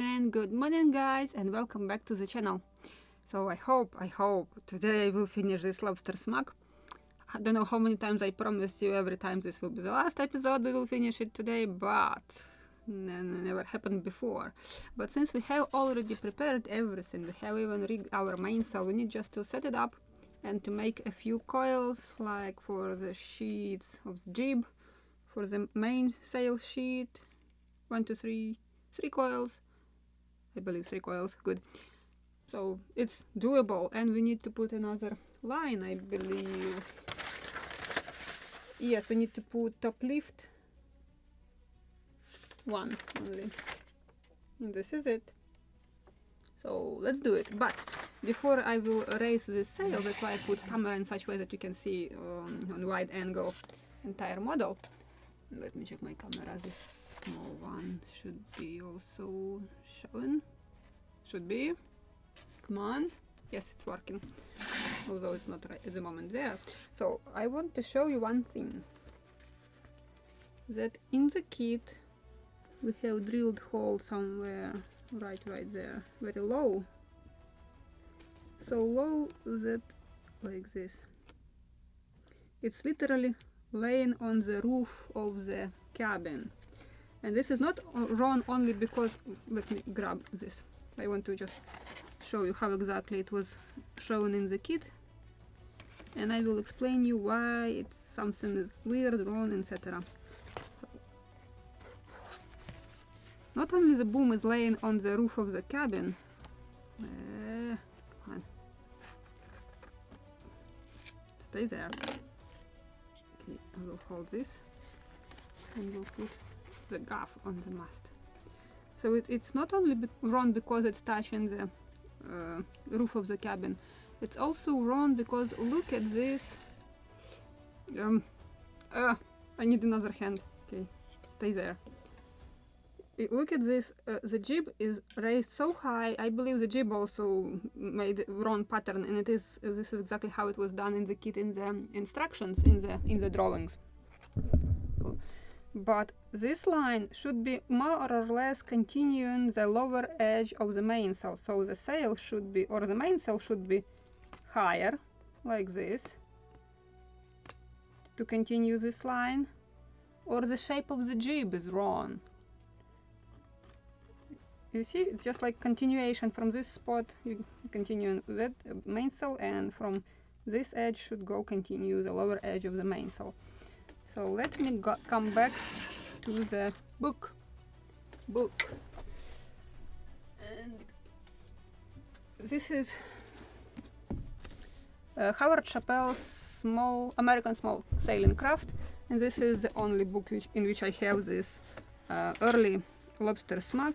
And good morning guys, and welcome back to the channel. So I hope today I will finish this lobster smack. I don't know how many times I promised you every time this will be the last episode we will finish it today, but never happened before. But since we have already prepared everything, we have even rigged our mainsail, we need just to set it up and to make a few coils, like for the sheets of the jib, for the mainsail sheet, 1, 2, 3, 3 coils. I believe 3 coils, good. So it's doable, and we need to put another line, I believe. Yes, we need to put top lift 1 only. And this is it. So let's do it. But before I will raise the sail, that's why I put camera in such way that you can see on wide angle entire model. Let me check my camera. This small one should be also shown. Should be. Come on. Yes, it's working. Although it's not right at the moment there. So I want to show you one thing. That in the kit we have drilled hole somewhere right there. Very low. So low that like this. It's literally laying on the roof of the cabin. And this is not wrong only because, let me grab this. I want to just show you how exactly it was shown in the kit. And I will explain you why it's something is weird, wrong, etc. So, not only the boom is laying on the roof of the cabin. Come on. Stay there. Okay, I will hold this and we'll put the gaff on the mast. So it's not only wrong because it's touching the roof of the cabin, it's also wrong because look at this. I need another hand. Okay, stay there. Look at this. The jib is raised so high. I believe the jib also made wrong pattern, and this is exactly how it was done in the kit, in the instructions, in the drawings. But this line should be more or less continuing the lower edge of the mainsail. So the sail should be, or the mainsail should be higher, like this, to continue this line, or the shape of the jib is wrong. You see, it's just like continuation from this spot, you continue that mainsail, and from this edge should go continue the lower edge of the mainsail. So let me come back to the book. And this is Howard Chappell's American Small Sailing Craft, and this is the only book in which I have this early lobster smack,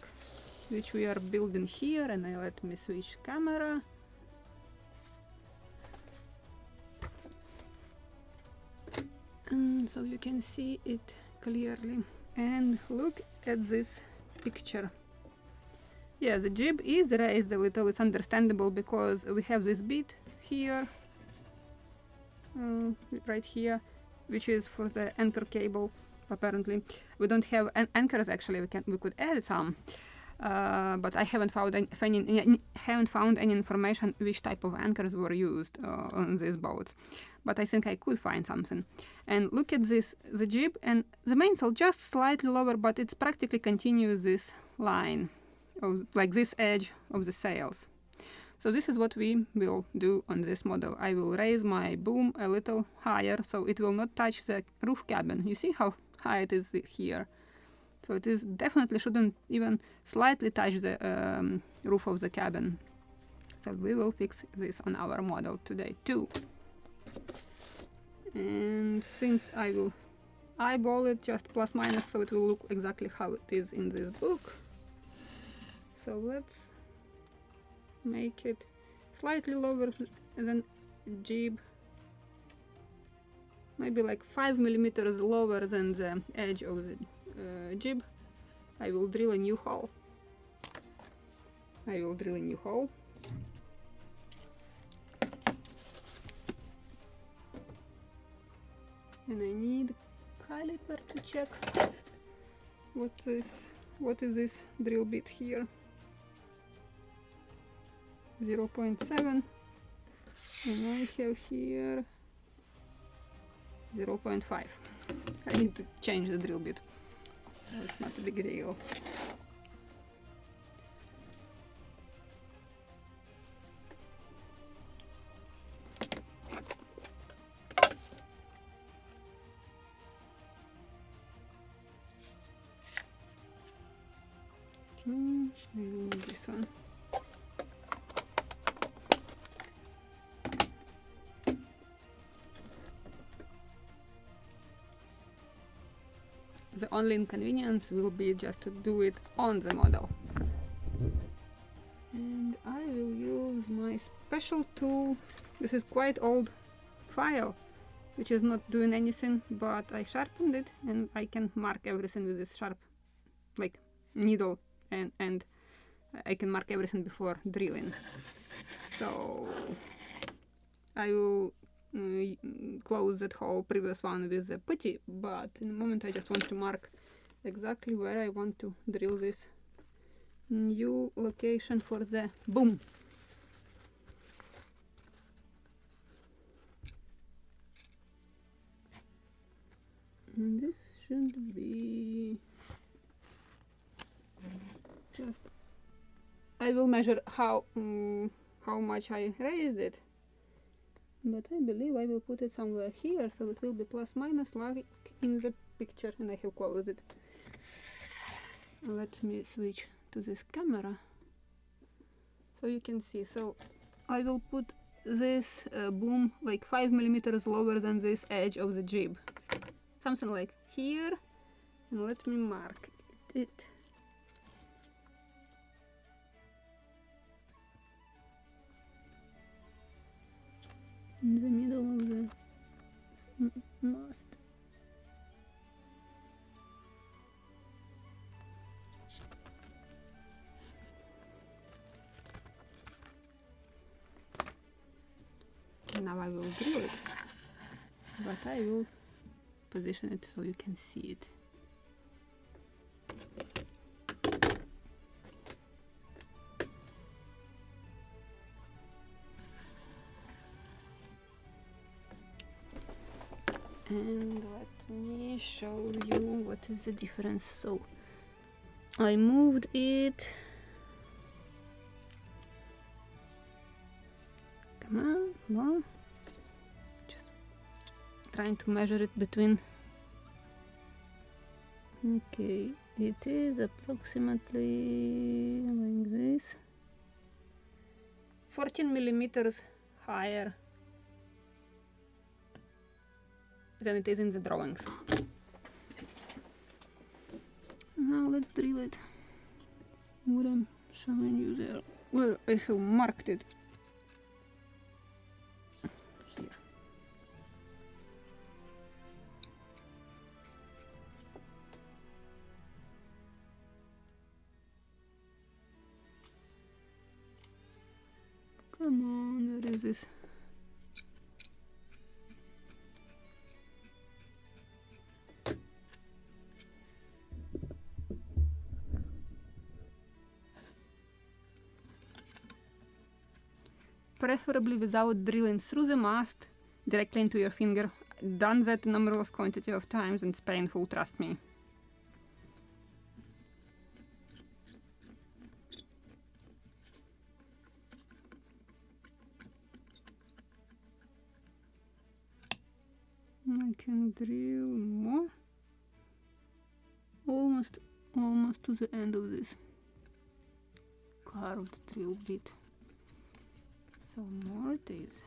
which we are building here. And let me switch camera. And so you can see it clearly. And look at this picture. Yeah, the jib is raised a little. It's understandable because we have this bit here, right here, which is for the anchor cable. Apparently, we don't have anchors. Actually, we could add some, but I haven't found any information which type of anchors were used on these boats. But I think I could find something. And look at this, the jib and the mainsail just slightly lower, but it's practically continues this line, of, like this edge of the sails. So this is what we will do on this model. I will raise my boom a little higher so it will not touch the roof cabin. You see how high it is here? So it is definitely shouldn't even slightly touch the roof of the cabin. So we will fix this on our model today too. And since I will eyeball it just plus minus, so it will look exactly how it is in this book. So let's make it slightly lower than jib, maybe like 5 millimeters lower than the edge of the jib. I will drill a new hole. And I need caliper to check what is this drill bit here. 0.7, and I have here 0.5. I need to change the drill bit, so it's not a big deal. I will need this one. The only inconvenience will be just to do it on the model. And I will use my special tool. This is quite old file, which is not doing anything, but I sharpened it and I can mark everything with this sharp, like, needle, and I can mark everything before drilling. So I will close that whole previous one with the putty, but in a moment I just want to mark exactly where I want to drill this new location for the boom. And this should be just, I will measure how much I raised it, but I believe I will put it somewhere here, so it will be plus minus like in the picture, and I have closed it. Let me switch to this camera so you can see. So I will put this boom like 5 millimeters lower than this edge of the jib, something like here, and let me mark it. In the middle of the mast. Now I will drill it, but I will position it so you can see it. And let me show you what is the difference. So I moved it, come on, come on, just trying to measure it between, okay, it is approximately like this, 14 millimeters higher than it is in the drawings. Now let's drill it. What I'm showing you there, where I have marked it. Here. Come on, where is this? Preferably without drilling through the mast directly into your finger. I've done that a numerous quantity of times and it's painful, trust me. I can drill more, almost to the end of this carved drill bit. So more it is.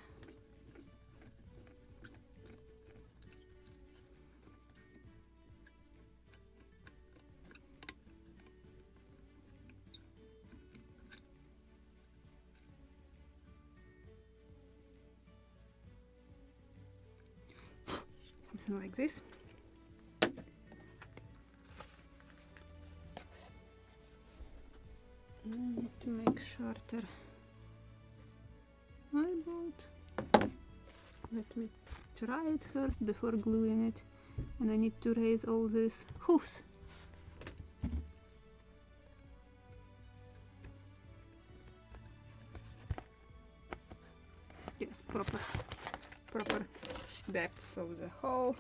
Something like this. I need to make shorter eyebolt. Let me try it first before gluing it, and I need to raise all these hoofs. depth of the hole.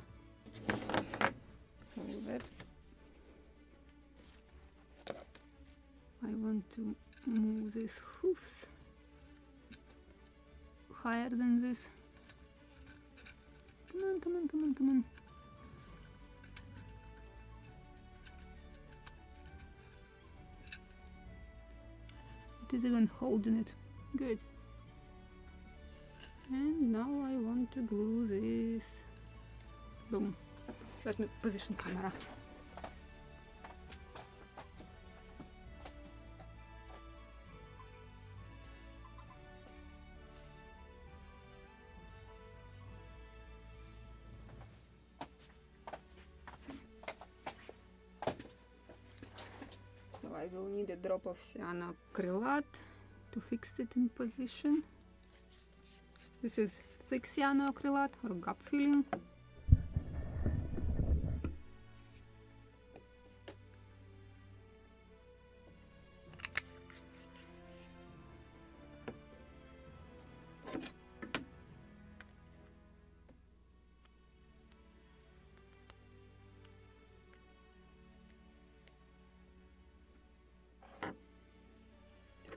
So let's, I want to move these hoofs higher than this. Come on, come on, come on, come on. It is even holding it. Good. And now I want to glue this. Boom. Let me position camera. So I will need a drop of cyanoacrylate to fix it in position. This is thick cyanoacrylate or gap filling.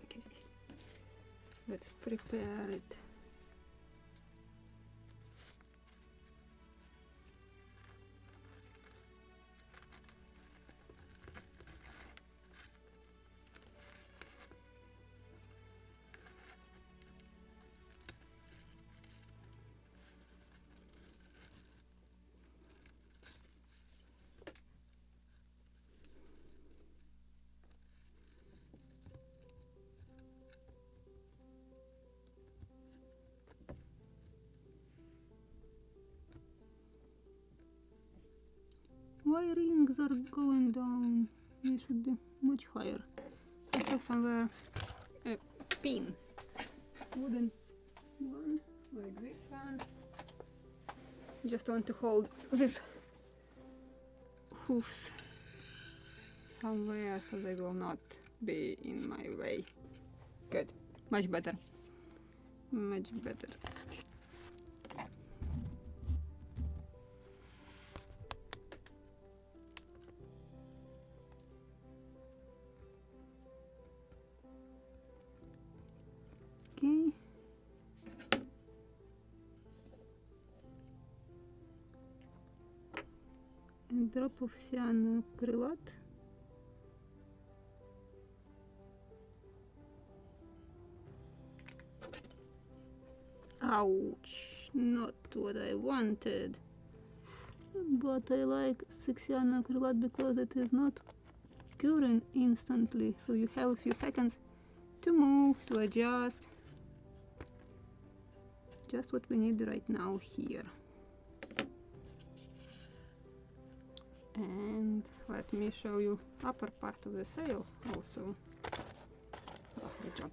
Okay, let's prepare it. Why rings are going down? They should be much higher. I have somewhere a pin, wooden one, like this one. Just want to hold these hoofs somewhere so they will not be in my way. Good, much better, much better. Okay. And drop of cyanoacrylate. Ouch, not what I wanted. But I like cyanoacrylate because it is not curing instantly, so you have a few seconds to move, to adjust. Just what we need right now here. And let me show you upper part of the sail also. Oh, good job.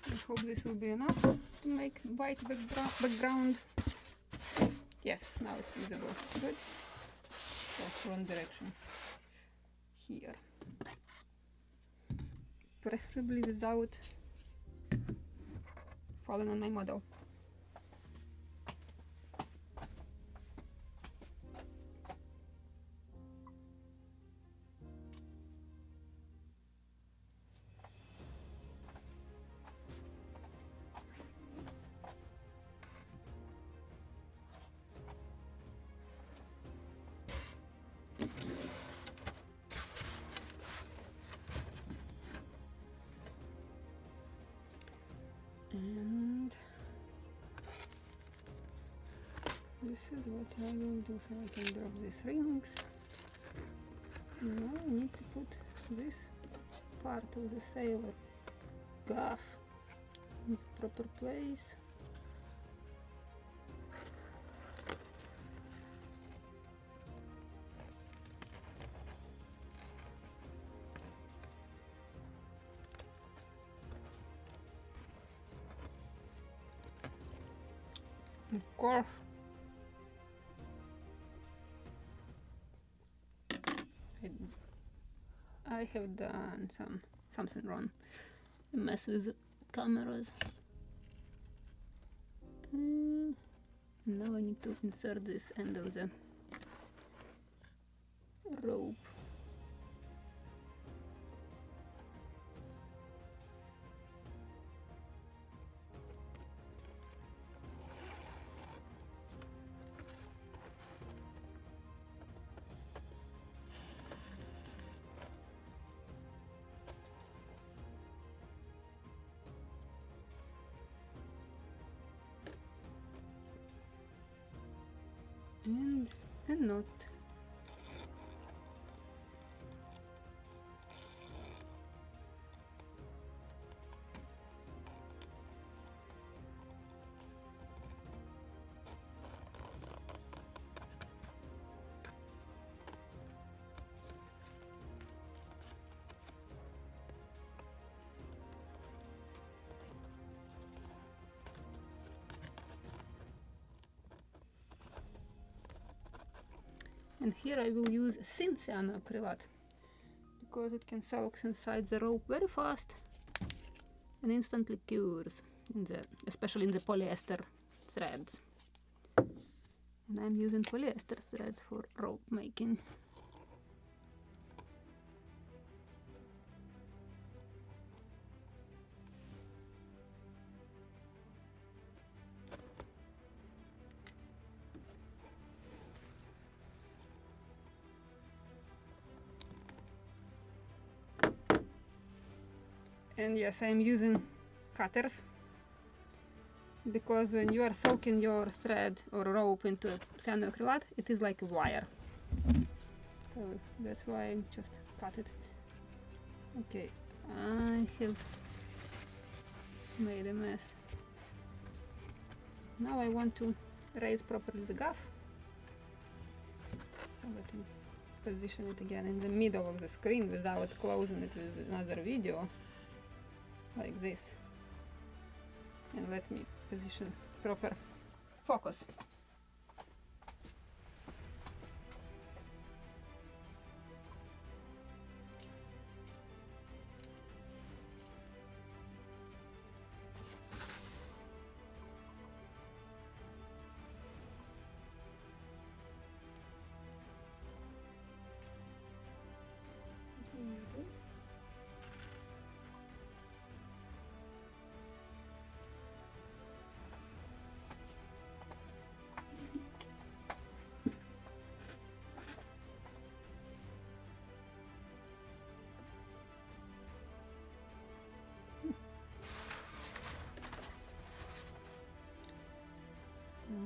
I hope this will be enough to make white background. Yes, now it's visible. Good. That's wrong direction. Here. Preferably without falling on my model. And this is what I will do, so I can drop these rings. Now I need to put this part of the sailor gaff in the proper place. Of course. I have done something wrong. A mess with cameras. Now I need to insert this end of the rope. And not. And here I will use thin cyanoacrylate because it can soak inside the rope very fast and instantly cures, especially in the polyester threads. And I'm using polyester threads for rope making. And yes, I'm using cutters because when you are soaking your thread or rope into cyanoacrylate, it is like a wire. So that's why I just cut it. Okay, I have made a mess. Now I want to raise properly the gaff. So let me position it again in the middle of the screen without closing it with another video. Like this, and let me position proper focus.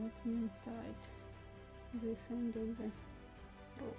Let me tight this end of the rope.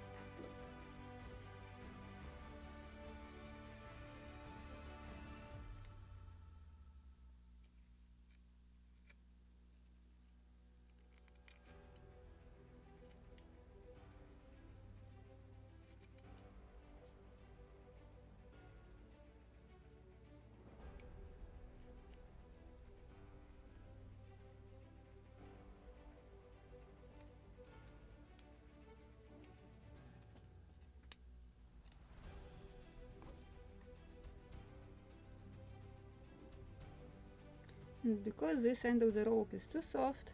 And because this end of the rope is too soft,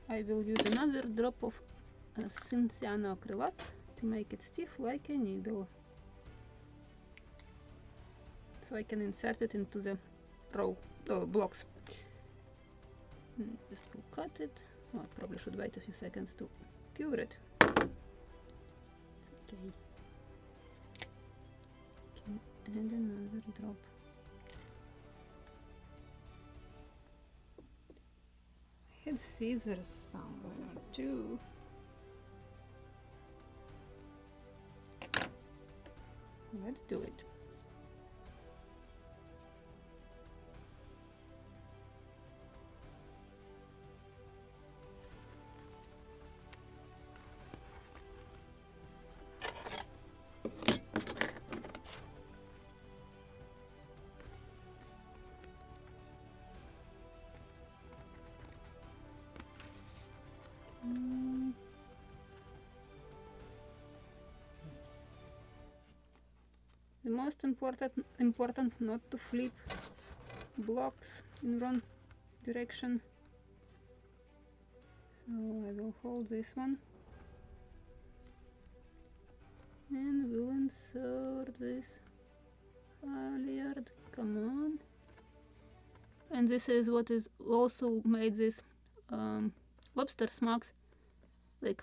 I will use another drop of thin cyanoacrylate to make it stiff like a needle. So I can insert it into the rope blocks. Just to cut it. Oh, I probably should wait a few seconds to cure it. It's okay. And another drop. I had scissors somewhere too. Let's do it. the most important not to flip blocks in wrong direction. So I will hold this one and we'll insert this halyard. Come on. And this is what is also made this lobster marks. Like,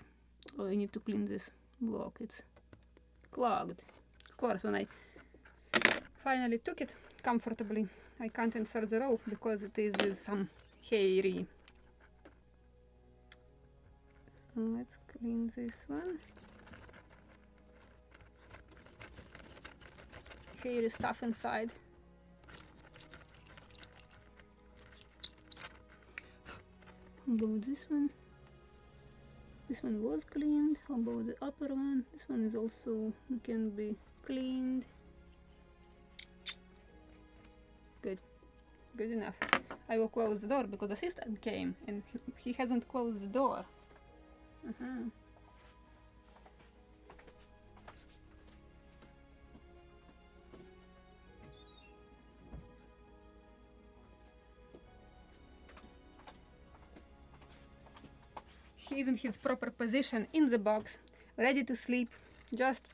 oh, I need to clean this block, it's clogged. Of course, when I finally took it comfortably, I can't insert the rope because it is with some hairy. So let's clean this one. Hairy stuff inside. How about this one? This one was cleaned. How about the upper one? This one is also can be cleaned. Good. Good enough. I will close the door because the assistant came and he hasn't closed the door. He's in his proper position in the box, ready to sleep. Just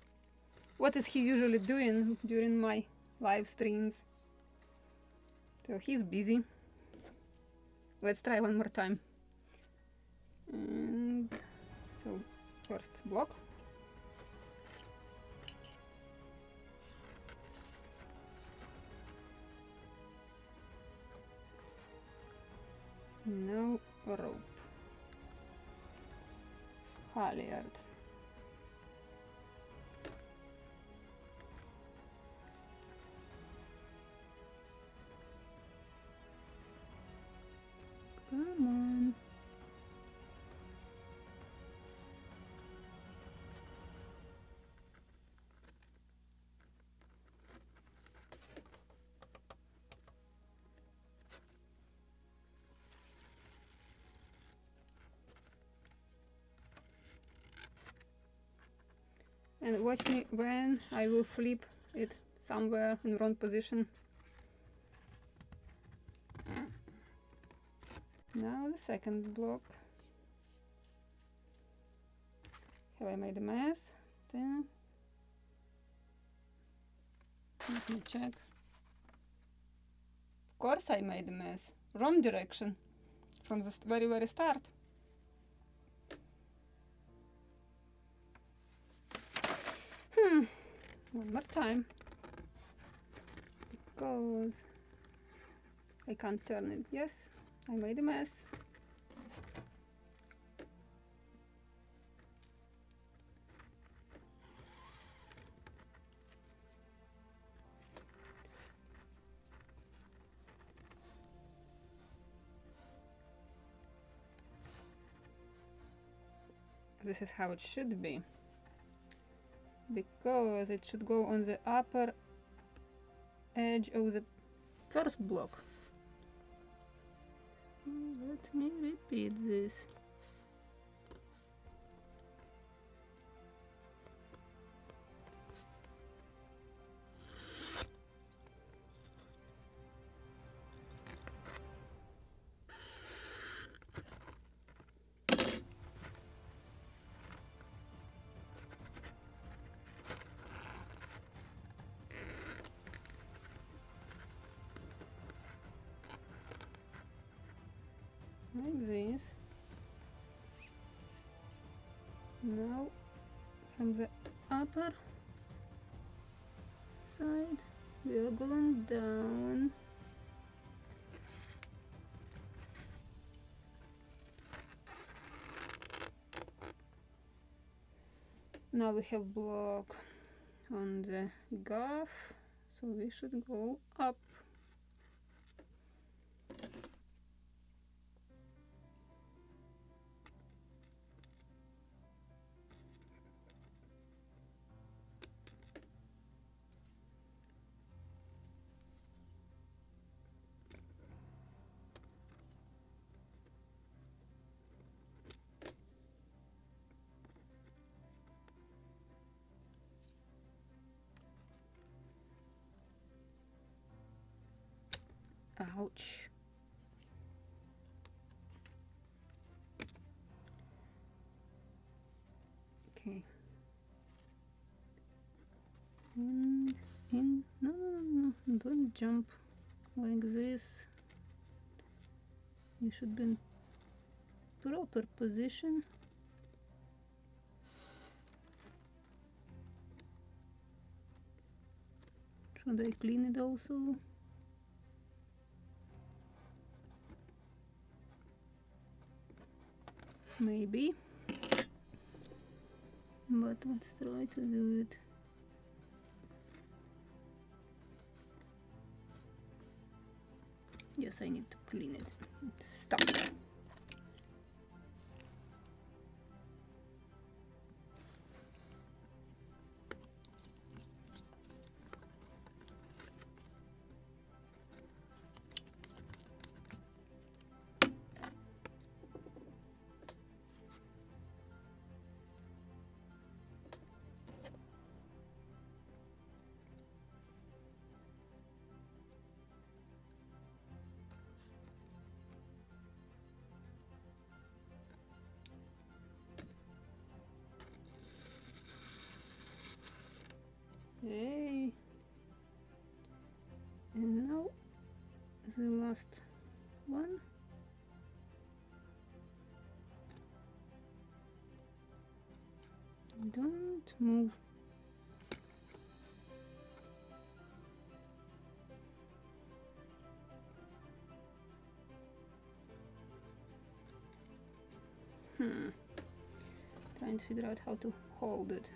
what is he usually doing during my live streams. So he's busy. Let's try one more time. And so first block. Now rope. Halyard. Come on. And watch me when I will flip it somewhere in wrong position. Now the second block. Have I made a mess? Then let me check. Of course I made a mess. Wrong direction from the very start. One more time, because I can't turn it. Yes, I made a mess. This is how it should be, because it should go on the upper edge of the first block. Let me repeat this. Like this. Now from the upper side we are going down. Now we have block on the gaff, so we should go up. Ouch. Okay. And in, no, don't jump like this. You should be in proper position. Should I clean it also? Maybe. But let's try to do it. Yes, I need to clean it. It's stuck. Hey, and now the last one. Don't move. Trying to figure out how to hold it.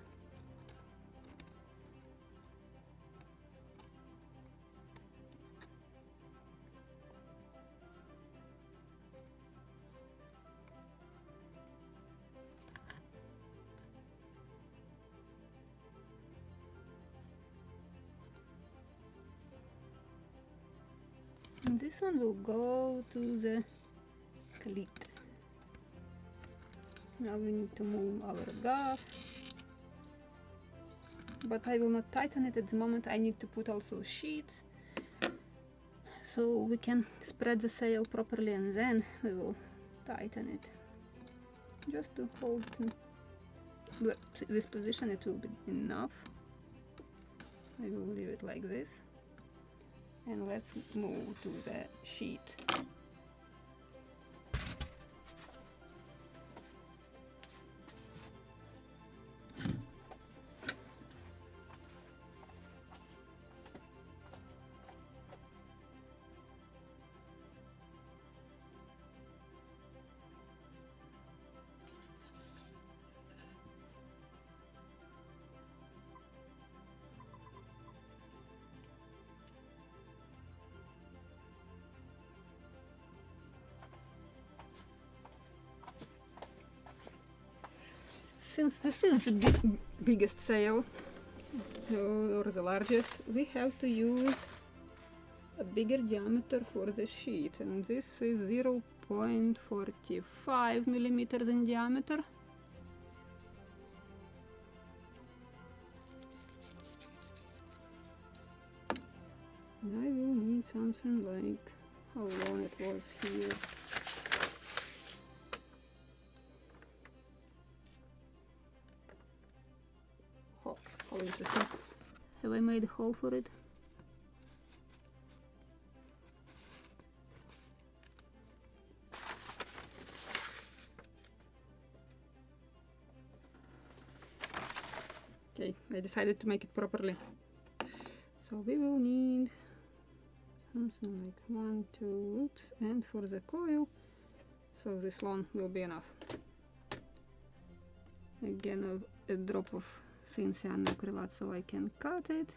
And this one will go to the cleat. Now we need to move our gaff, but I will not tighten it at the moment. I need to put also sheets so we can spread the sail properly, and then we will tighten it. Just to hold it in this position, it will be enough. I will leave it like this, and let's move to the sheet. Since this is the biggest sail, or the largest, we have to use a bigger diameter for the sheet, and this is 0.45 millimeters in diameter. And I will need something like how long it was here. Oh, how interesting. Have I made a hole for it? Okay, I decided to make it properly. So we will need something like 1, 2 loops, and for the coil, so this long will be enough. Again, a drop of thin cyanoacrylate so I can cut it.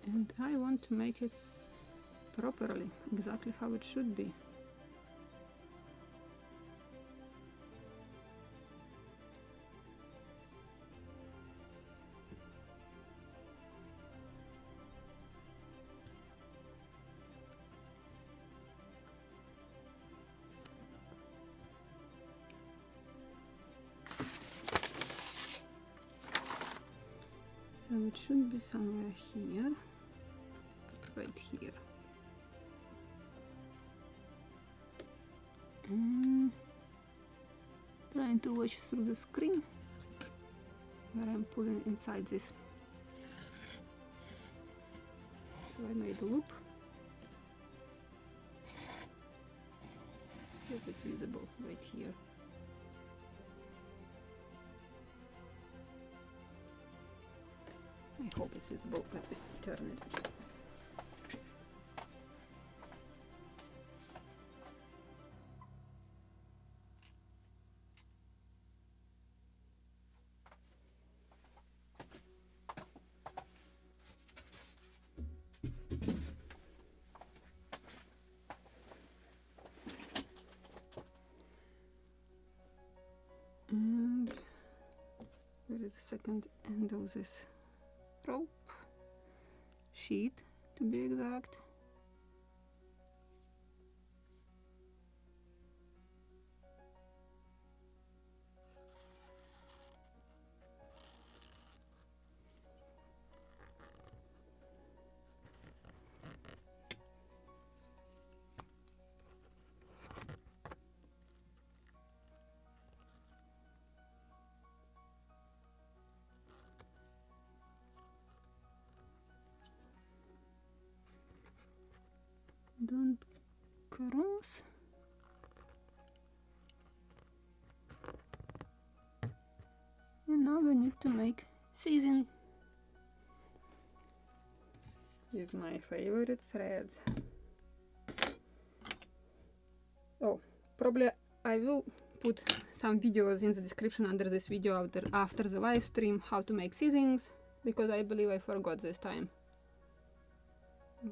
And I want to make it properly, exactly how it should be. So it should be somewhere here, right here. And trying to watch through the screen where I'm pulling inside this. So I made a loop. Yes, it's visible right here. I hope it's visible. Let me turn it. And where is the second end of this rope? Sheet, to be exact. Don't cross. And now we need to make season. These are my favorite threads. Oh, probably I will put some videos in the description under this video after the live stream how to make seasons, because I believe I forgot this time.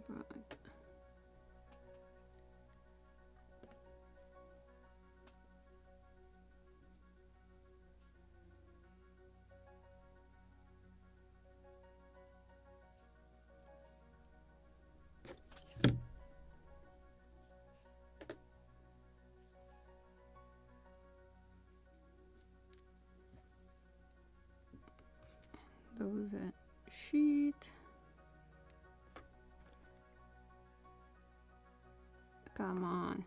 But those sheet. Come on.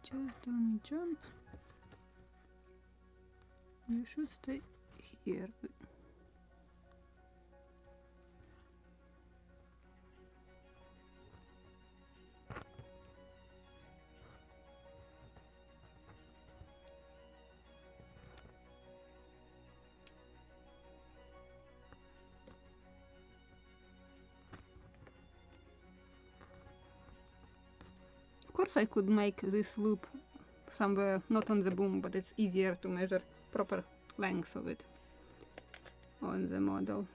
Just don't jump. You should stay here. Of course I could make this loop somewhere not on the boom, but it's easier to measure proper length of it on the model.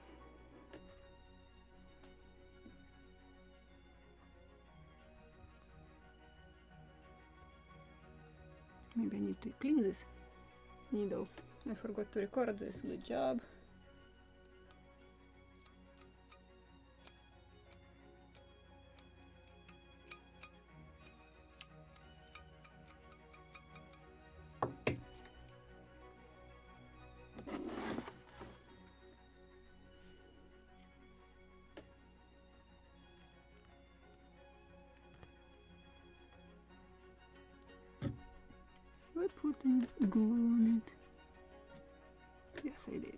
Maybe I need to clean this needle. I forgot to record this. Good job. I put glue on it. Yes, I did.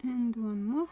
And one more.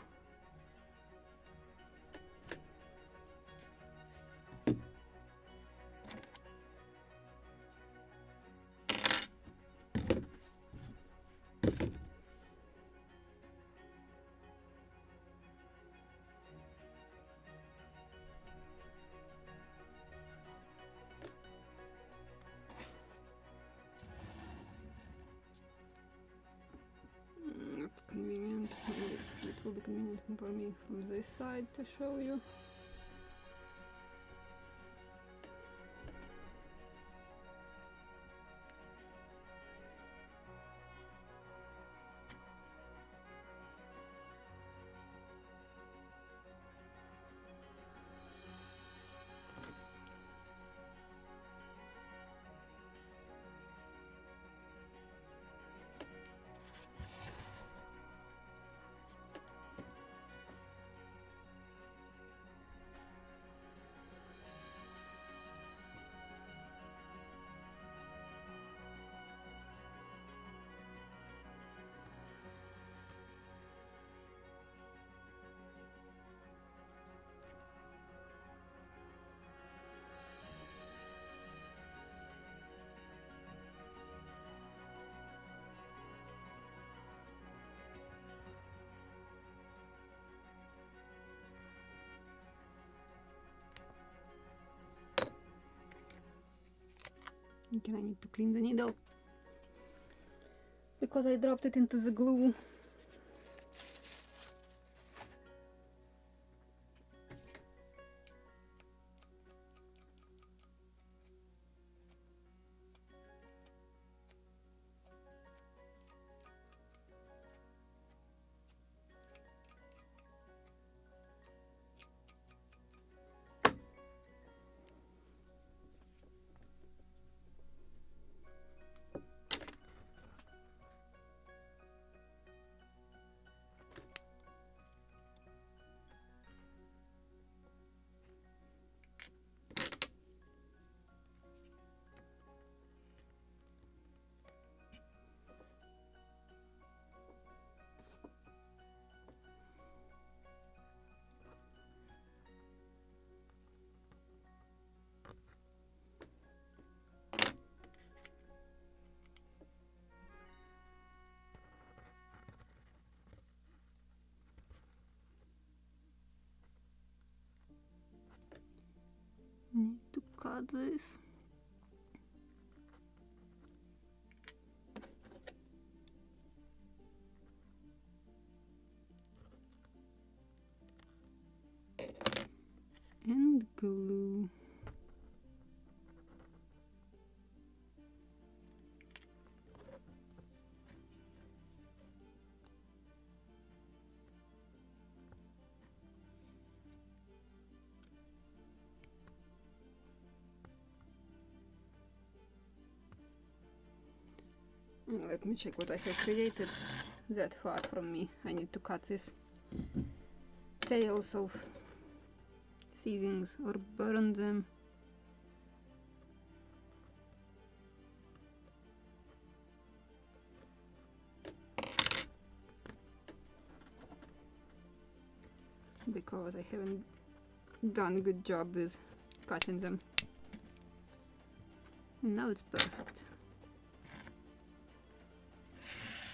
convenient for me from this side to show you. Again, I need to clean the needle because I dropped it into the glue. Need to cut this. And glue. Let me check what I have created that far from me. I need to cut this tails of seasons or burn them. Because I haven't done a good job with cutting them. And now it's perfect.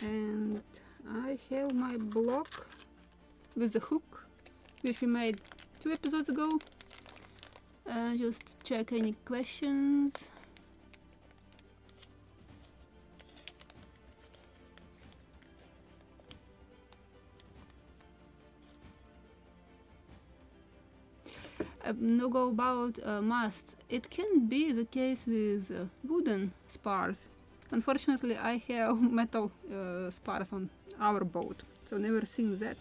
And I have my block with the hook, which we made 2 episodes ago. Just check any questions. No go about mast. It can be the case with wooden spars. Unfortunately, I have metal spars on our boat, so never seen that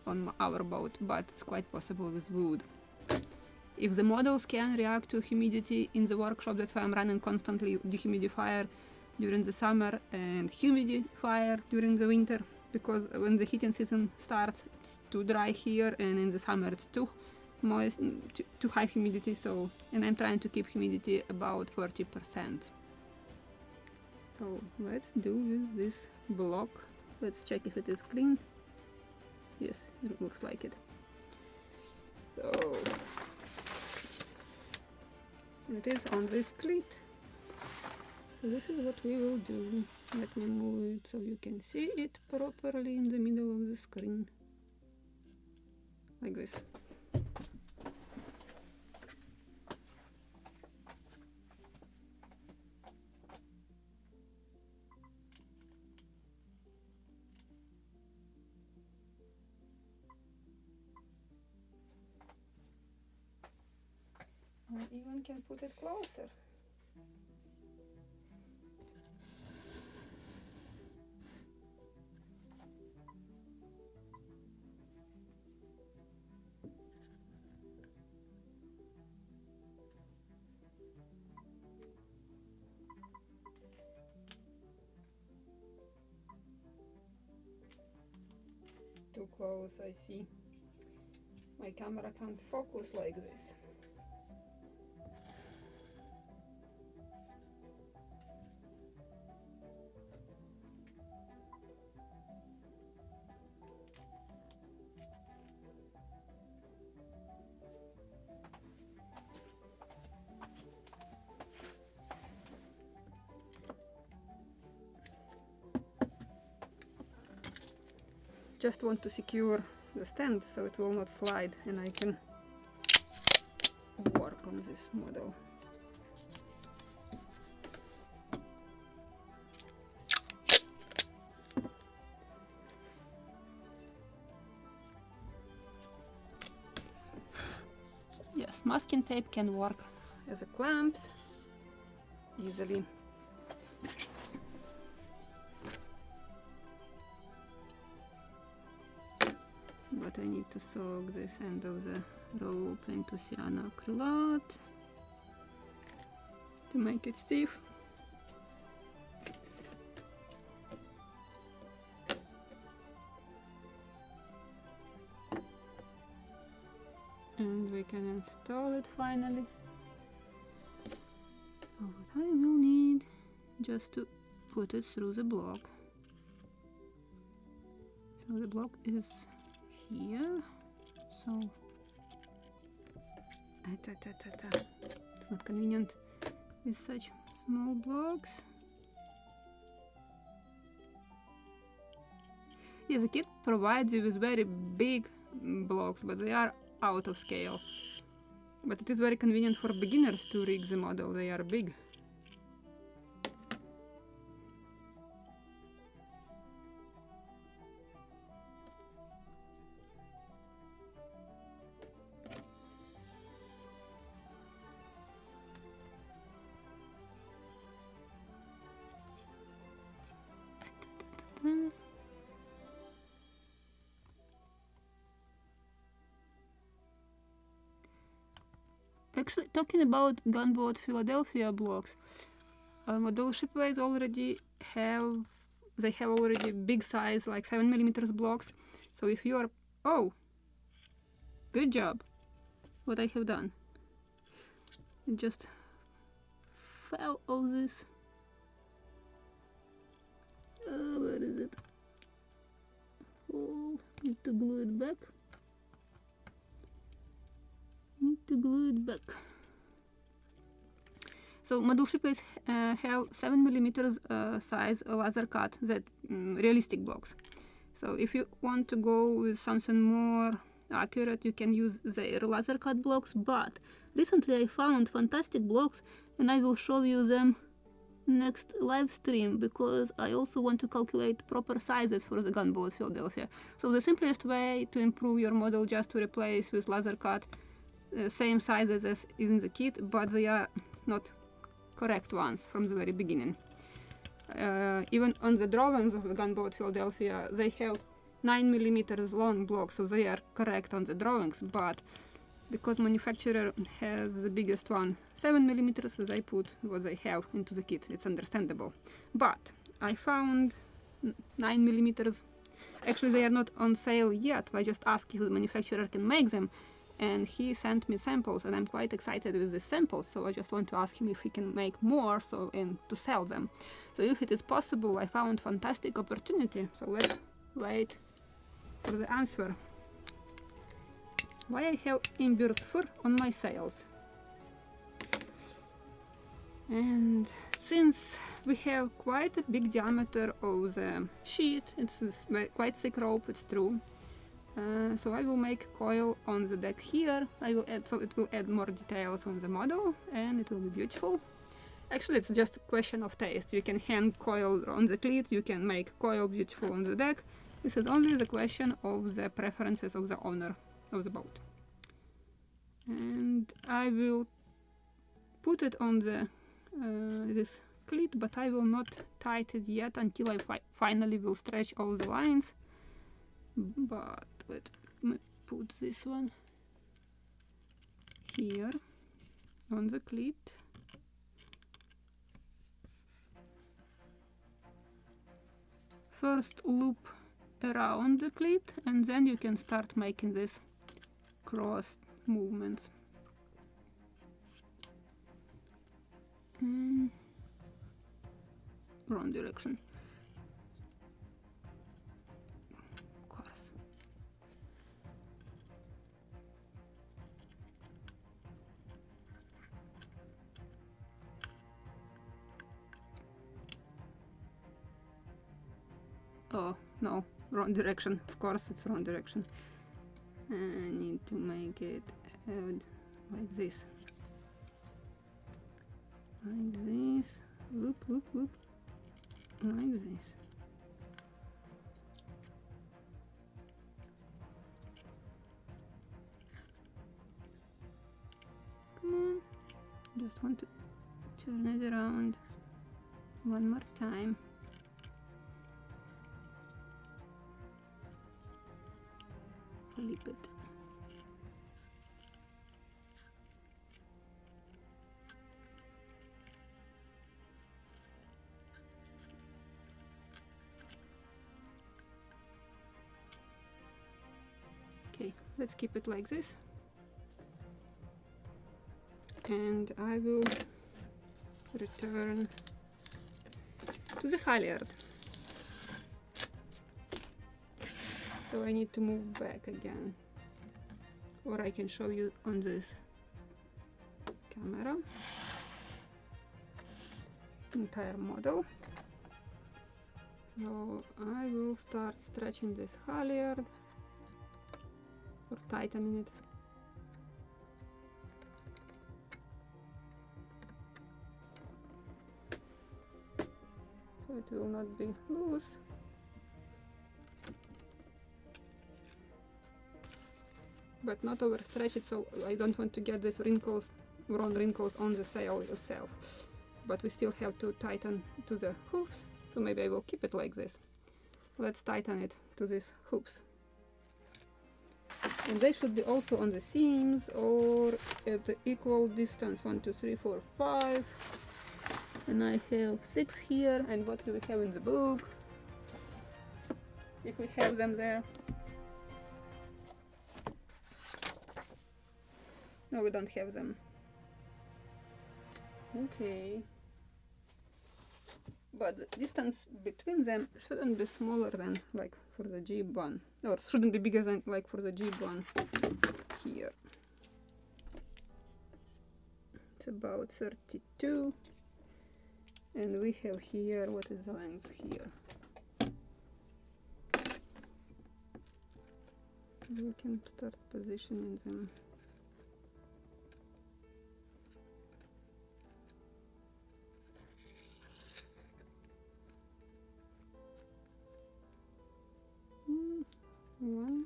on our boat, but it's quite possible with wood. If the models can react to humidity in the workshop, that's why I'm running constantly dehumidifier during the summer and humidifier during the winter, because when the heating season starts, it's too dry here, and in the summer it's too moist, too high humidity. So, and I'm trying to keep humidity about 40%. So let's do with this block. Let's check if it is clean. Yes, it looks like it. So it is on this cleat. So this is what we will do. Let me move it so you can see it properly in the middle of the screen. Like this. I even can put it closer. Too close, I see. My camera can't focus like this. Just want to secure the stand so it will not slide and I can work on this model. Yes, masking tape can work as a clamps easily. But I need to soak this end of the rope into cyanoacrylate to make it stiff. And we can install it finally. What I will need just to put it through the block. So the block is here, so it's not convenient with such small blocks. Yes, the kit provides you with very big blocks, but they are out of scale. But it is very convenient for beginners to rig the model, they are big. Actually, talking about Gunboat Philadelphia blocks, model Shipways already have already big size, like 7mm blocks. So if you are, oh, good job, what I have done. It just fell off this. Where is it? Oh, need to glue it back. So model Shipways have 7mm size laser cut, that realistic blocks. So if you want to go with something more accurate, you can use their laser cut blocks. But recently I found fantastic blocks, and I will show you them next live stream, because I also want to calculate proper sizes for the Gunboat Philadelphia. So the simplest way to improve your model just to replace with laser cut same sizes as is in the kit, but they are not correct ones from the very beginning. Even on the drawings of the Gunboat Philadelphia, they have 9mm long blocks, so they are correct on the drawings, but because manufacturer has the biggest one, 7mm, so they put what they have into the kit. It's understandable. But I found 9mm. Actually, they are not on sale yet. I just asked if the manufacturer can make them, and he sent me samples, and I'm quite excited with the samples, so I just want to ask him if he can make more and to sell them. So if it is possible, I found fantastic opportunity, so let's wait for the answer. Why I have inverse fur on my sails? And since we have quite a big diameter of the sheet, it's quite thick rope, it's true. So I will make coil on the deck here. I will add, so it will add more details on the model, and it will be beautiful. Actually, it's just a question of taste. You can hang coil on the cleat, you can make coil beautiful on the deck. This is only the question of the preferences of the owner of the boat. And I will put it on the this cleat, but I will not tighten it yet until I finally will stretch all the lines. But let me put this one here on the cleat. First loop around the cleat, and then you can start making this cross movements. Wrong direction. Of course. Oh no, wrong direction. Of course it's wrong direction. I need to make it like this. Like this. Loop, loop, loop. Like this. Come on. Just want to turn it around one more time. Flip it. Okay, let's keep it like this. And I will return to the halyard. So I need to move back again, or I can show you on this camera entire model. So I will start stretching this halyard or tightening it. So it will not be loose. But not overstretch it, so I don't want to get these wrinkles, wrong wrinkles on the sail itself. But we still have to tighten to the hooves, so maybe I will keep it like this. Let's tighten it to these hooves. And they should be also on the seams or at the equal distance. 1, 2, 3, 4, 5. And I have 6 here. And what do we have in the book? If we have them there. No, we don't have them. Okay. But the distance between them shouldn't be smaller than like for the jib one. Or shouldn't be bigger than like for the jib one here. It's about 32. And we have here, what is the length here? We can start positioning them. One,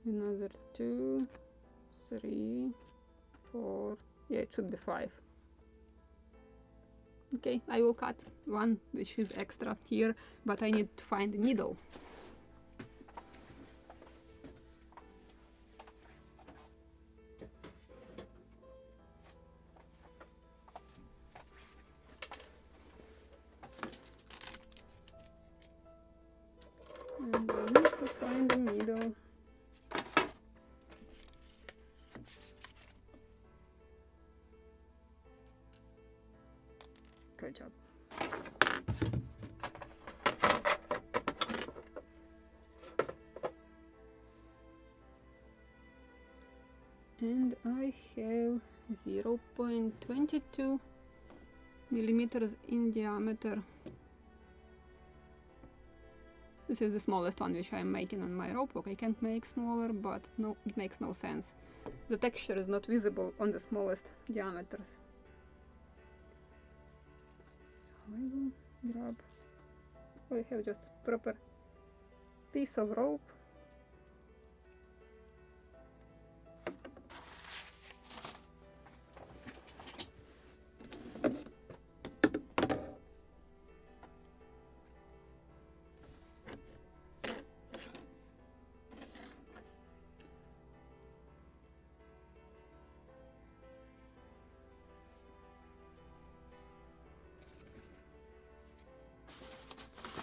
another 2, 3, 4. Yeah, it should be 5. Okay, I will cut one which is extra here, but I need to find a needle. And I need to find a needle. Good job. And I have 0.22 millimeters in diameter. This is the smallest one which I am making on my rope hook. I can't make smaller, but no, it makes no sense. The texture is not visible on the smallest diameters. So I will grab, I have just proper piece of rope.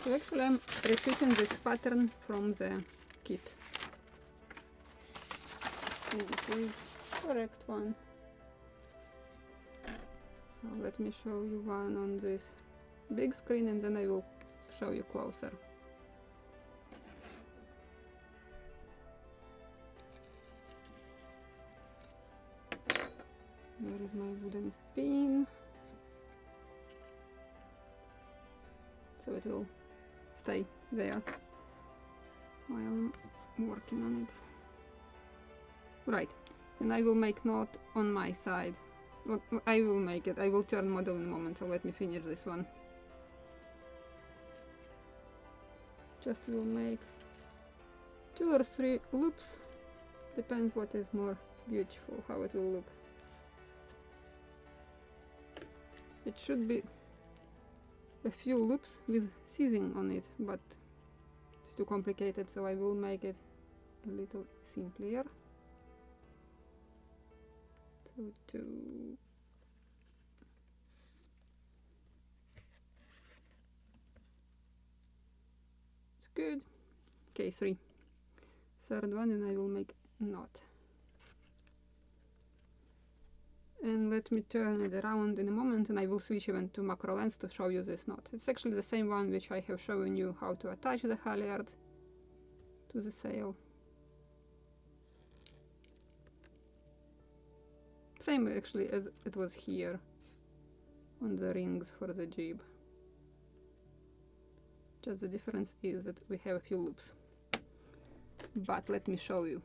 So actually I'm repeating this pattern from the kit. And it is correct one. So let me show you one on this big screen and then I will show you closer. Where is my wooden pin? So it will stay there while I'm working on it. Right, and I will make knot on my side. Well, I will make it. I will turn model in a moment, so let me finish this one. Just will make 2 or 3 loops. Depends what is more beautiful, how it will look. It should be a few loops with seizing on it, but it's too complicated, so I will make it a little simpler. So 2. It's good. Okay, 3. Third one, and I will make knot. And let me turn it around in a moment, and I will switch even to macro lens to show you this knot. It's actually the same one which I have shown you how to attach the halyard to the sail. Same actually as it was here on the rings for the jib. Just the difference is that we have a few loops. But let me show you.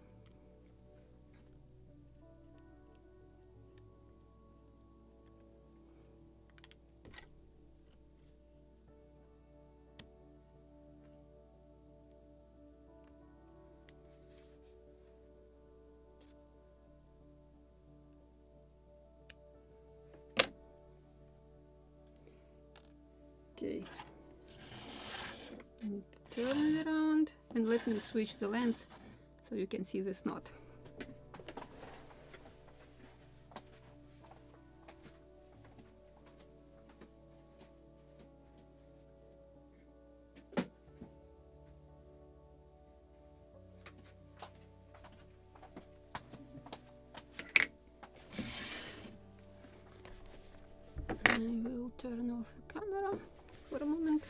Okay, I need to turn it around and let me switch the lens so you can see this knot. I will turn off the camera for a moment.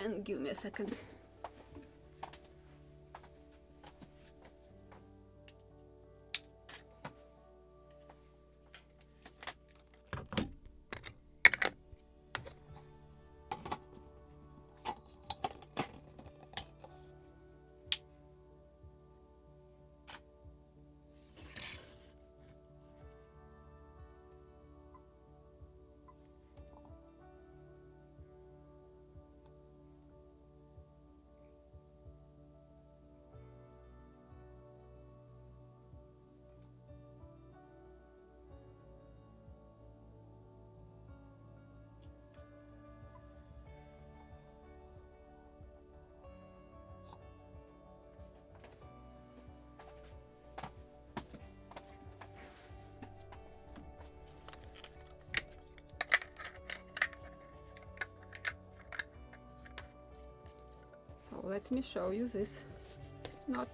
And give me a second. Let me show you this knot.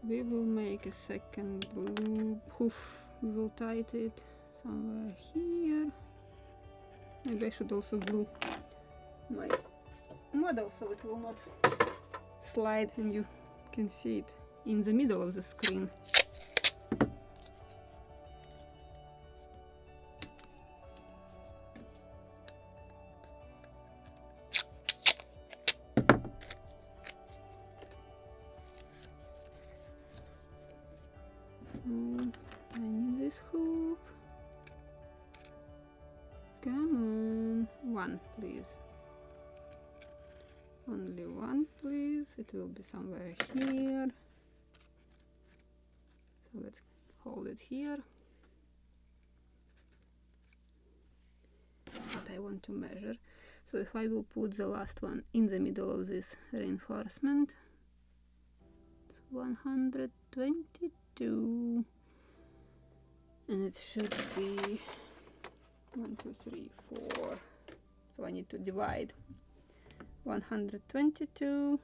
We will make a second loop. Hoof. We will tighten it somewhere here. Maybe I should also glue my model so it will not slide and you can see it in the middle of the screen. I need this hoop. Come on, 1 please. Only 1 please. It will be somewhere here. So let's hold it here. What I want to measure. So if I will put the last one in the middle of this reinforcement, it's 122, and it should be 1, 2, 3, 4. So I need to divide 122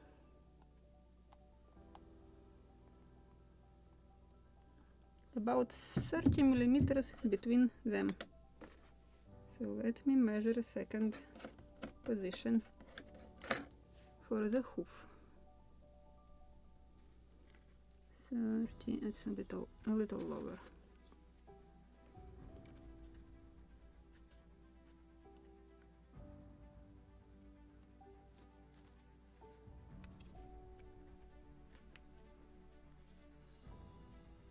about 30 millimeters between them. So let me measure a second position for the hoof. 30, it's a little lower.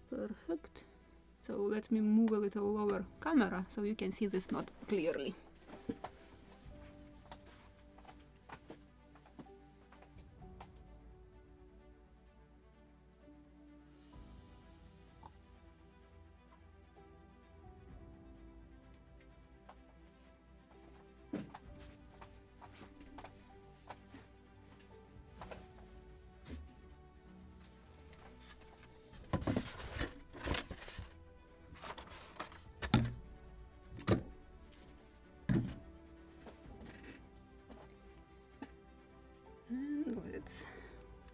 Perfect. So let me move a little lower camera so you can see this knot clearly. Let's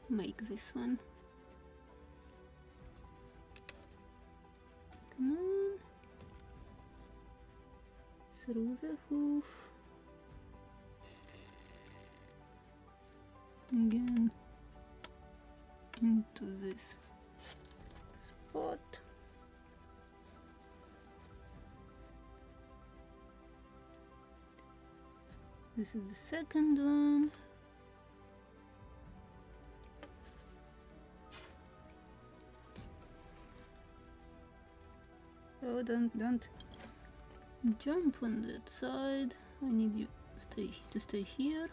make this one. Come on. Through the hoof. Again into this spot. This is the second one. Oh, don't jump on that side. I need you to stay here.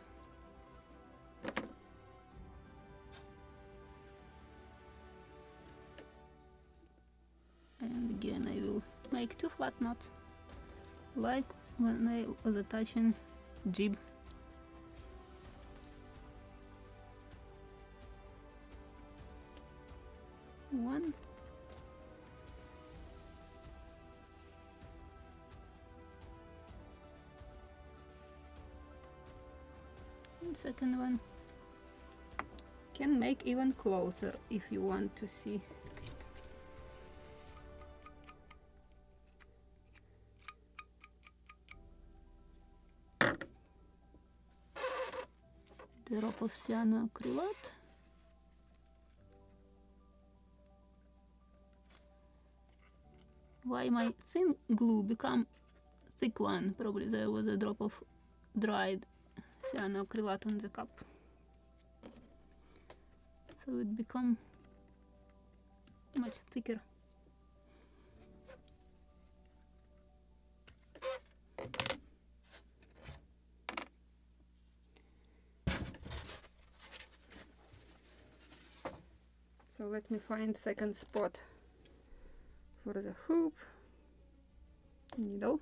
And again I will make 2 flat knots, like when I was attaching jib. One. Second one. Can make even closer if you want to see. Drop of cyanoacrylate. Why my thin glue become thick one? Probably there was a drop of dried cyanoacrylate on the cup, so it become much thicker. So let me find second spot for the hoop needle.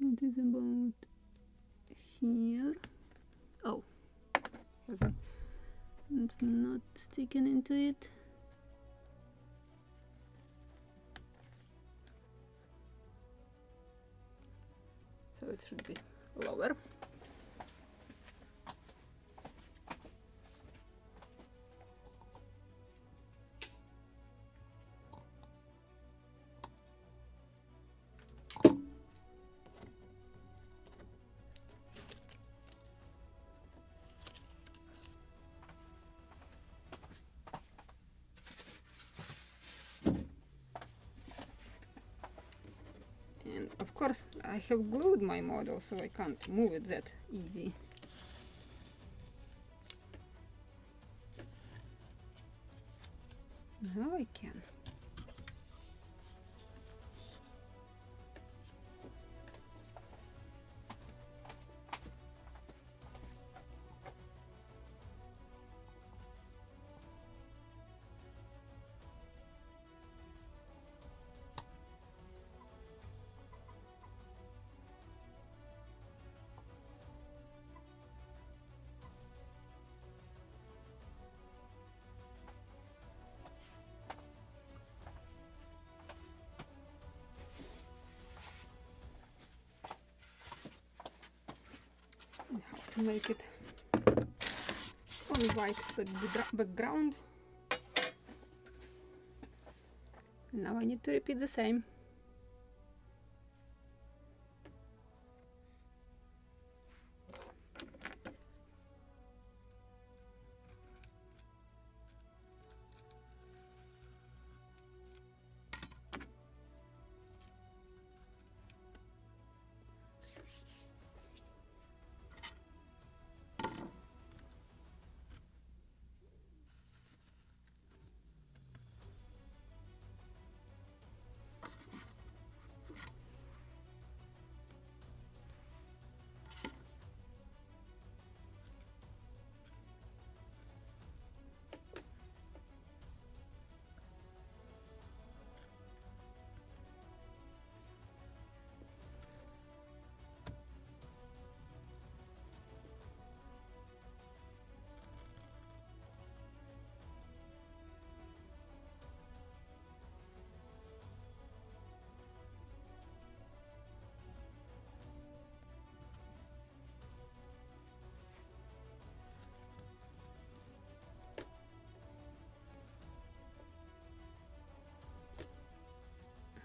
It is about here. Oh, it's not sticking into it. So it should be lower. Of course, I have glued my model, so I can't move it that easy. Now I can. to make it on white background. And now I need to repeat the same.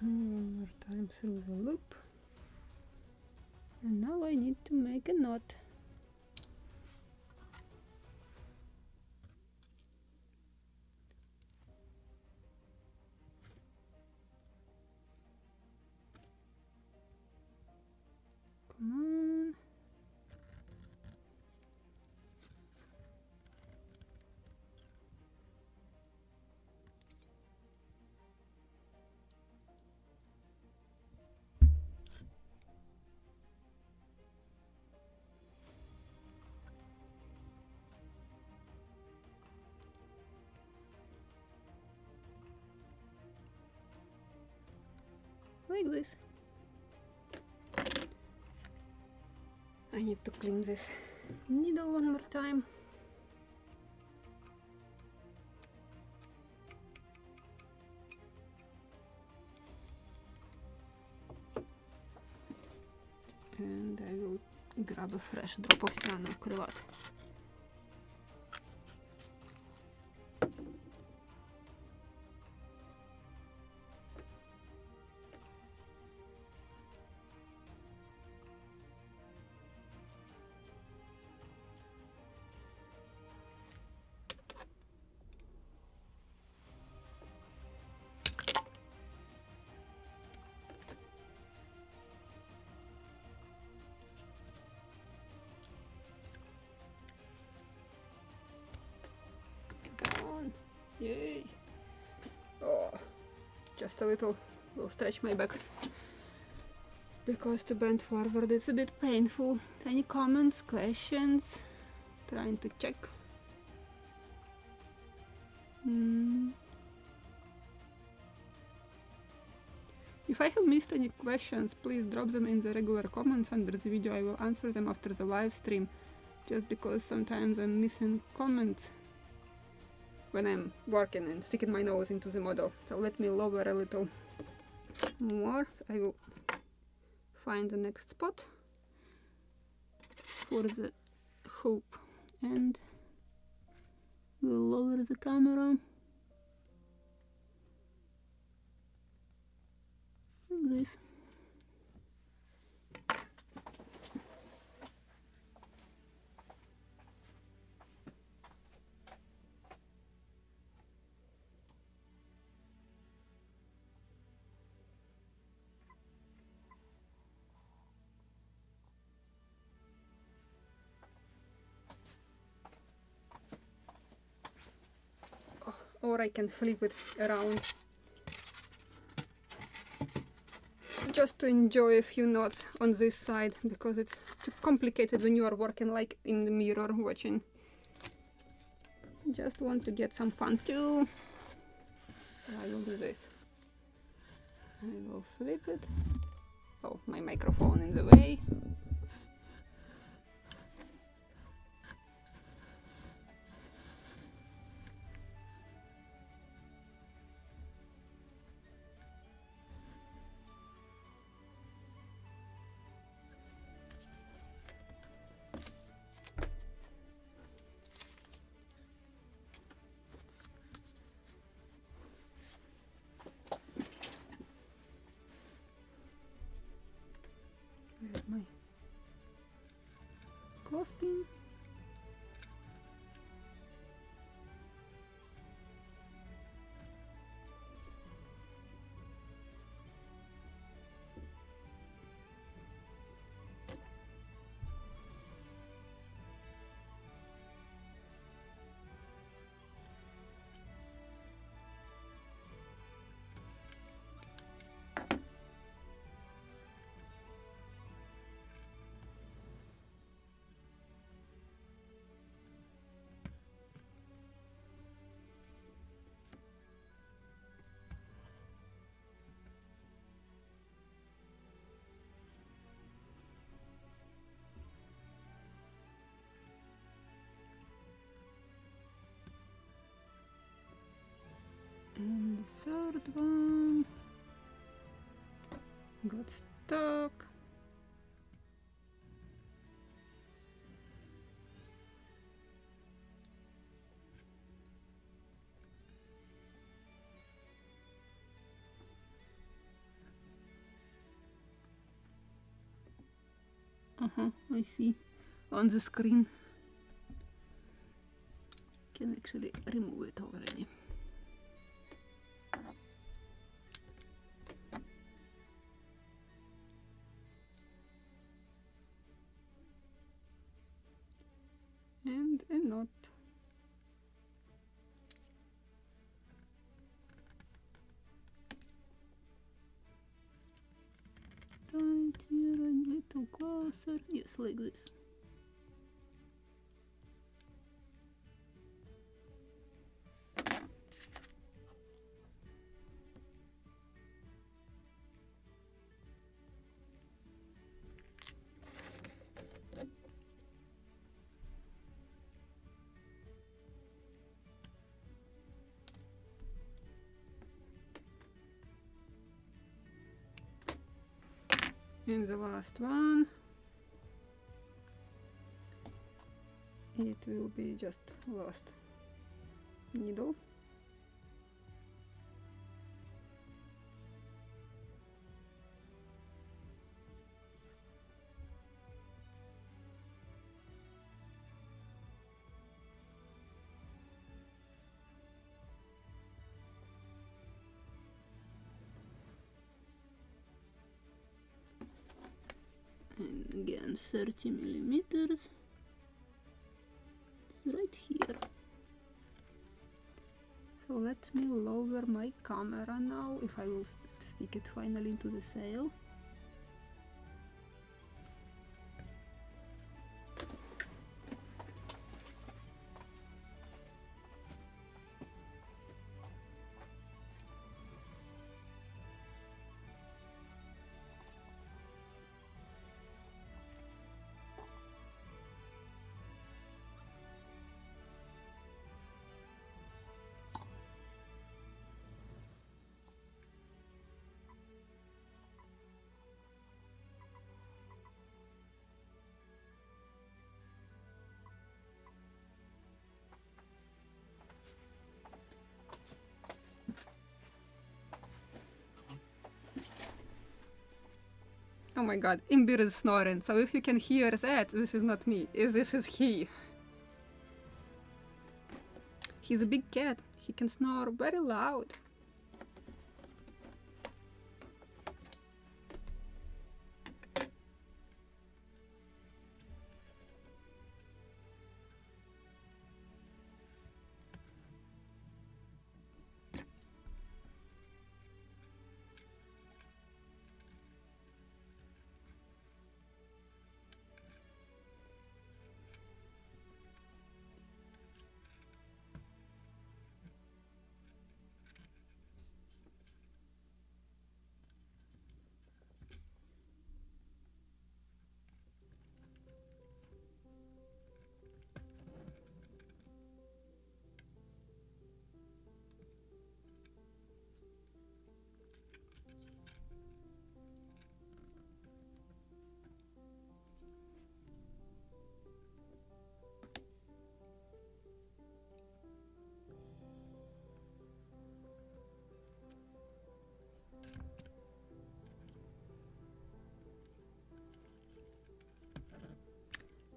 One more time through the loop, and now I need to make a knot. Come on. Like this. I need to clean this needle one more time. And I will grab a fresh drop of cyanoacrylate. Yay! Oh, just a little will stretch my back because to bend forward it's a bit painful. Any comments, questions? Trying to check. If I have missed any questions, please drop them in the regular comments under the video. I will answer them after the live stream, just because sometimes I'm missing comments when I'm working and sticking my nose into the model. So let me lower a little more. I will find the next spot for the hoop and we'll lower the camera like this. Or I can flip it around just to enjoy a few knots on this side, because it's too complicated when you are working like in the mirror watching. Just want to get some fun too. I will do this. I will flip it. Oh, my microphone in the way. clothespin. And the third one got stuck. I see on the screen. Can actually remove it already. And a knot. Tight here a little closer. Yes, like this. And the last one, it will be just last needle. And again 30 millimeters. It's right here. So let me lower my camera now, if I will stick it finally into the sail. Oh my god, Imbir is snoring, so if you can hear that, this is not me, this is he. He's a big cat, he can snore very loud.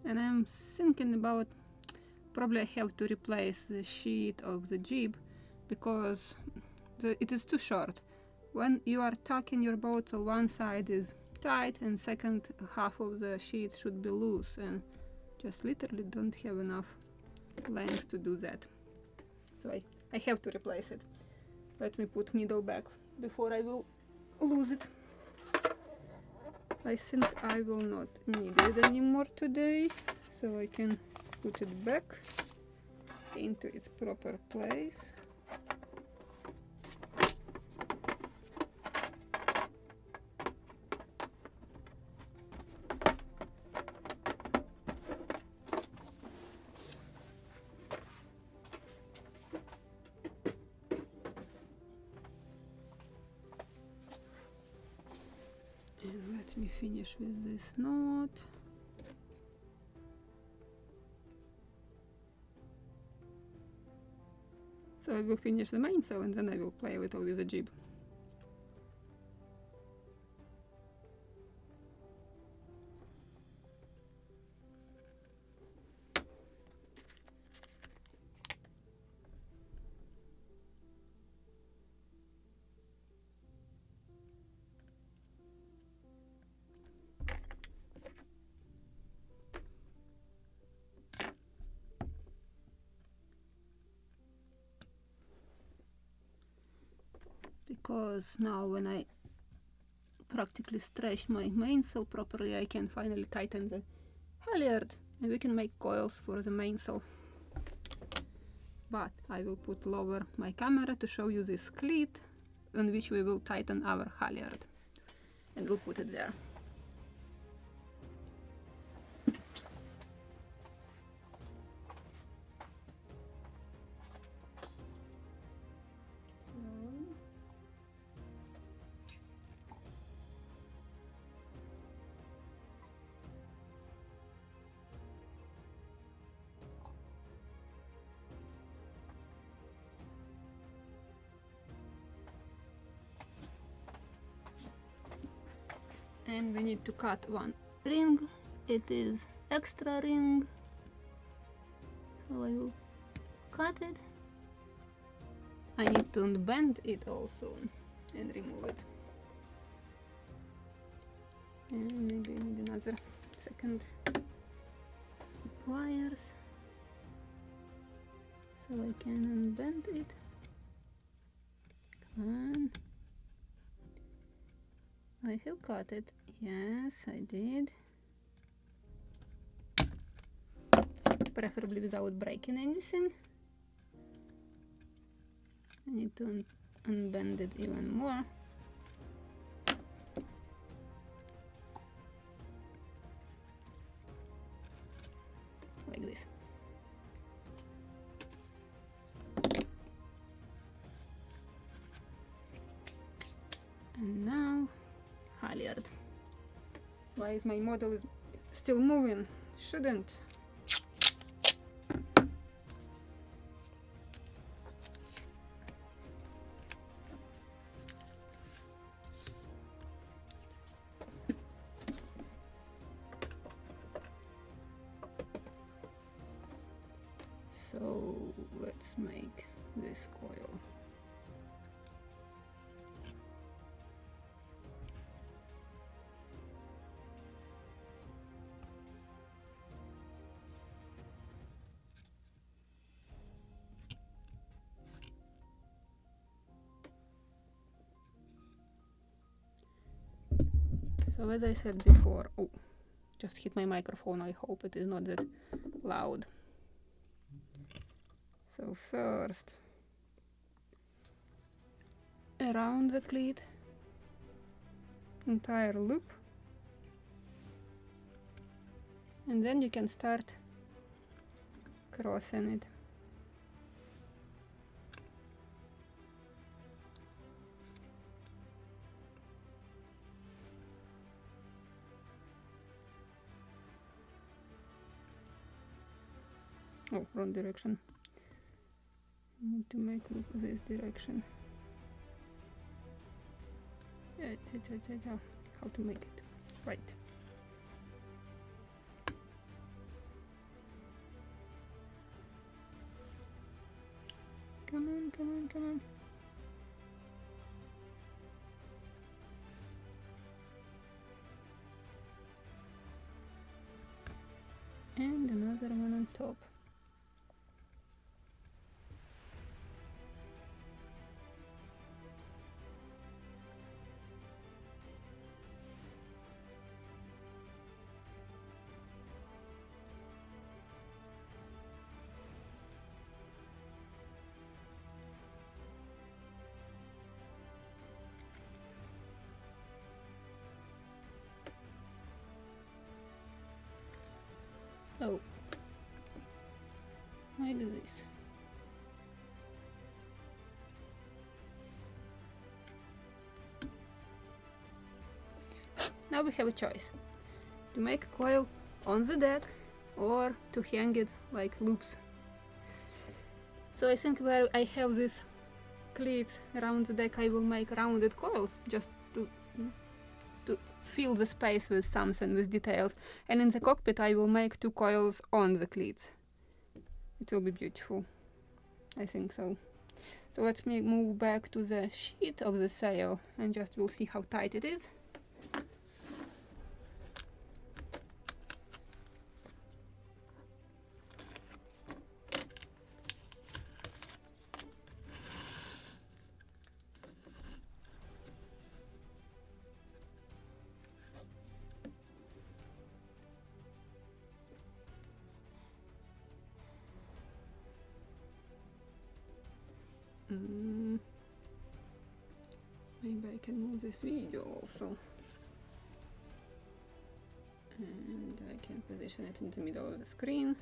and I'm thinking about probably I have to replace the sheet of the jib because it is too short. When you are tacking your boat, so one side is tight and second half of the sheet should be loose, and just literally don't have enough length to do that. So I have to replace it. Let me put needle back before I will lose it. I think I will not need it anymore today, so I can put it back into its proper place. And let me finish with this knot. So I will finish the mainsail and then I will play a little with the jib. Because now when I practically stretch my mainsail properly, I can finally tighten the halyard and we can make coils for the mainsail. But I will lower my camera to show you this cleat on which we will tighten our halyard, and we'll put it there. And we need to cut one ring. It is extra ring, so I will cut it. I need to unbend it also and remove it, and maybe I need another second pliers so I can unbend it. Come on. I have cut it. Yes, I did. Preferably without breaking anything. I need to unbend it even more. Like this. And now halyard. Why is my model still moving? Shouldn't. So let's make this coil. So as I said before, oh, just hit my microphone, I hope it is not that loud. So first, around the cleat, entire loop, and then you can start crossing it. Oh, wrong direction. I need to make loop this direction. How to make it right. Come on. And another one on top. Oh, like this. Now we have a choice to make a coil on the deck or to hang it like loops. So I think where I have these cleats around the deck, I will make rounded coils just to fill the space with something, with details. And in the cockpit I will make 2 coils on the cleats. It will be beautiful. I think so. So let me move back to the sheet of the sail and just we'll see how tight it is. Maybe I can move this video also. And I can position it in the middle of the screen.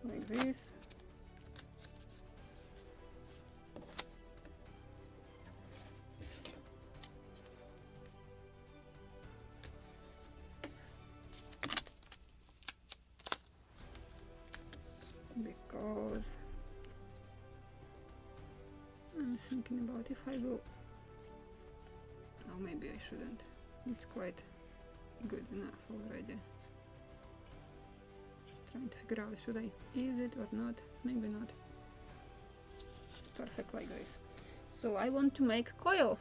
Like this. Because I'm thinking about if I will... Oh, maybe I shouldn't. It's quite good enough already. Trying to figure out, should I ease it or not? Maybe not. It's perfect like this. So I want to make a coil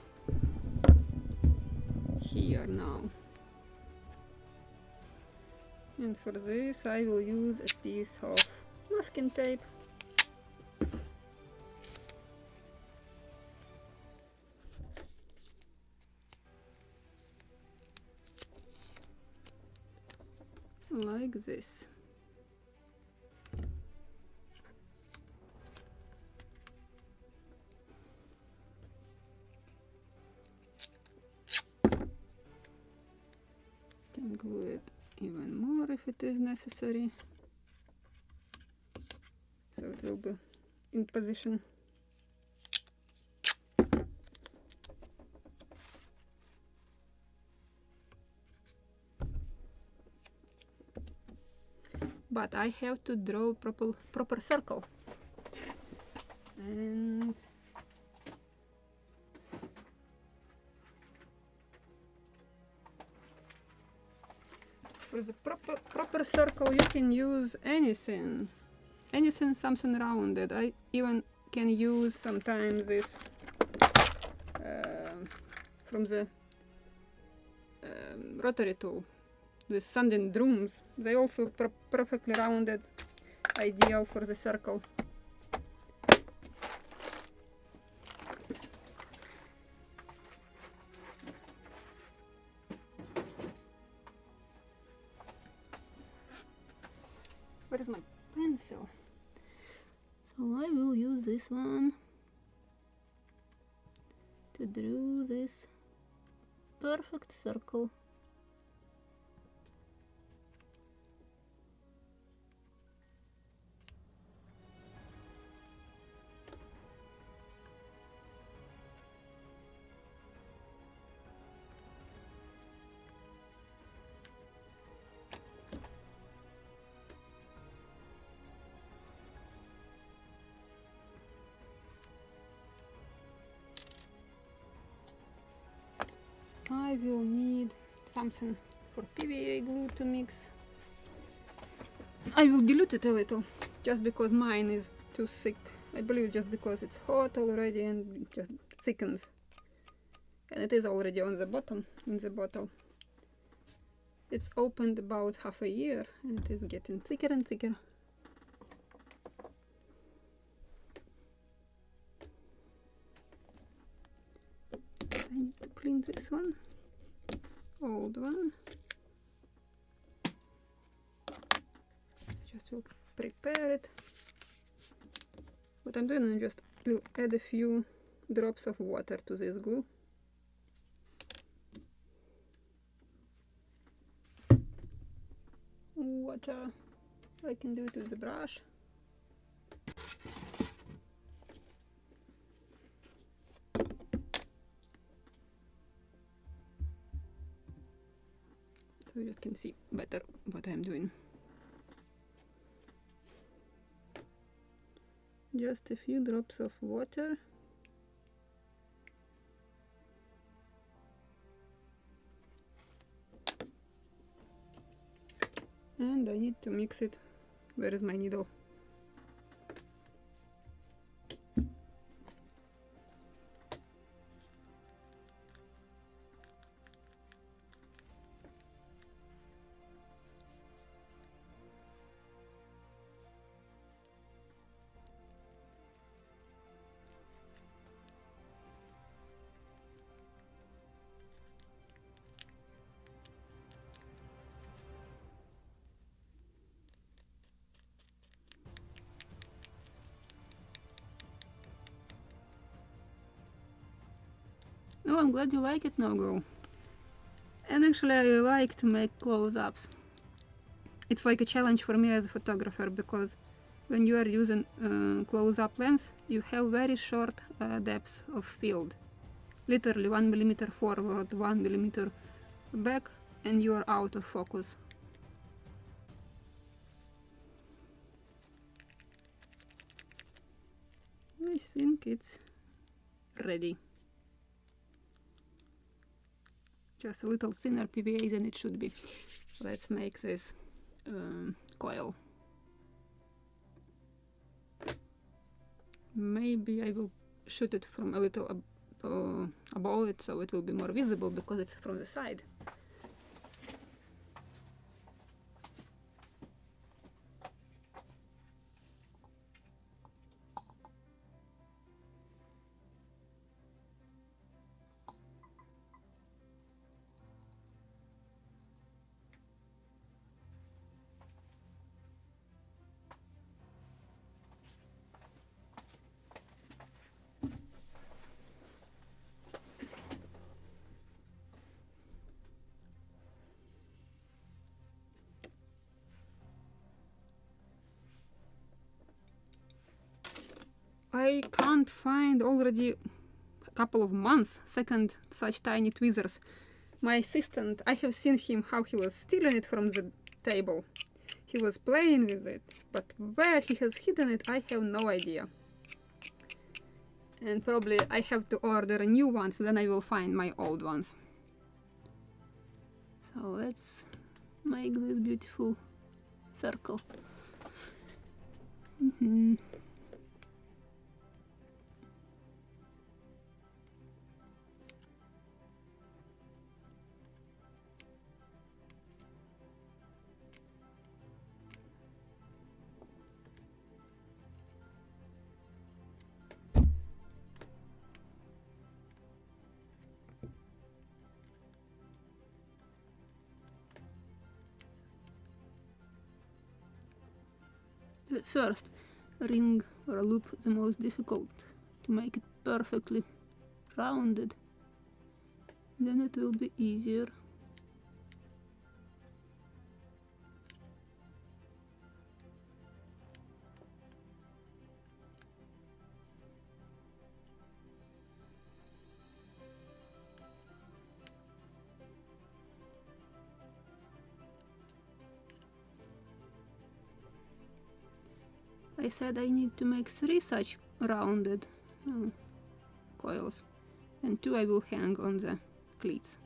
here now. And for this I will use a piece of masking tape. Like this. Can glue it even more if it is necessary, so it will be in position. But I have to draw proper circle. And for the proper circle you can use anything, something rounded. I even can use sometimes this from the rotary tool. The sanding drums, they also perfectly rounded, ideal for the circle. Where is my pencil? So I will use this one to draw this perfect circle. I will need something for PVA glue to mix. I will dilute it a little, just because mine is too thick I believe just because it's hot already and it just thickens. And it is already on the bottom, in the bottle. It's opened about half a year and it is getting thicker and thicker. I need to clean this one, old one. Just will prepare it. What I'm doing is just will add a few drops of water to this glue. Water. I can do it with the brush. So you just can see better what I'm doing. Just a few drops of water. And I need to mix it. Where is my needle? Oh, I'm glad you like it now, girl. And actually I like to make close-ups. It's like a challenge for me as a photographer, because when you are using close-up lens, you have very short depth of field. Literally 1 millimeter forward, 1 millimeter back, and you are out of focus. I think it's ready. Just a little thinner PVA than it should be. Let's make this coil. Maybe I will shoot it from a little above it, so it will be more visible because it's from the side. I can't find already a couple of months second such tiny tweezers. My assistant, I have seen him how he was stealing it from the table. He was playing with it, but where he has hidden it, I have no idea. And probably I have to order new ones, then I will find my old ones. So let's make this beautiful circle. The first ring or loop, the most difficult, to make it perfectly rounded. Then it will be easier. I said I need to make 3 such rounded coils, and 2 I will hang on the cleats.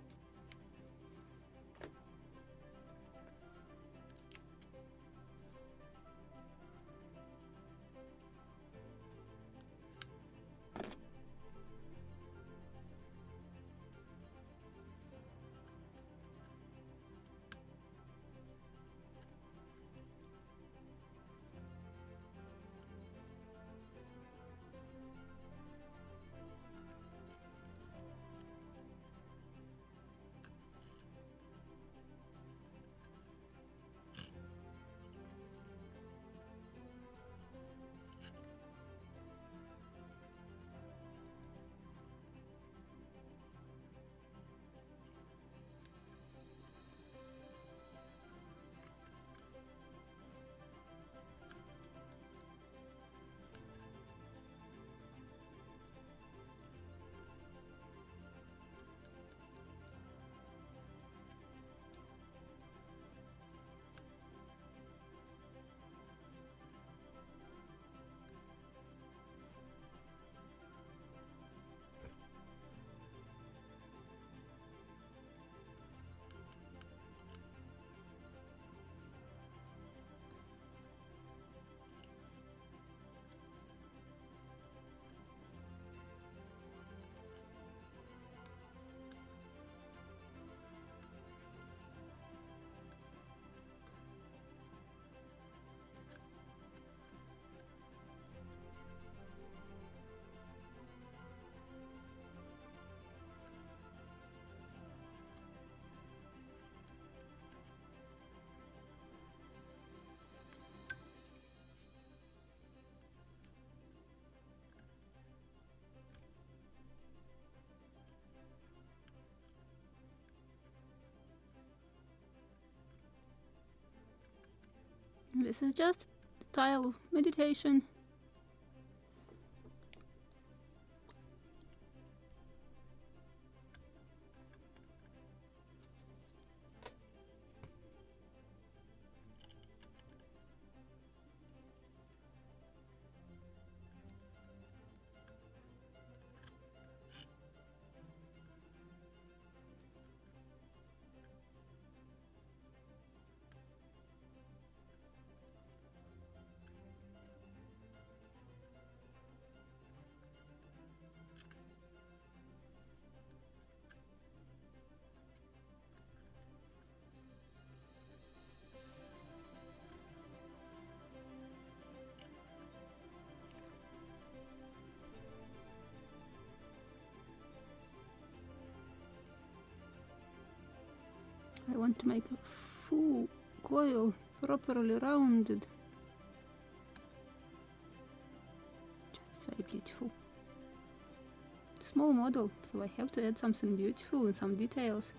This is just a style of meditation. I want to make a full coil, properly rounded. Just so beautiful. Small model, so I have to add something beautiful and some details.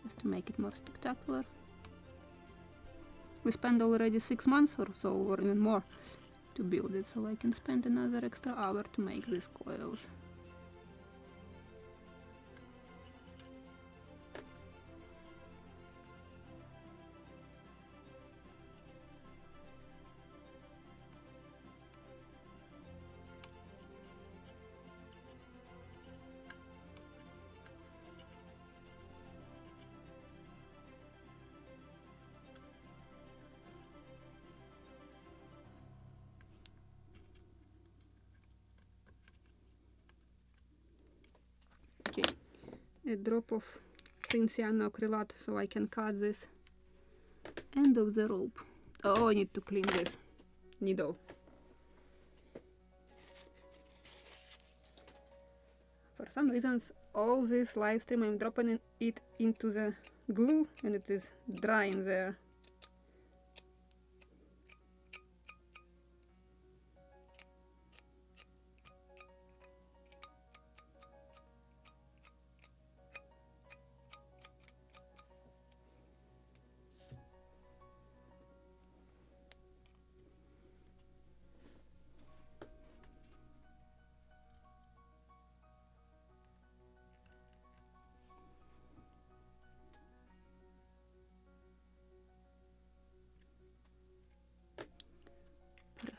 Just to make it more spectacular. We spent already 6 months or so, or even more, to build it, so I can spend another extra hour to make these coils. Okay, a drop of thin cyanoacrylate so I can cut this end of the rope. Oh, I need to clean this needle. For some reasons, all this live stream I'm dropping it into the glue and it is drying there.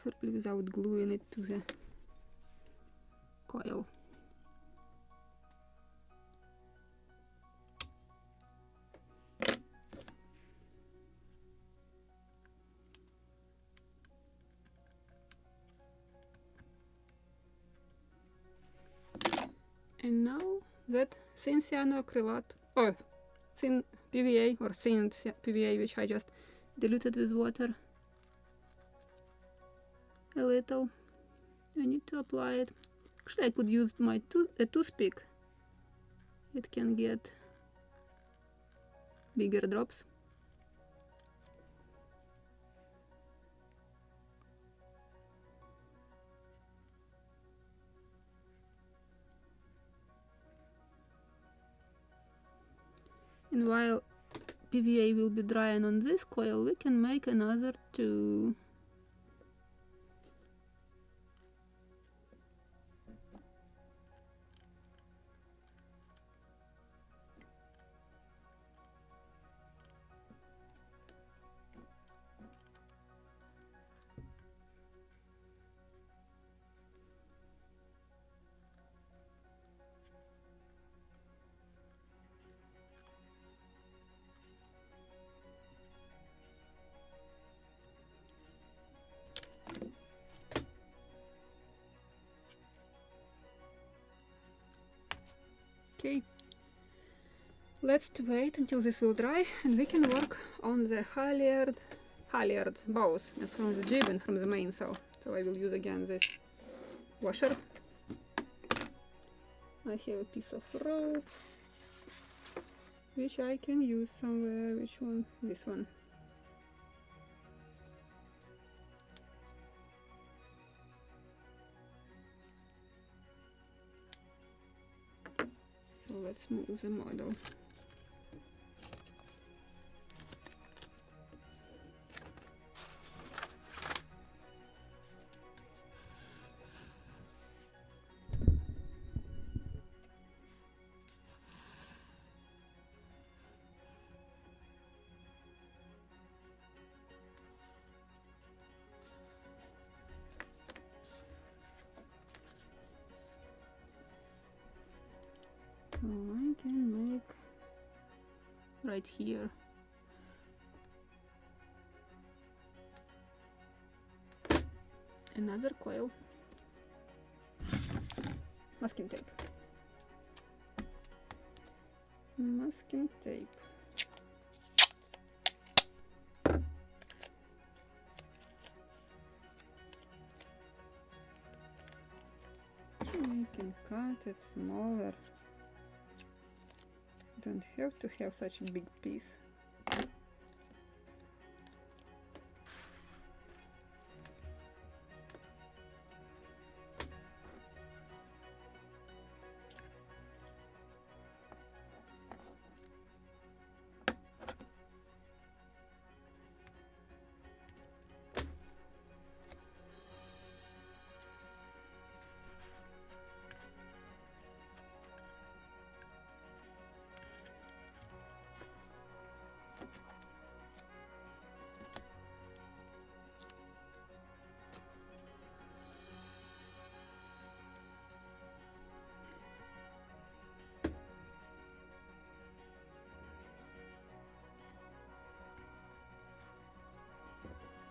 Preferably without gluing it to the coil. And now that thin cyanoacrylate, or thin PVA, or thin PVA, which I just diluted with water a little, I need to apply it. Actually, I could use my a toothpick. It can get bigger drops. And while PVA will be drying on this coil, we can make another two. Okay, let's wait until this will dry and we can work on the halyard both from the jib and from the mainsail. So I will use again this washer. I have a piece of rope which I can use somewhere. Which one? This one. So let's move the model. So I can make right here another coil, masking tape. Masking tape. I can cut it smaller. Don't have to have such a big piece.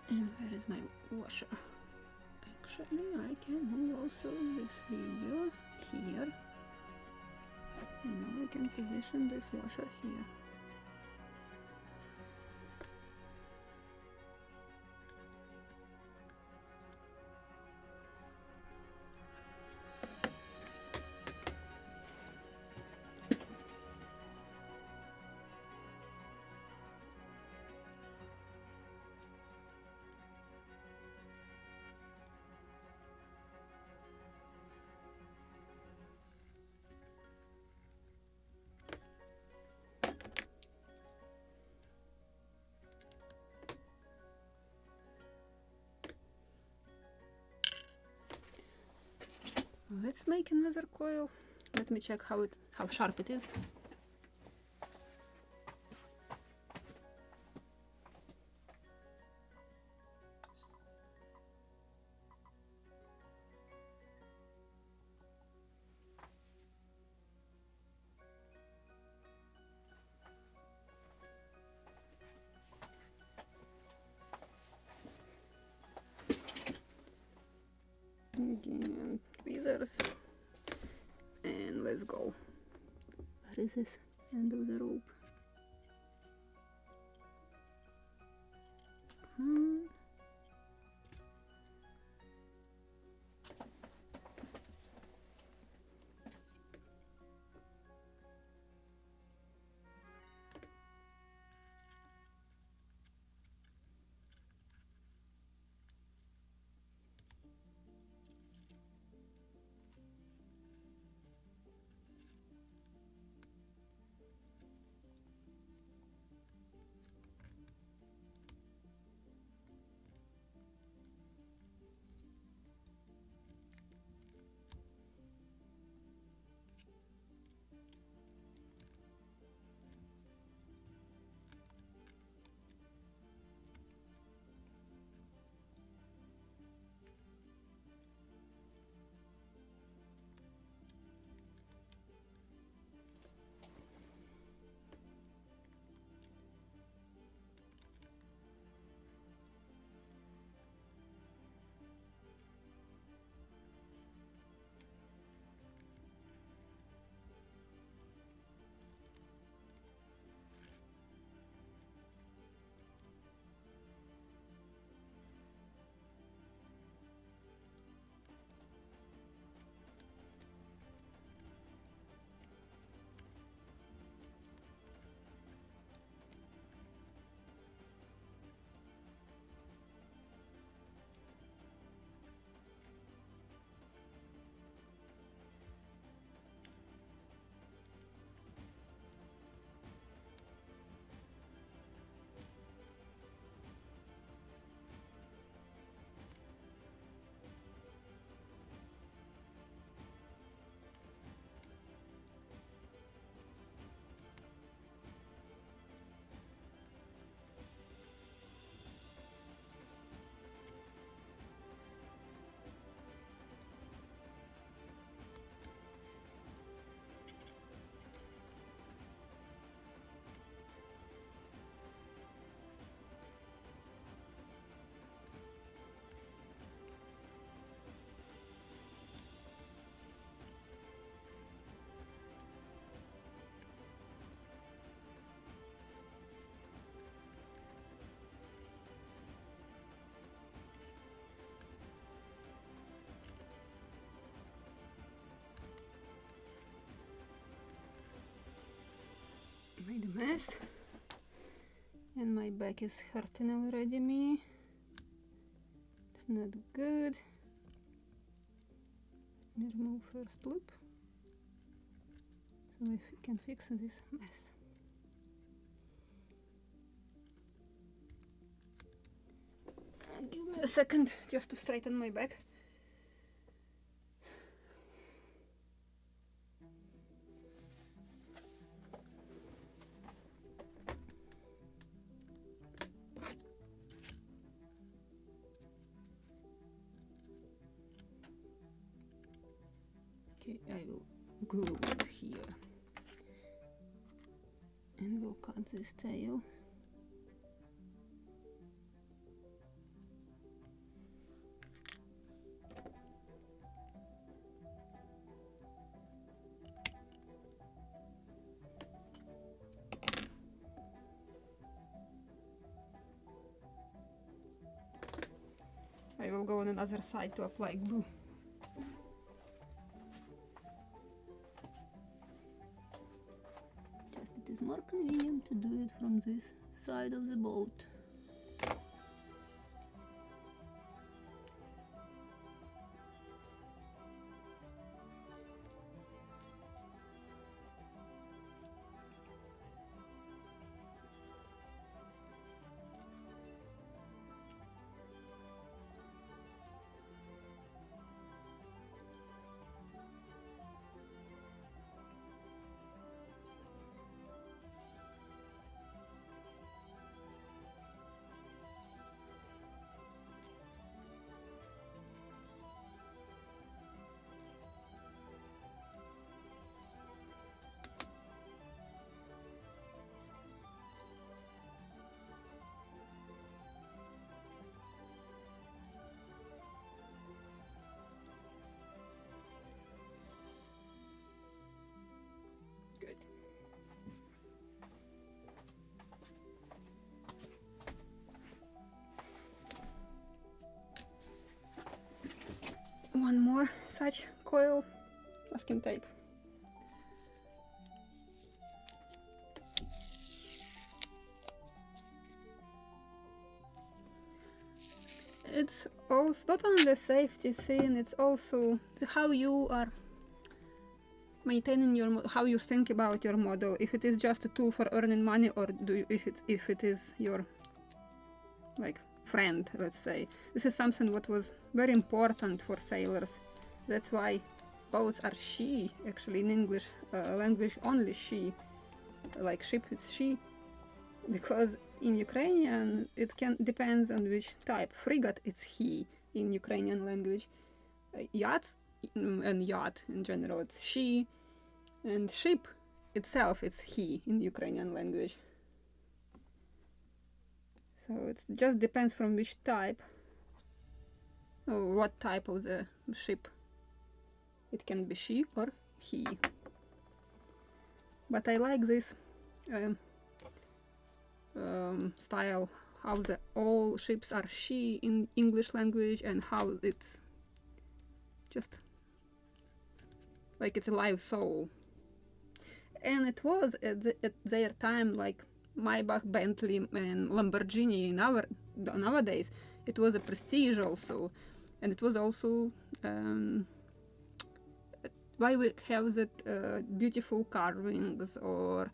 And where is my washer? Actually, I can move also this video here. And now I can position this washer here. Let's make another coil. Let me check how sharp it is. Again, tweezers, and let's go. Where is this end of the rope? mess. And my back is hurting already me. It's not good. Let me remove first loop so we can fix this mess. Give me a second just to straighten my back. Okay, I will glue it here and we'll cut this tail. I will go on another side to apply glue. Just it is more convenient to do it from this side of the boat. Good. One more such coil masking tape. It's also not only a safety thing, it's also how you are maintaining your how you think about your model. If it is just a tool for earning money, or if it is your like friend, let's say. This is something what was very important for sailors. That's why boats are she. Actually, in English language, only she. Like ship, it's she. Because in Ukrainian, it can depends on which type. Frigate, it's he in Ukrainian language. Yachts and yacht in general, it's she. And ship itself, it's he in Ukrainian language. So it just depends from which type, or what type of the ship. It can be she or he. But I like this style, how all ships are she in English language, and how it's just like it's a live soul. And it was at their time like Maybach, Bentley and Lamborghini nowadays. It was a prestige also, and it was also why we have that beautiful carvings or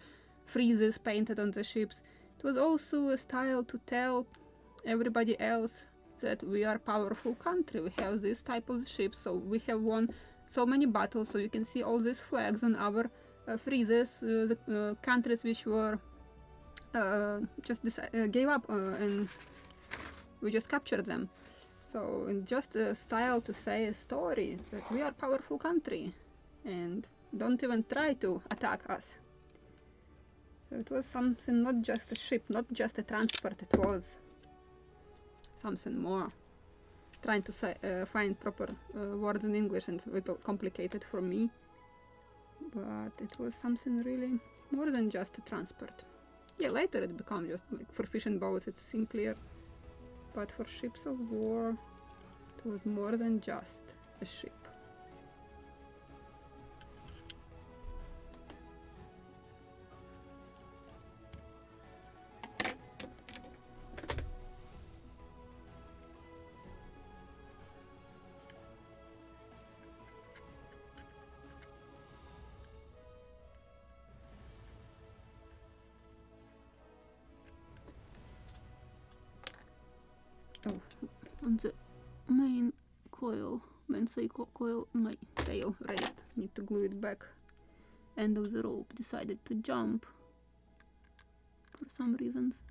friezes painted on the ships. It was also a style to tell everybody else that we are a powerful country. We have this type of ships, so we have won so many battles. So you can see all these flags on our friezes, the countries which were just gave up and we just captured them. So it's just a style to say a story that we are a powerful country and don't even try to attack us. So it was something, not just a ship, not just a transport, it was something more. Trying to say, find proper words in English, and it's a little complicated for me. But it was something really more than just a transport. Yeah, later it became just like for fishing boats it's simpler. But for ships of war, it was more than just a ship. on the main coil, main coil, my tail raised, need to glue it back. End of the rope decided to jump for some reasons.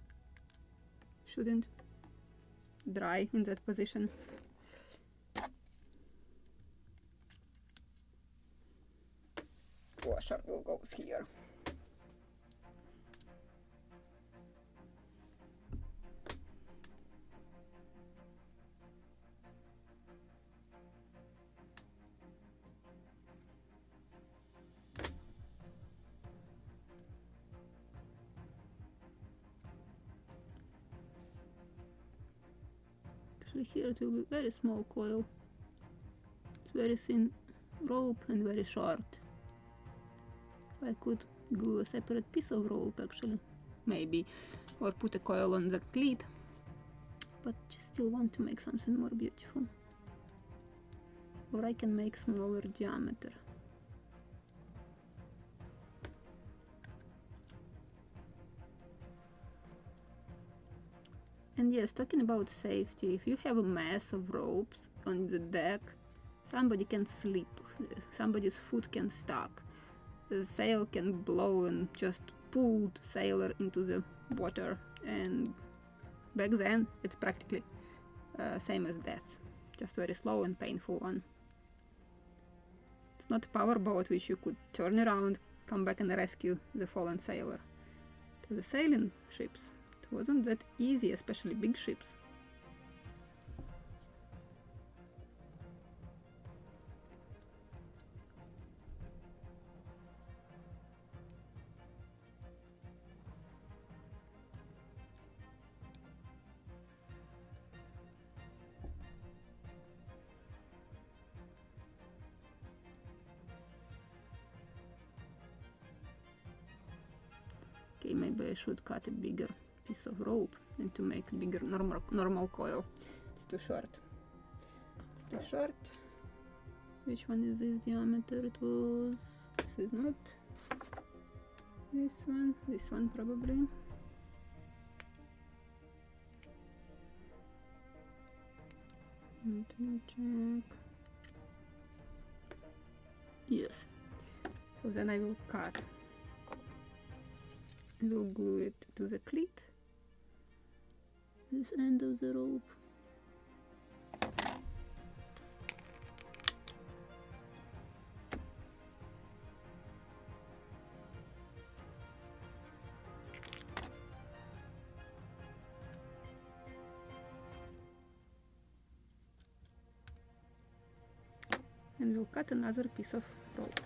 Shouldn't dry in that position. Washer will go here. Actually here it will be very small coil. It's very thin rope and very short. I could glue a separate piece of rope actually, maybe, or put a coil on the cleat, but just still want to make something more beautiful. Or I can make smaller diameter. And yes, talking about safety, if you have a mass of ropes on the deck, somebody can slip, somebody's foot can stuck, the sail can blow and just pull the sailor into the water, and back then it's practically same as death, just very slow and painful one. It's not a powerboat which you could turn around, come back and rescue the fallen sailor. To the sailing ships, it wasn't that easy, especially big ships. Okay, maybe I should cut a bigger piece of rope and to make a bigger normal coil. It's too short. It's too short. Which one is this diameter? It was... this is not... this one probably. Let me check. Yes. So then I will cut. We'll glue it to the cleat, this end of the rope. And we'll cut another piece of rope.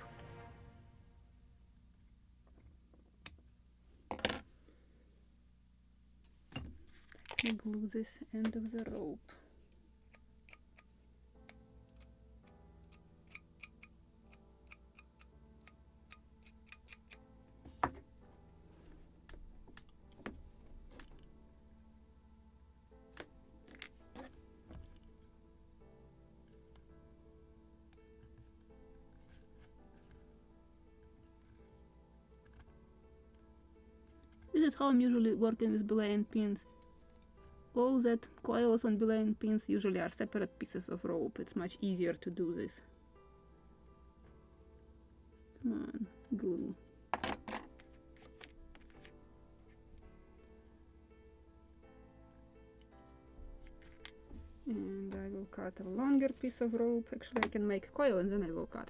Glue this end of the rope. This is how I'm usually working with belay and pins. All that coils on belay and pins usually are separate pieces of rope. It's much easier to do this. Come on, glue. And I will cut a longer piece of rope. Actually, I can make a coil and then I will cut.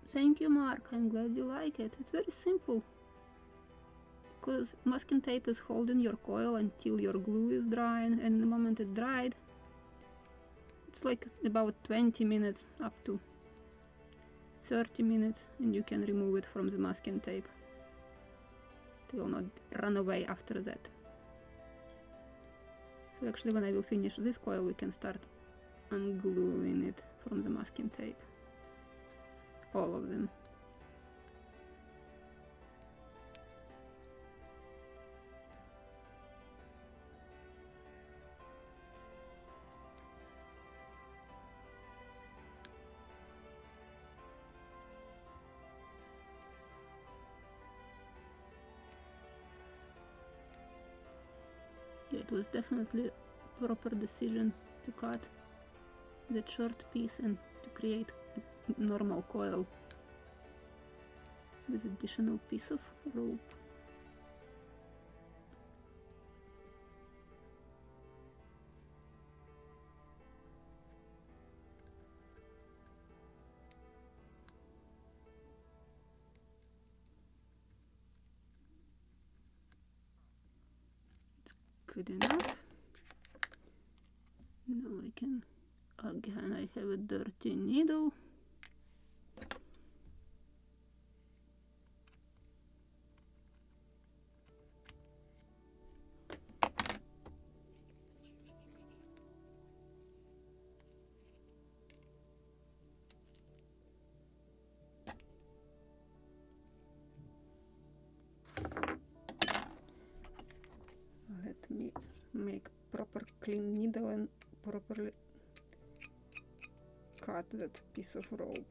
Thank you, Mark. I'm glad you like it. It's very simple. Because masking tape is holding your coil until your glue is drying, and the moment it dried, it's like about 20 minutes up to 30 minutes, and you can remove it from the masking tape. It will not run away after that. So actually when I will finish this coil, we can start ungluing it from the masking tape. All of them. It was definitely a proper decision to cut that short piece and to create a normal coil with additional piece of rope. Good enough. Now I can, again, I have a dirty needle. Let me make proper clean needle and properly cut that piece of rope.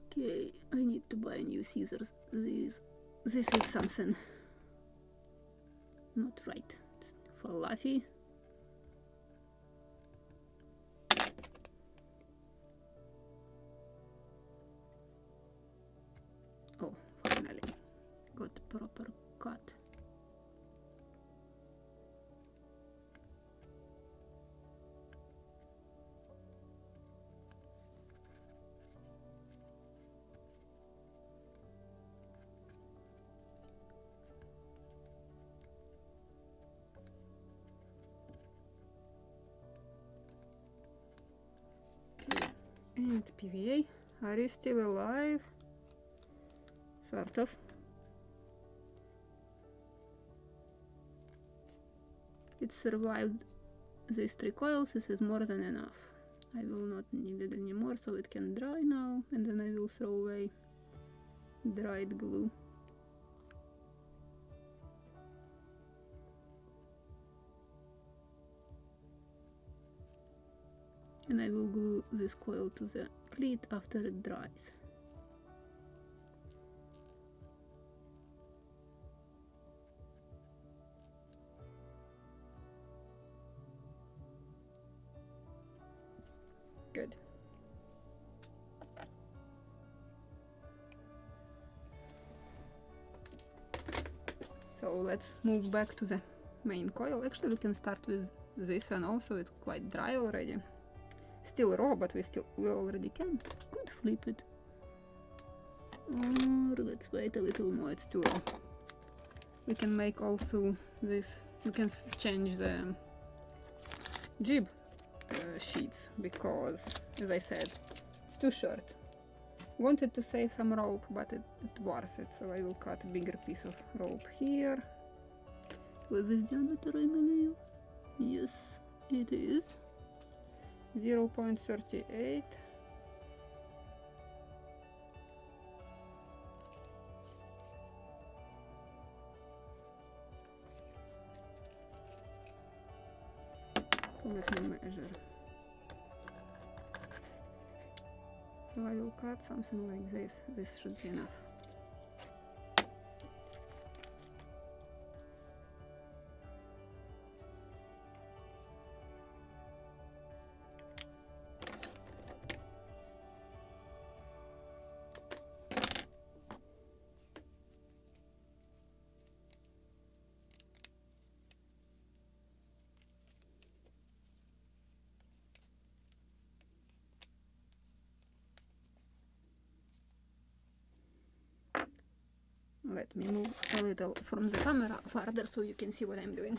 Okay, I need to buy new scissors. This is something not right. It's fluffy. Oh, finally got proper cut. And PVA, are you still alive? Sort of. It survived these 3 coils. This is more than enough. I will not need it anymore, so it can dry now, and then I will throw away dried glue. And I will glue this coil to the cleat after it dries. Good. So let's move back to the main coil. Actually, we can start with this one also. It's quite dry already. Still raw, but we already can. Could flip it. Or let's wait a little more. It's too raw. We can make also this. We can change the jib sheets because, as I said, it's too short. Wanted to save some rope, but it worth it. So I will cut a bigger piece of rope here. Was this diameter, I believe? Yes, it is. 0.38. So let me measure. So I will cut something like this. This should be enough. Let me move a little from the camera farther so you can see what I'm doing.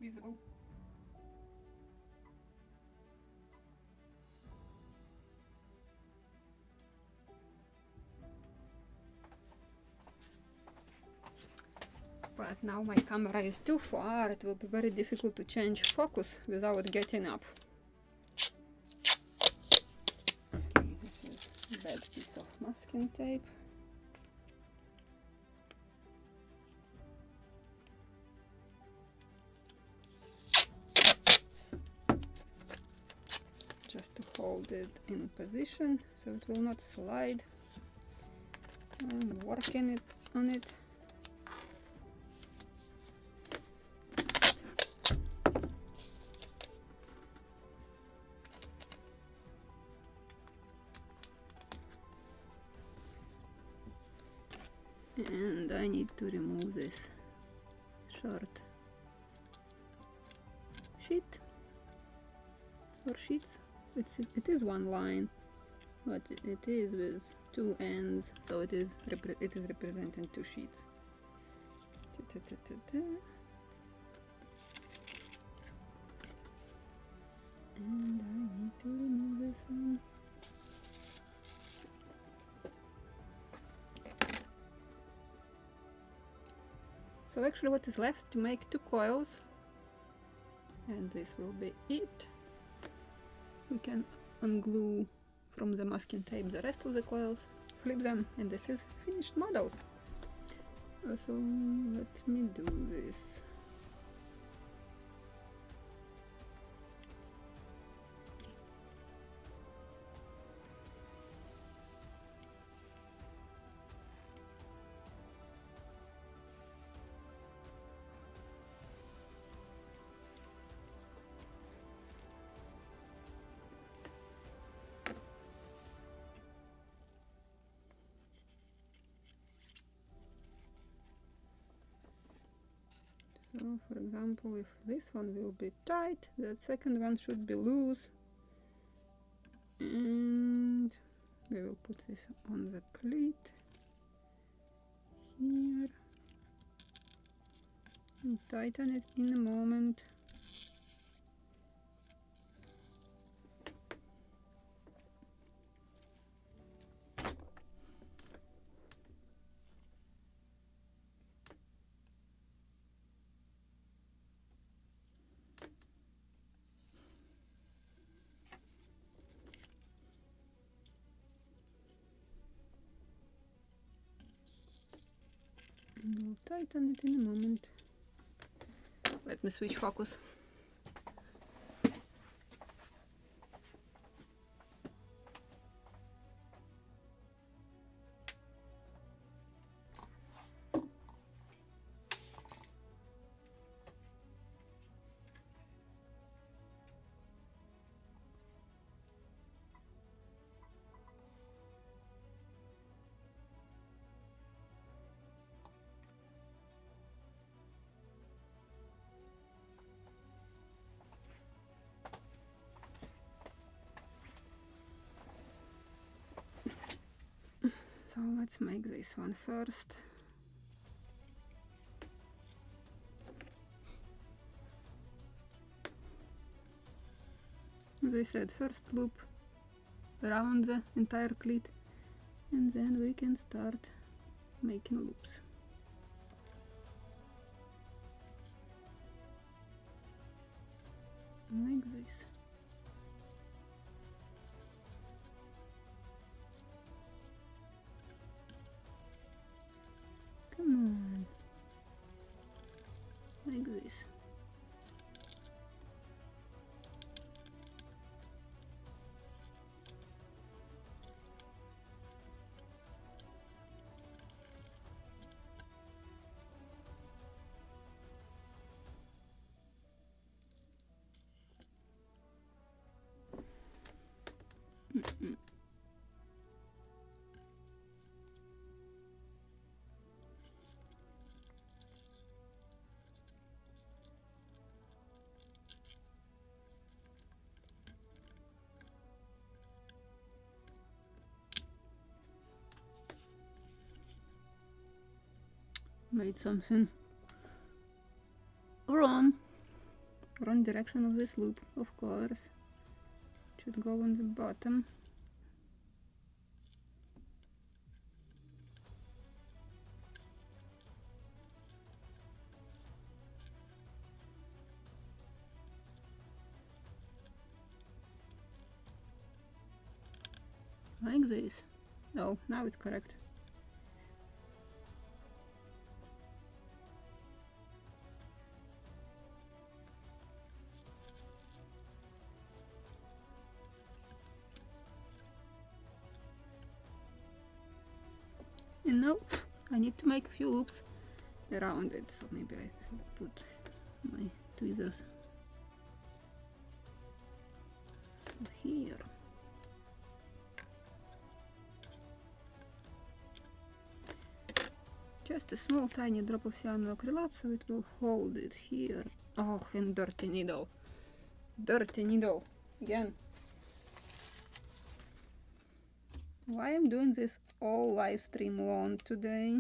Visible. But now my camera is too far, it will be very difficult to change focus without getting up. Okay, this is a bad piece of masking tape. Just to hold it in position so it will not slide. I'm working on it. And I need to remove this short sheet or sheets. It is one line, but it is with two ends, so it is representing two sheets. And I need to remove this one. So actually what is left to make two coils, and this will be it. We can unglue from the masking tape the rest of the coils, flip them, and this is finished models. So let me do this. So, for example, if this one will be tight, the second one should be loose. And we will put this on the cleat here and tighten it in a moment. We'll tighten it in a moment. Let me switch focus. So let's make this one first. As I said, first loop around the entire cleat, and then we can start making loops. Like this. Come on. Like this. Made something wrong direction of this loop, of course. Should go on the bottom. Like this. No, now it's correct. And now I need to make a few loops around it, so maybe I will put my tweezers here. Just a small tiny drop of cyanoacrylate so it will hold it here. Oh, and dirty needle. Dirty needle. Again. Why I'm doing this all live stream long today?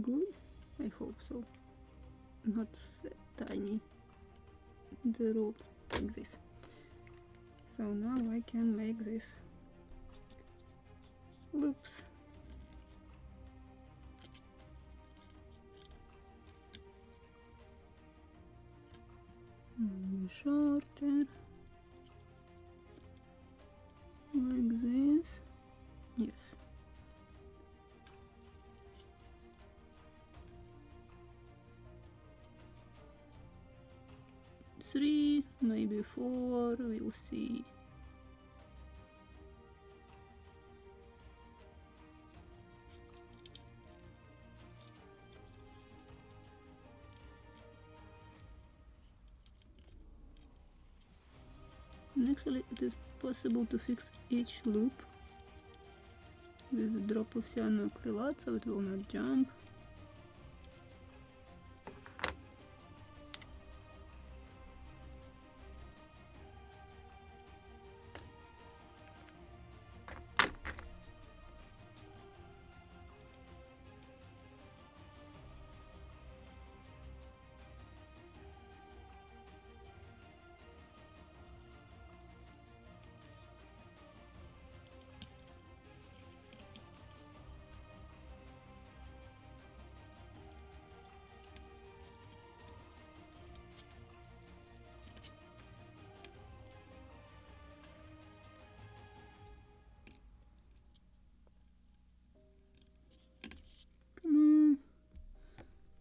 Good? I hope so. Not that tiny. The rope like this. So now I can make these loops. Shorter like this. Yes. 3, maybe 4, we'll see. And actually it is possible to fix each loop with a drop of cyanoacrylate so it will not jump.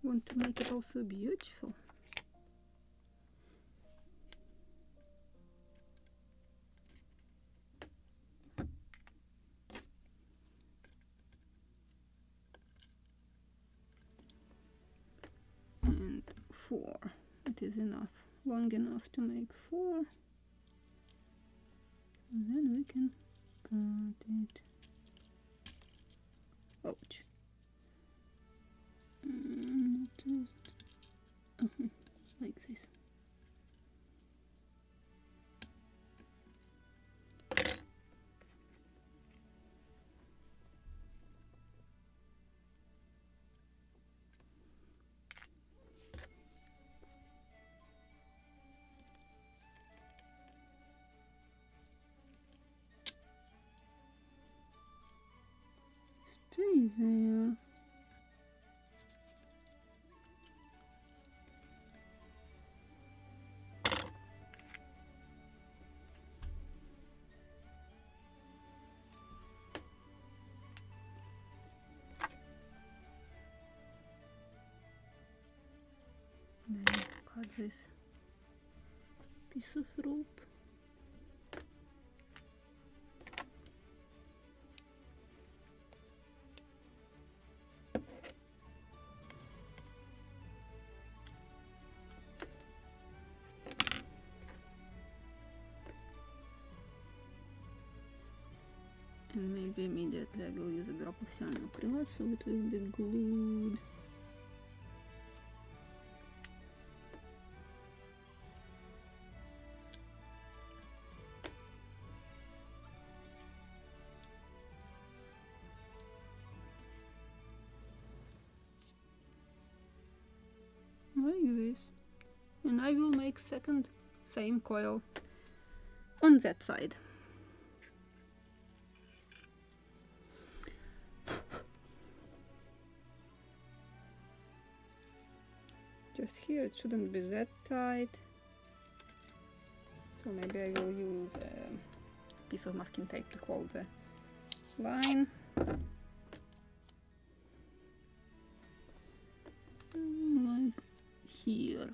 Want to make it also beautiful. And 4. It is enough, long enough to make 4. And then we can cut it. Ouch. Like this. Stay there. Like cut this piece of rope. And maybe immediately I will use a drop of cyanoacrylate so it will be glued. Like this. And I will make second same coil on that side. Just here it shouldn't be that tight, so maybe I will use a piece of masking tape to hold the line. Like here.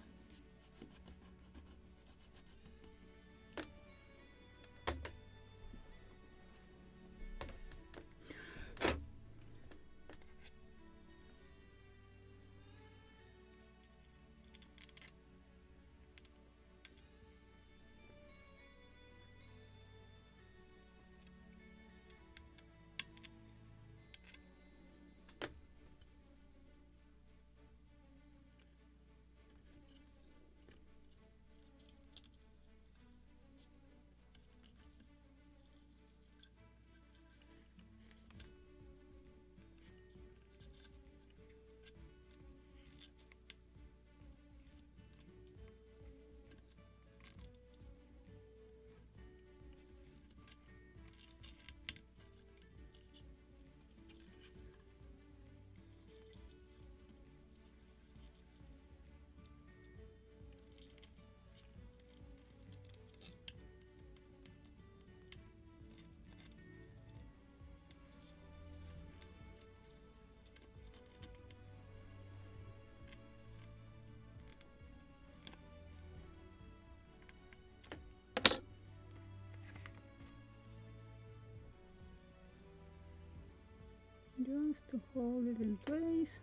Just to hold it in place.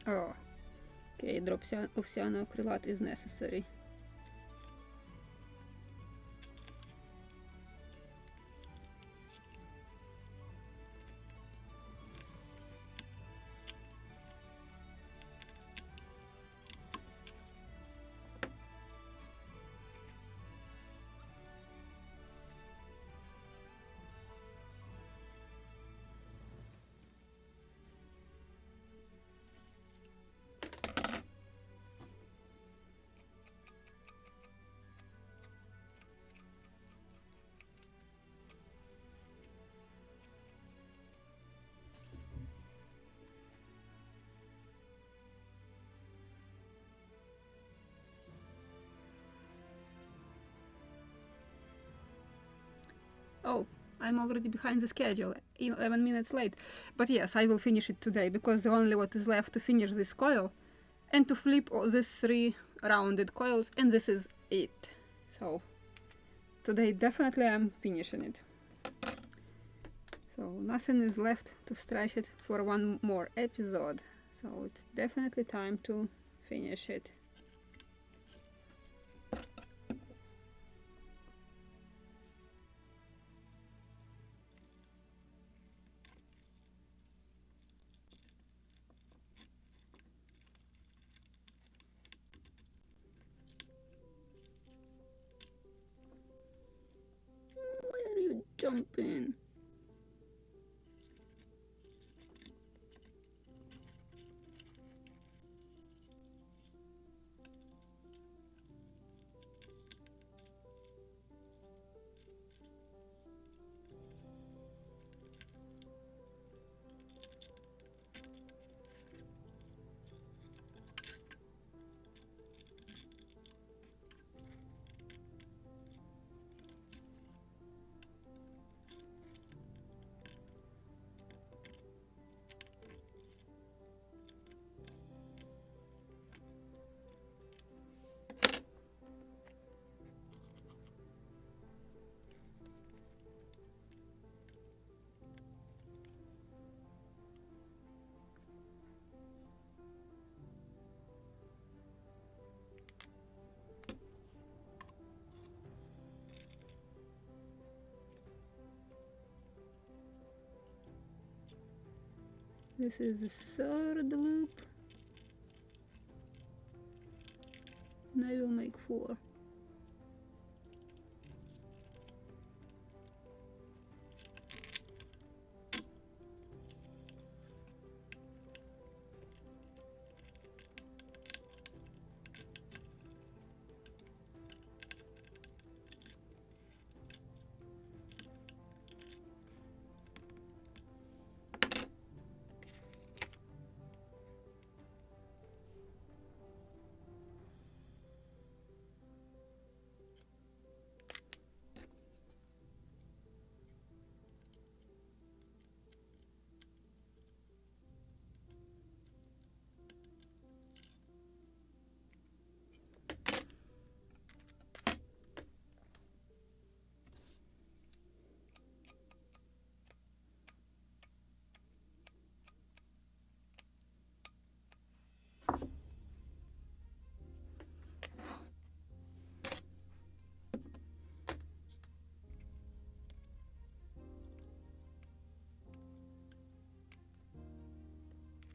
Oh, okay, a drop of cyanoacrylate is necessary. Oh, I'm already behind the schedule, 11 minutes late. But yes, I will finish it today, because the only what is left to finish this coil and to flip all these 3 rounded coils, and this is it. So today definitely I'm finishing it. So nothing is left to stretch it for one more episode. So it's definitely time to finish it. Why are you jumping? This is the third loop, and I will make 4.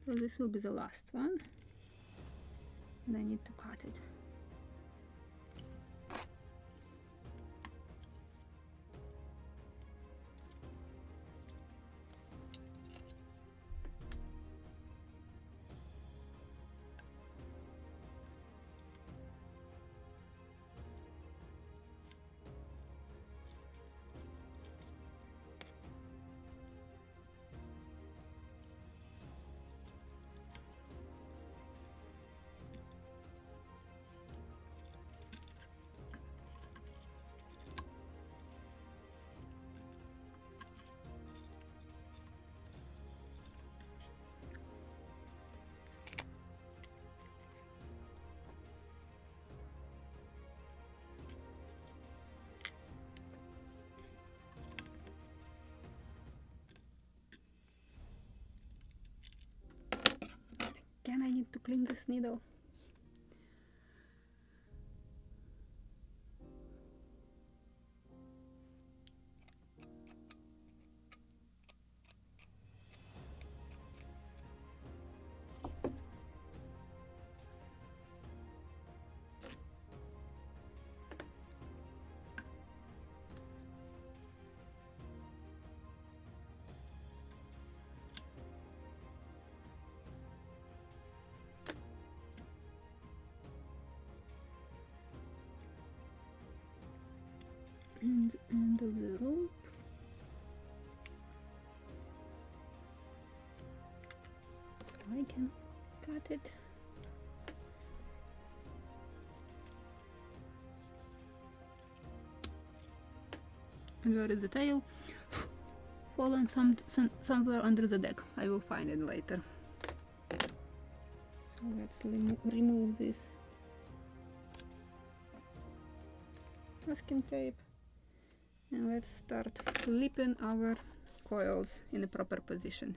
So this will be the last one, and I need to cut it. Again, I need to clean this needle. And the end of the rope. I can cut it. And where is the tail? Fallen somewhere under the deck. I will find it later. So let's remove this masking tape. And let's start flipping our coils in a proper position.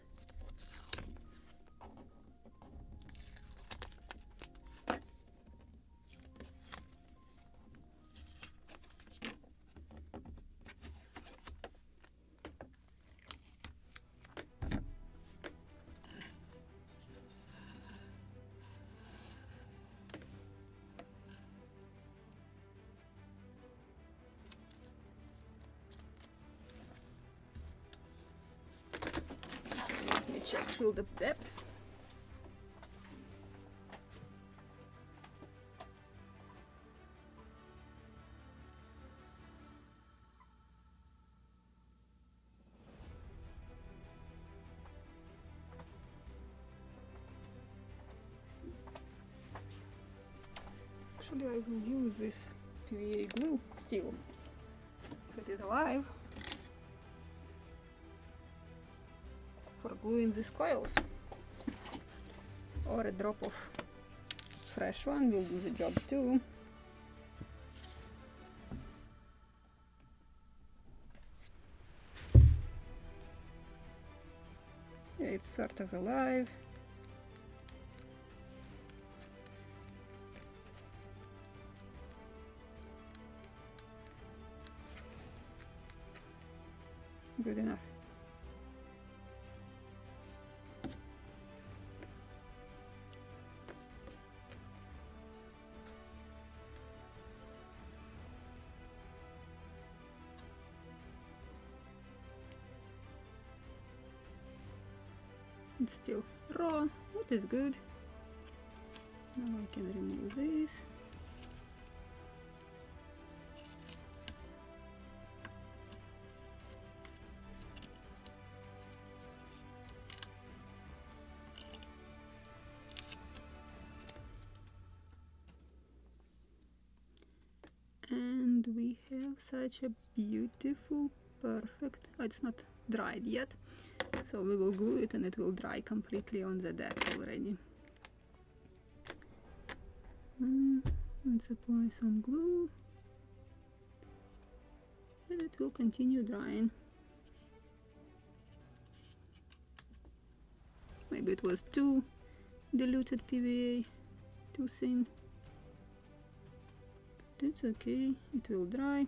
Check fill the depth. Actually, I will use this PVA glue still, if it is alive, for gluing these coils, or a drop of fresh one will do the job too. Yeah, it's sort of alive. Good enough. It's still raw, that is good. Now I can remove this. And we have such a beautiful, perfect, it's not dried yet, so we will glue it and it will dry completely on the deck already. Let's apply some glue and it will continue drying. Maybe it was too diluted PVA, too thin. It's okay, it will dry.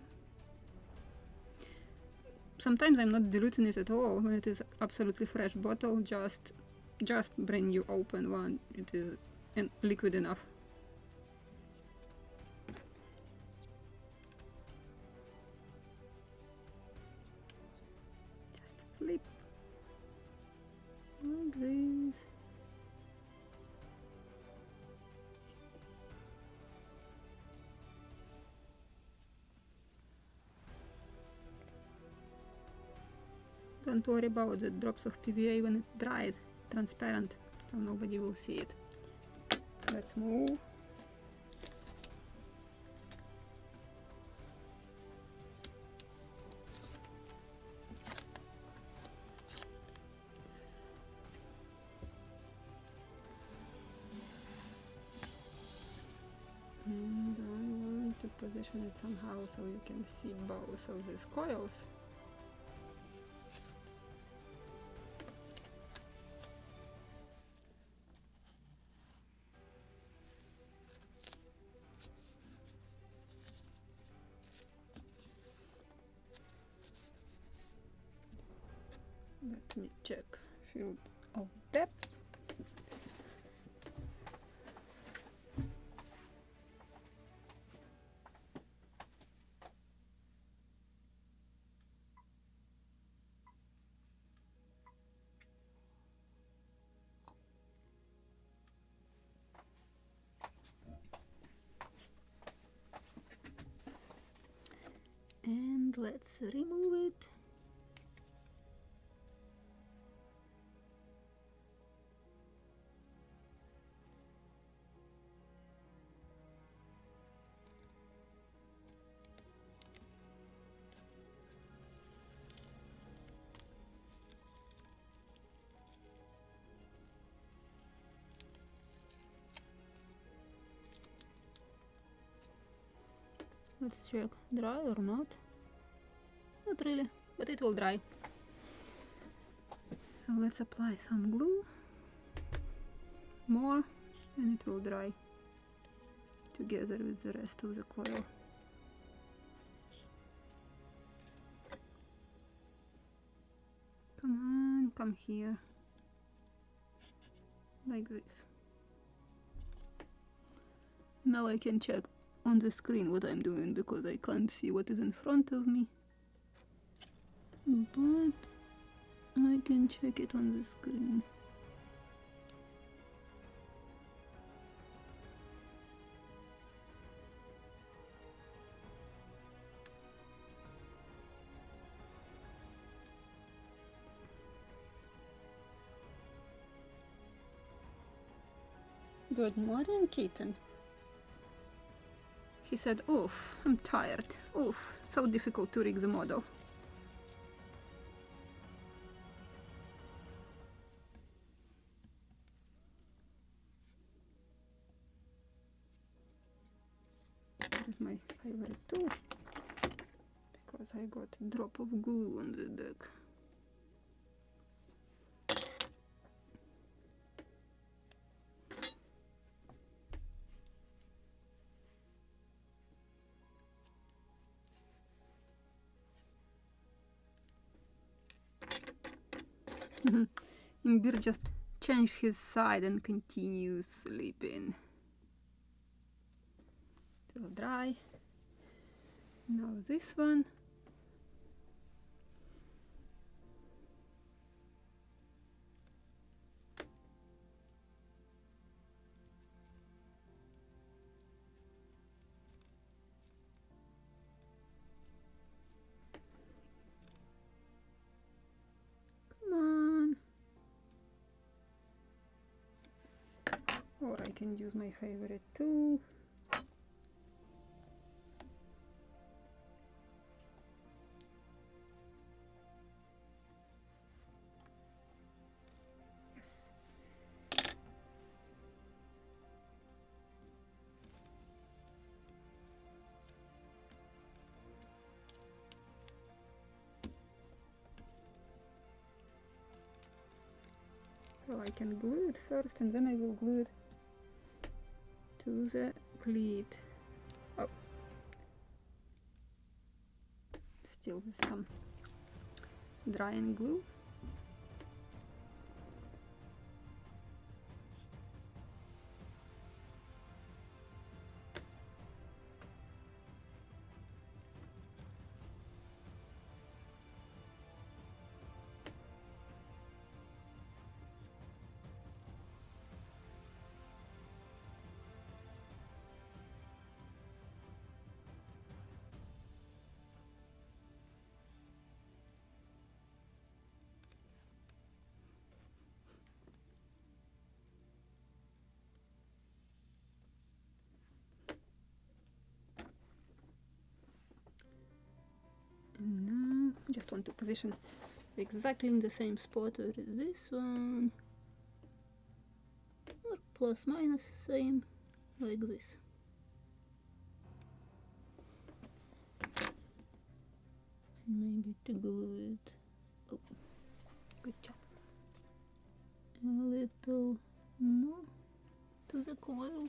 Sometimes I'm not diluting it at all when it is absolutely fresh bottle, just bring you open one, it is liquid enough. Just flip like this. Don't worry about the drops of PVA when it dries, transparent, so nobody will see it. Let's move. And I want to position it somehow so you can see both of these coils. Let me check field of depth. And let's remove it. Let's check, dry or not? Not really, but it will dry. So let's apply some glue, more, and it will dry together with the rest of the coil. Come on, come here, like this. Now I can check on the screen what I'm doing because I can't see what is in front of me, but I can check it on the screen. Good morning, kitten. He said, oof, I'm tired. Oof, so difficult to rig the model. That is my favorite tool, because I got a drop of glue on the deck. Imbir just changed his side and continues sleeping. It will dry. Now this one. I can use my favorite tool. So I can glue it first and then I will glue it to the pleat. Oh, still with some drying glue. And now I just want to position exactly in the same spot where this one, or plus minus same, like this. And maybe to glue it. Oh, good job. A little more to the coil.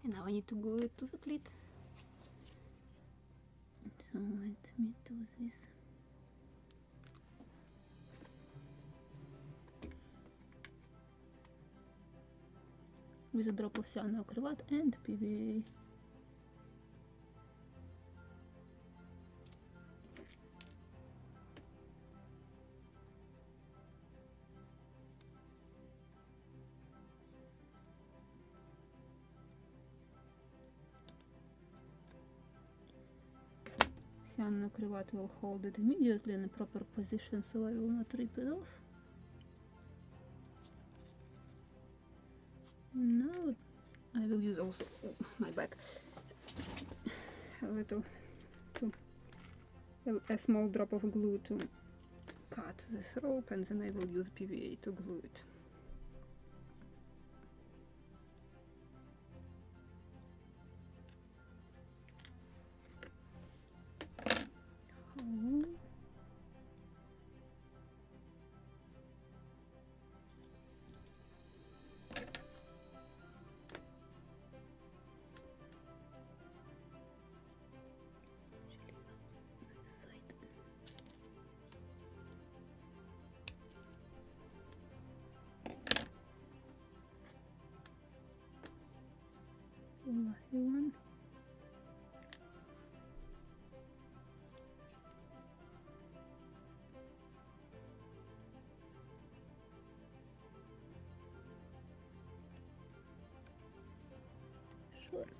And now I need to glue it to the pleat. So let me do this. With a drop of cyanoacrylate and PVA. Cyanoacrylate will hold it immediately in a proper position, so I will not rip it off. Now I will use also my back a small drop of glue to cut this rope, and then I will use PVA to glue it. One. Shorter.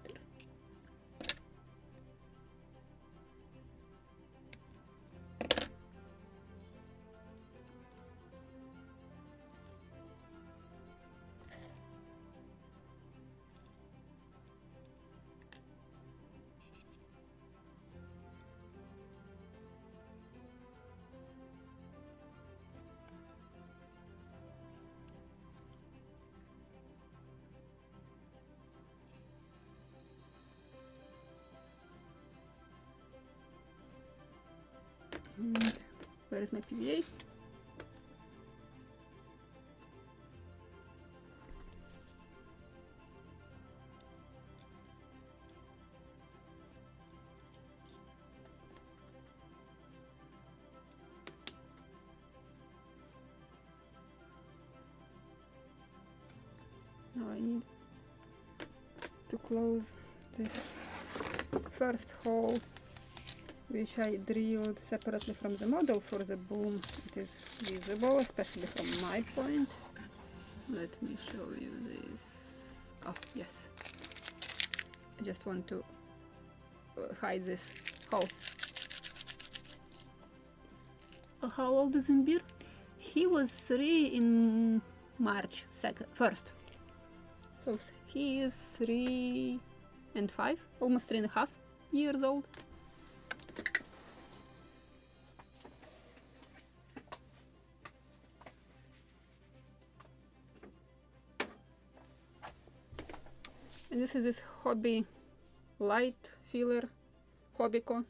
And where is my PVA? Now I need to close this first hole, which I drilled separately from the model for the boom. It is visible, especially from my point. Let me show you this. Oh, yes. I just want to hide this hole. How old is Imbir? He was 3 in March 1st. So he is 3 and 5, almost 3.5 years old. And this is this hobby light filler, Hobbyco,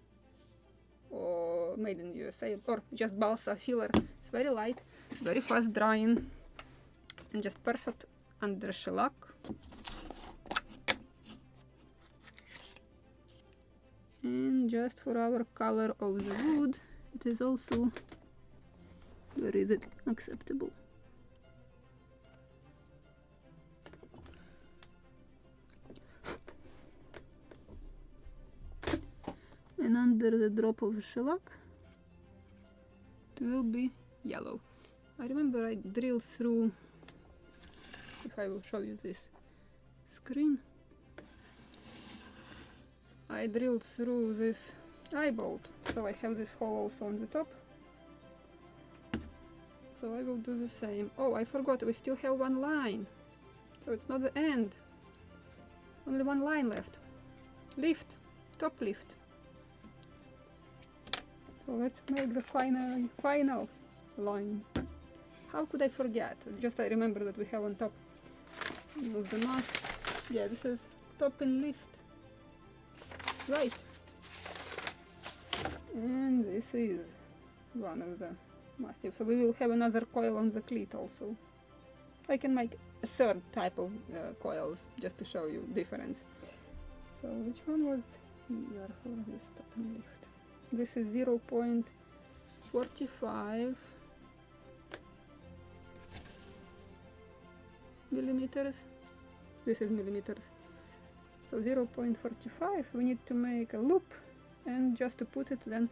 or made in USA, or just balsa filler. It's very light, very fast drying, and just perfect under shellac. And just for our color of the wood, it is also, where is it, acceptable. And under the drop of shellac, it will be yellow. I remember I drilled through, if I will show you this screen, I drilled through this eye bolt, so I have this hole also on the top. So I will do the same. Oh, I forgot, we still have one line, so it's not the end. Only one line left. Lift, top lift. So let's make the final line. How could I forget? Just I remember that we have on top of the mast. Yeah, this is top and lift. Right. And this is one of the massive. So we will have another coil on the cleat also. I can make a third type of coils just to show you difference. So which one was here for this top and lift? This is 0.45 millimeters. This is millimeters. So 0.45, we need to make a loop and just to put it then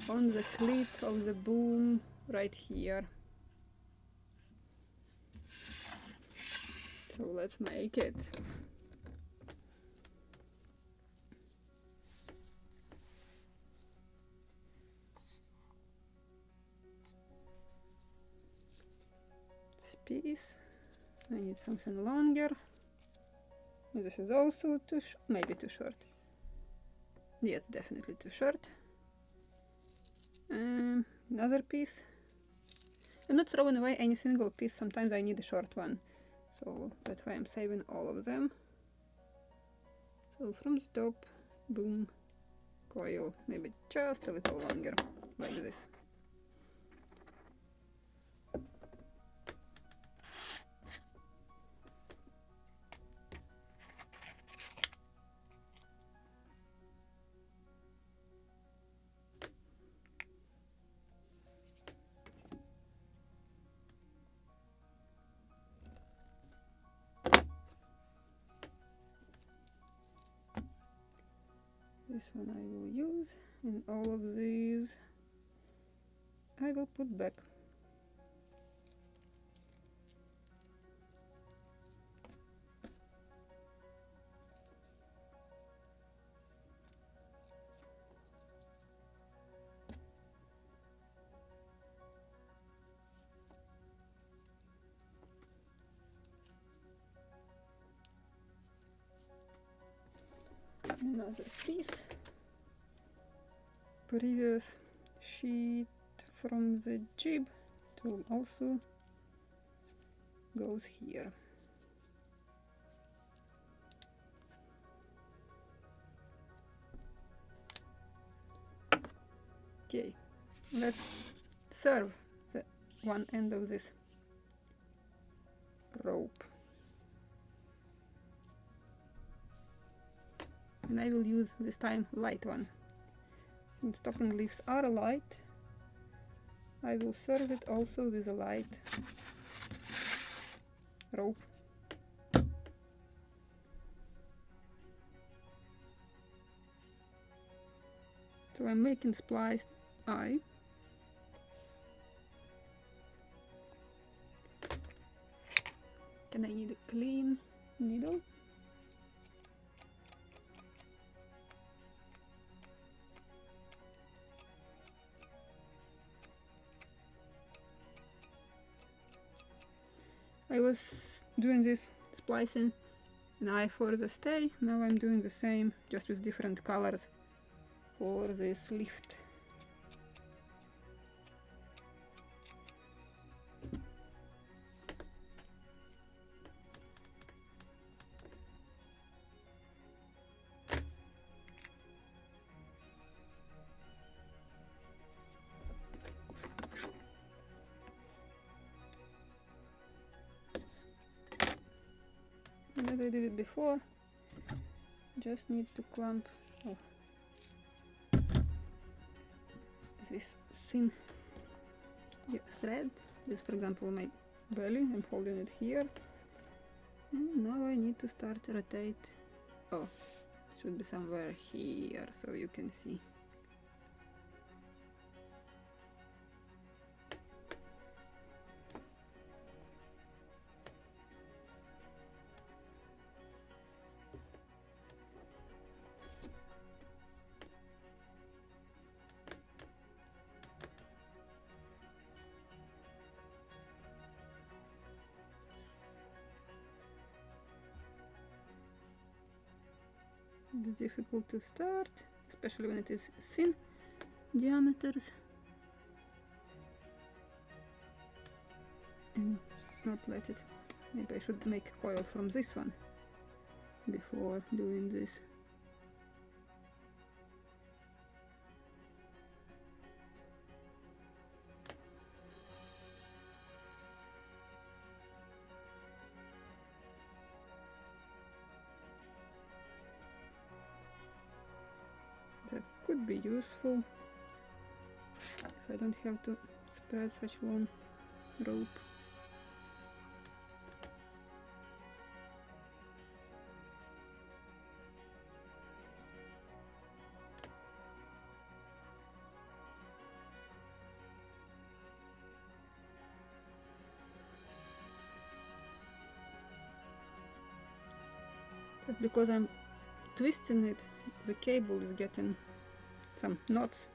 on the cleat of the boom right here. So let's make it. Piece. I need something longer. This is also maybe too short. Yes, definitely too short. Another piece. I'm not throwing away any single piece. Sometimes I need a short one, so that's why I'm saving all of them. So from the top, boom, coil, maybe just a little longer, like this. This one I will use, and all of these I will put back. Another piece, previous sheet from the jib tool also goes here. Okay, let's serve the one end of this rope. And I will use this time light one. Since top and leaves are light, I will serve it also with a light rope. So I'm making spliced eye. And I need a clean needle. I was doing this splicing an eye for the stay. Now I'm doing the same, just with different colors for this lift. And as I did it before, just need to clamp this thin thread. This, for example, my belly. I'm holding it here, and now I need to start to rotate. Oh, it should be somewhere here so you can see. It's difficult to start, especially when it is thin diameters, and not let it. Maybe I should make a coil from this one before doing this. That could be useful if I don't have to spread such long rope. Just because I'm twisting it, the cable is getting some knots,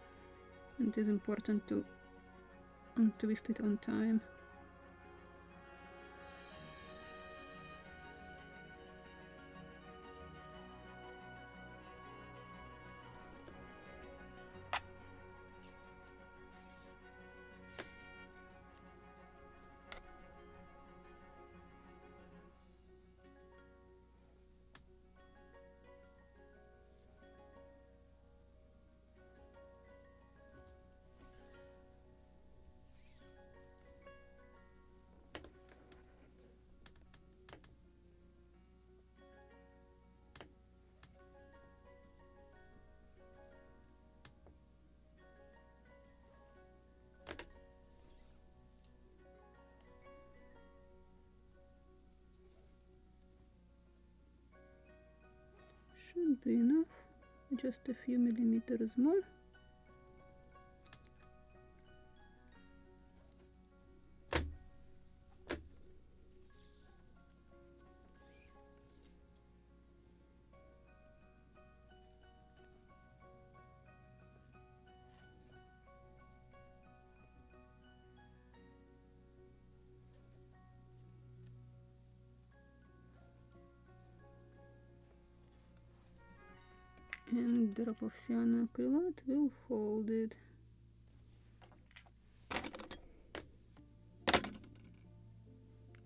and it is important to untwist it on time. Should be enough, just a few millimeters more. And drop of cyanoacrylate will hold it.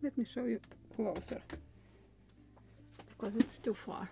Let me show you closer, because it's too far.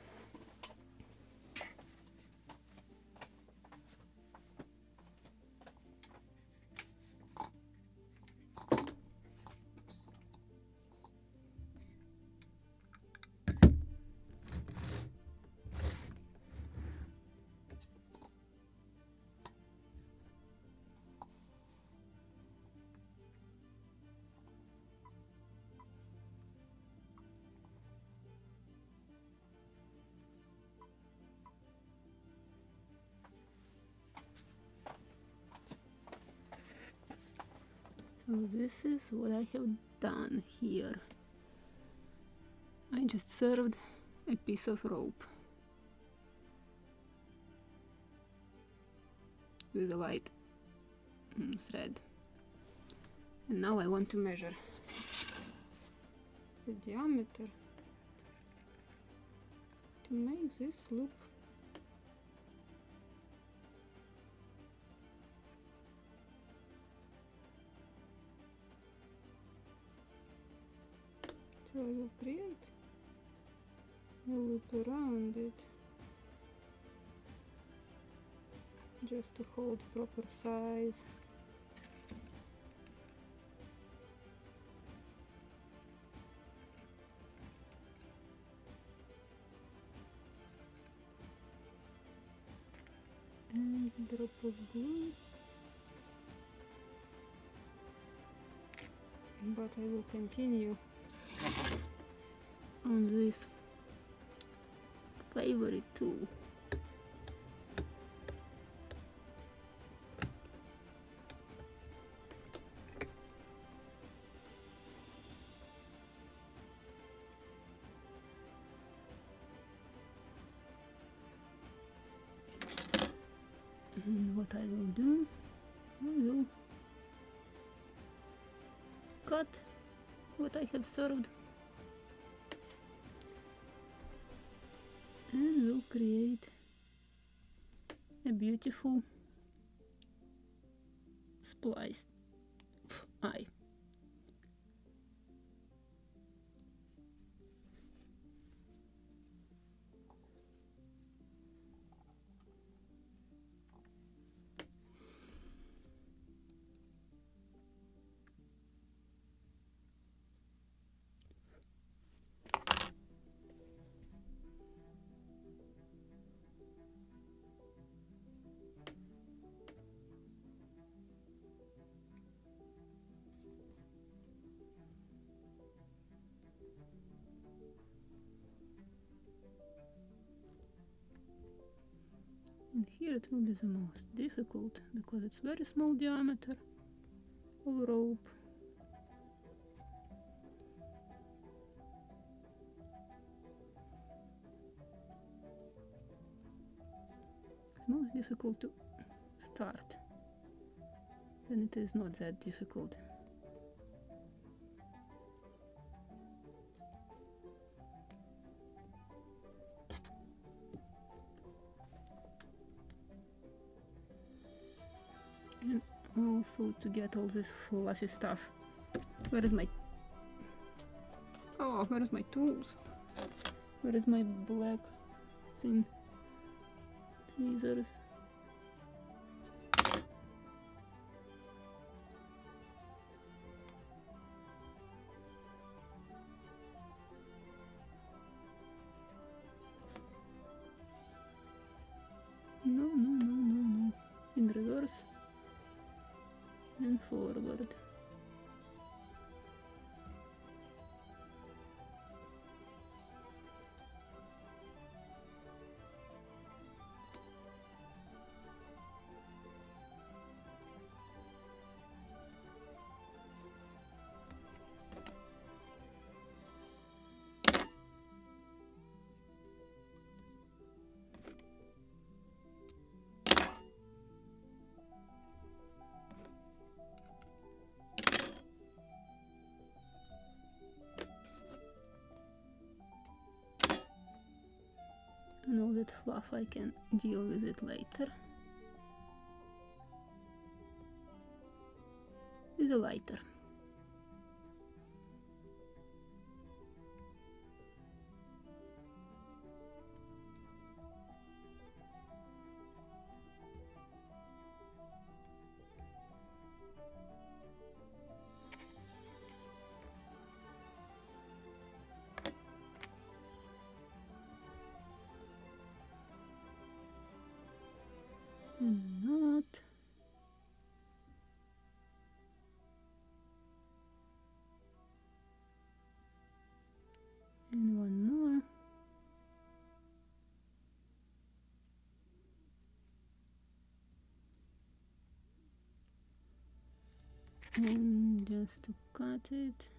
So this is what I have done here. I just served a piece of rope with a light thread, and now I want to measure the diameter to make this loop. So I will create a loop around it just to hold proper size. And a drop of glue. But I will continue on this favorite tool. And what I will do, I will cut what I have served and will create a beautiful spliced eye. And here it will be the most difficult because it's very small diameter of rope. It's most difficult to start, then it is not that difficult. And also to get all this fluffy stuff. Where is my... Oh, where is my tools? Where is my black thin tweezers? No, no, no, no, no. In reverse and forward. And all that fluff I can deal with it later with a lighter. Not. And just to cut it,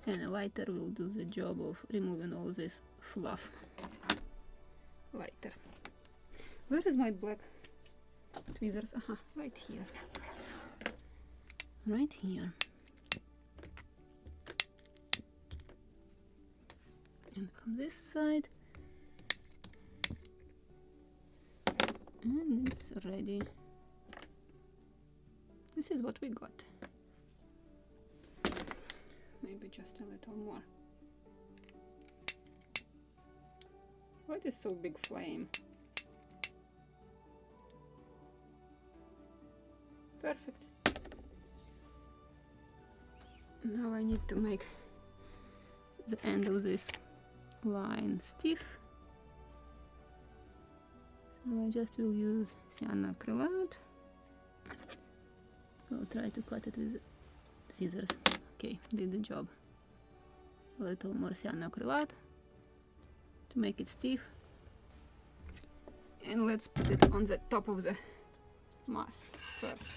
and a lighter will do the job of removing all this fluff. Lighter. Where is my black tweezers? Aha, right here. Right here. And from this side. And it's ready. This is what we got. Maybe just a little more. What is so big flame? Perfect. Now I need to make the end of this line stiff. So I just will use cyanoacrylate. I'll try to cut it with scissors. Okay, did the job. A little more cyanoacrylate to make it stiff. And let's put it on the top of the mast first.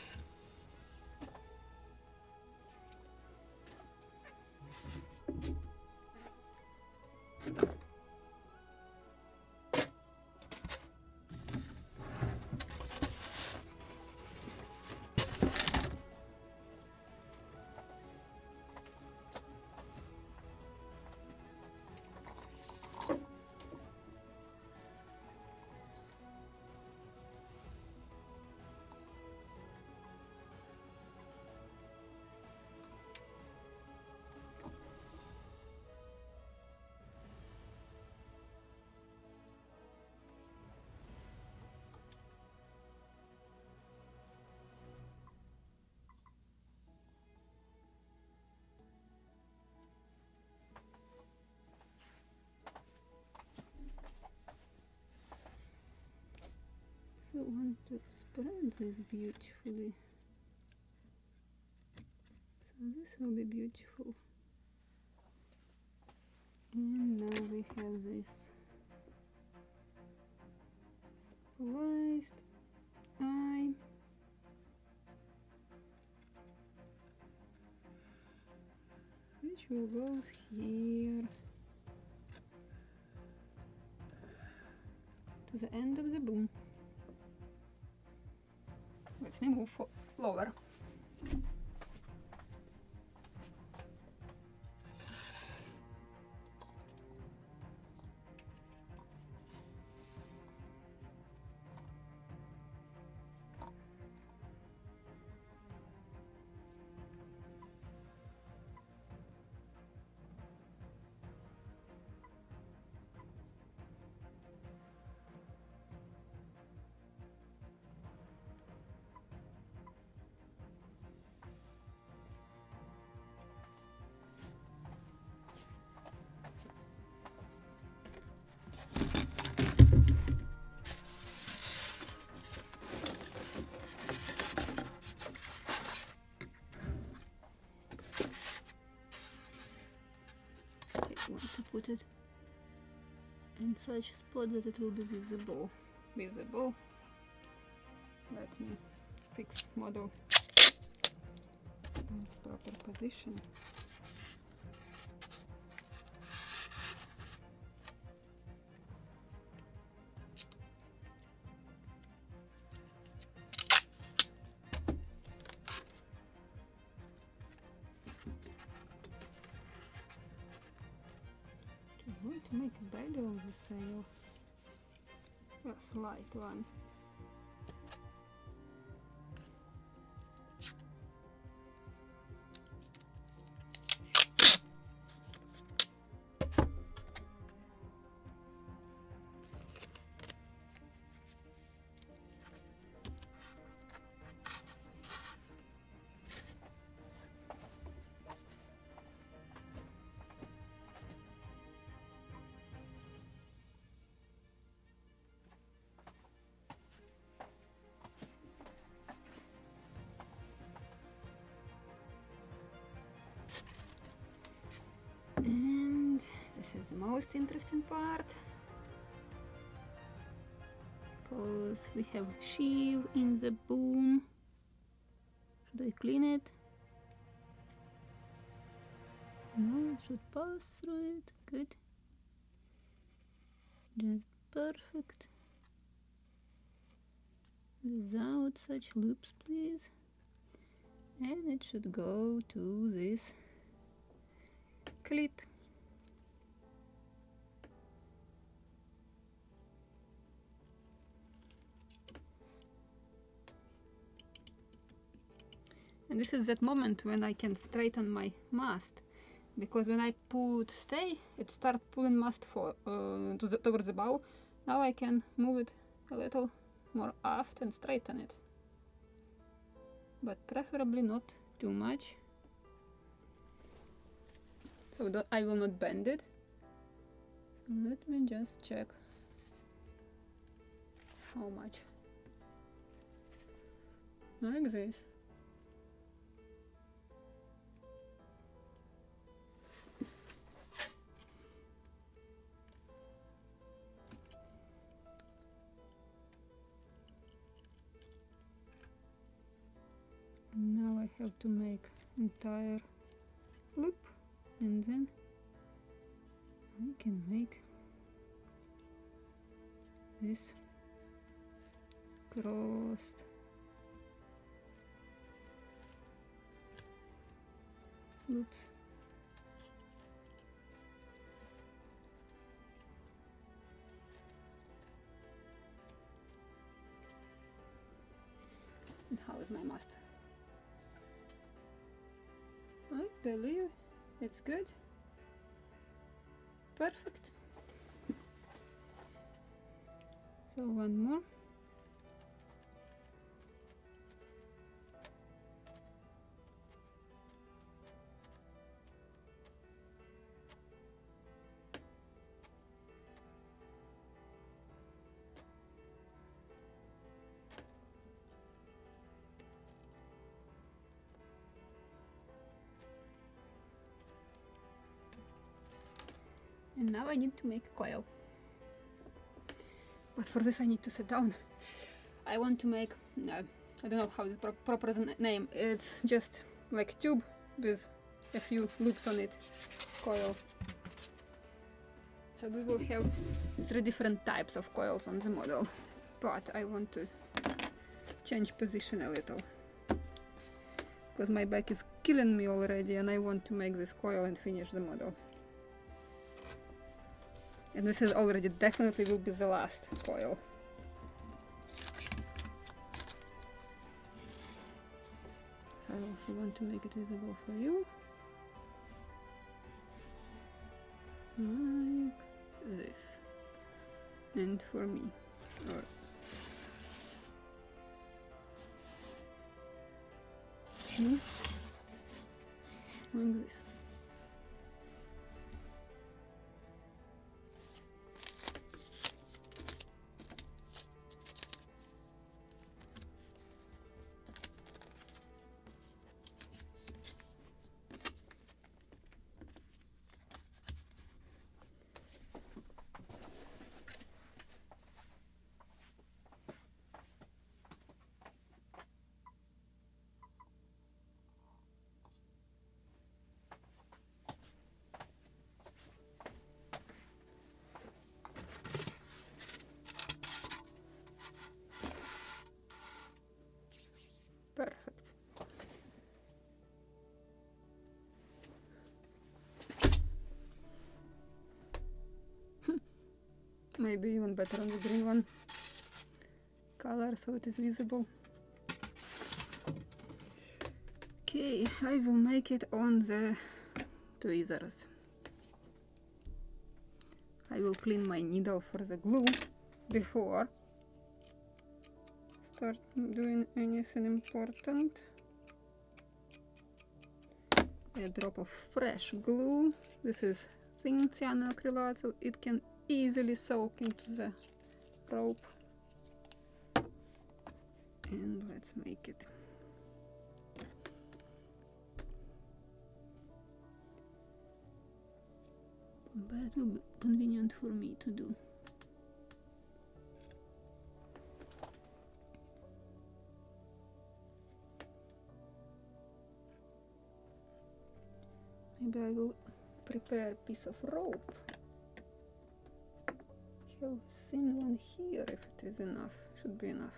So I want to spread this beautifully. So this will be beautiful. And now we have this spliced eye. Which will go here to the end of the boom. Let me move lower. Want to put it in such spot that it will be visible. Let me fix model in its proper position. I want to make a belly of the sail, a slight one. And this is the most interesting part, because we have sheave in the boom. Should I clean it? No, it should pass through it. Good. Just perfect. Without such loops, please. And it should go to this clip. And this is that moment when I can straighten my mast, because when I put stay, it starts pulling mast towards the bow. Now I can move it a little more aft and straighten it, but preferably not too much, so that I will not bend it. So let me just check how much. Like this. Now I have to make entire loop, and then I can make this crossed loops. And how is my mast? I believe it's good. Perfect. So one more. And now I need to make a coil. But for this I need to sit down. I want to make, I don't know how the proper name, it's just like tube with a few loops on it, coil. So we will have 3 different types of coils on the model, but I want to change position a little, because my back is killing me already and I want to make this coil and finish the model. And this is already definitely will be the last coil. So I also want to make it visible for you. Like this. And for me. Or like this. Perfect. Maybe even better on the green one color, so it is visible. Okay, I will make it on the tweezers. I will clean my needle for the glue before start doing anything important. A drop of fresh glue. This is thin cyanoacrylate, so it can easily soak into the rope. And let's make it. But it will be convenient for me to do. Maybe I will prepare a piece of rope. Have a thin one here if it is enough. Should be enough.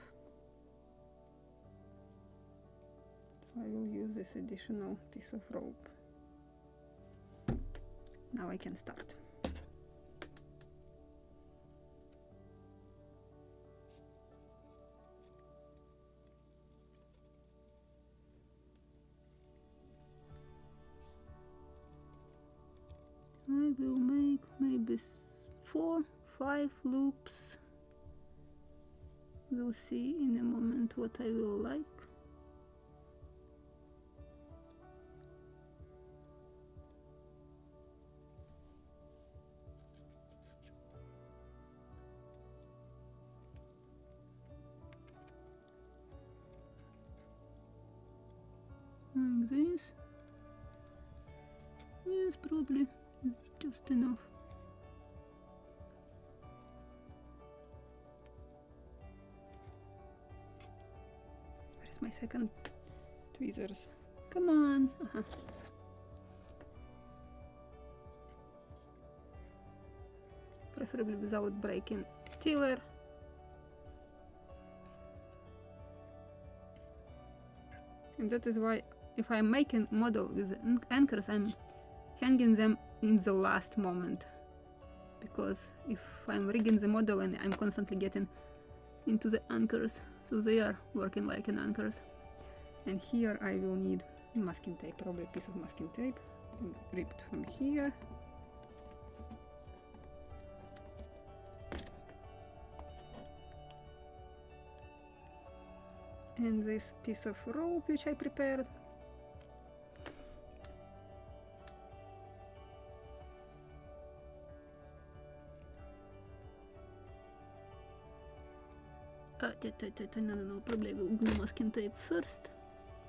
So I will use this additional piece of rope. Now I can start. I will make maybe 4, 5 loops. We'll see in a moment what I will like. Like this. Yes, probably just enough. Where's my second tweezers? Come on. Preferably without breaking tiller. And that is why if I'm making model with anchors, I'm hanging them in the last moment, because if I'm rigging the model and I'm constantly getting into the anchors, so they are working like an anchors. And here I will need masking tape, probably a piece of masking tape, ripped from here. And this piece of rope which I prepared. No, probably I will glue masking tape first,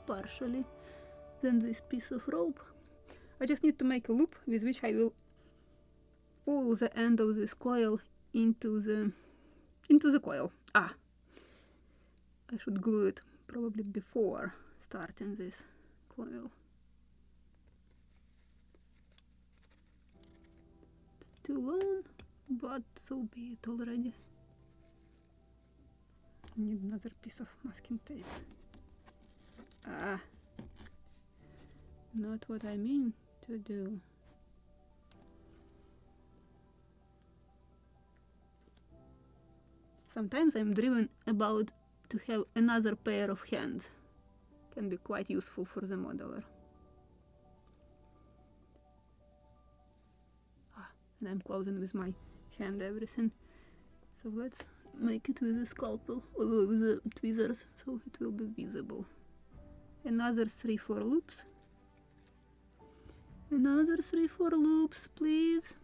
partially, then this piece of rope. I just need to make a loop with which I will pull the end of this coil into the coil. I should glue it probably before starting this coil. It's too long, but so be it already. Need another piece of masking tape. Not what I mean to do. Sometimes I'm driven about to have another pair of hands. Can be quite useful for the modeler. And I'm closing with my hand everything. So let's make it with a scalpel, with the tweezers, so it will be visible. Another 3-4 loops. Another 3-4 loops, please.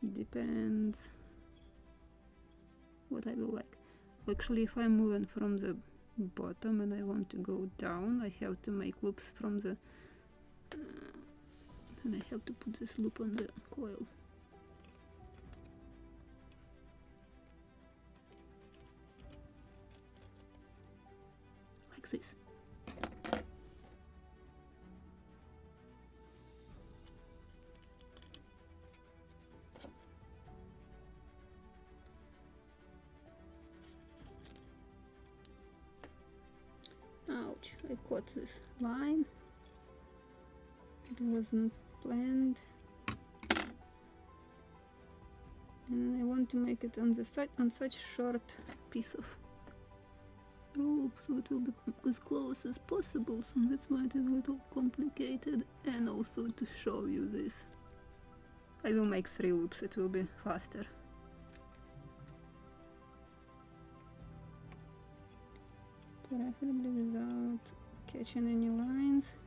It depends what I will like. Actually, if I'm moving from the bottom and I want to go down, I have to make loops from the and I have to put this loop on the coil. Like this. Ouch, I caught this line. It wasn't planned. And I want to make it on the side on such short piece of rope so it will be as close as possible, so that's why it is a little complicated. And also to show you this, I will make 3 loops, it will be faster. Preferably without catching any lines.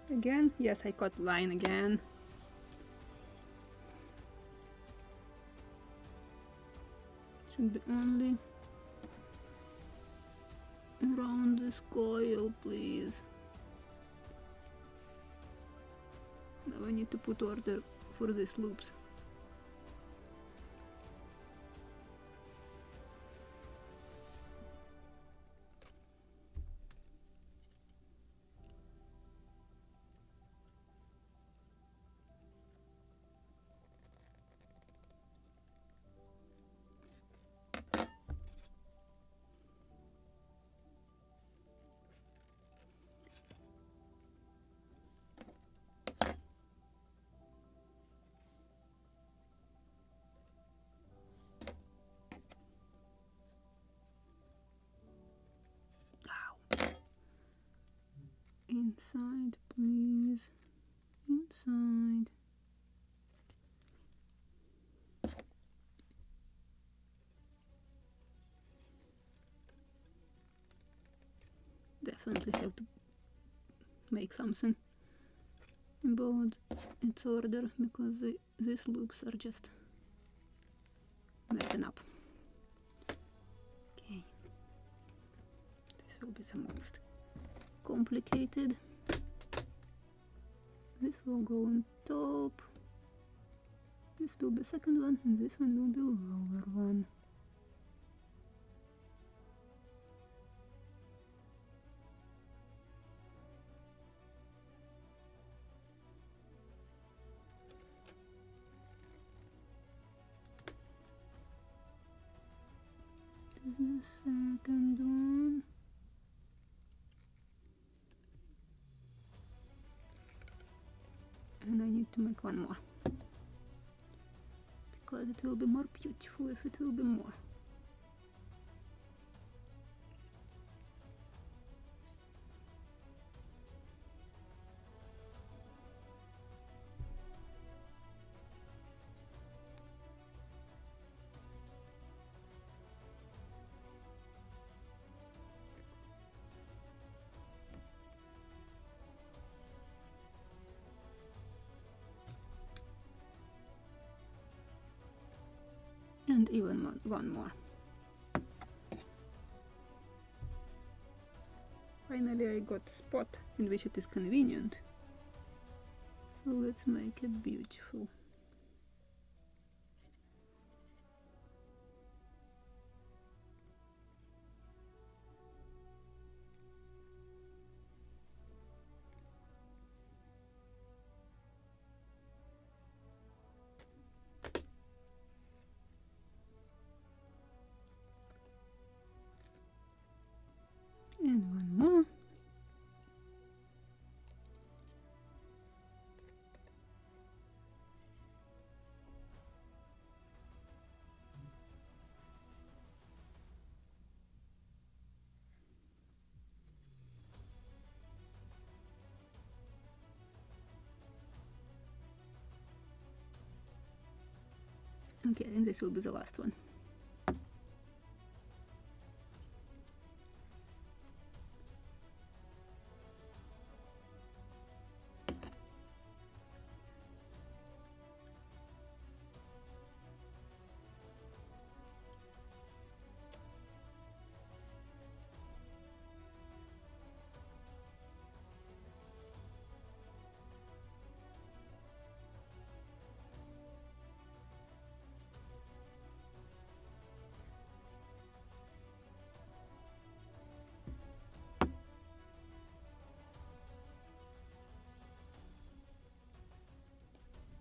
Again, yes, I caught line again. Should be only around this coil, please. Now I need to put order for these loops. Inside, please. Inside. Definitely have to make something about its order because these loops are just messing up. Okay. This will be the most complicated. This will go on top. This will be second one, and this one will be lower one. The second one. And I need to make one more because it will be more beautiful if it will be more. And even one more. Finally I got a spot in which it is convenient. So let's make it beautiful. And one more. Okay, and this will be the last one.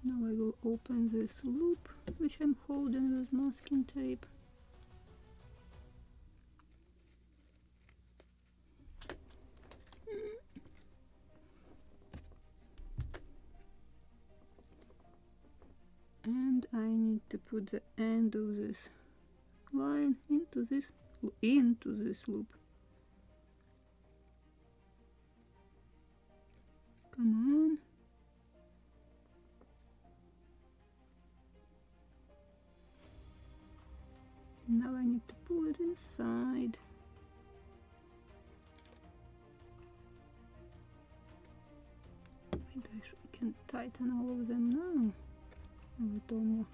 Now I will open this loop, which I'm holding with masking tape. And I need to put the end of this line into this loop. Come on. Now I need to pull it inside. Maybe I can tighten all of them now. A little more.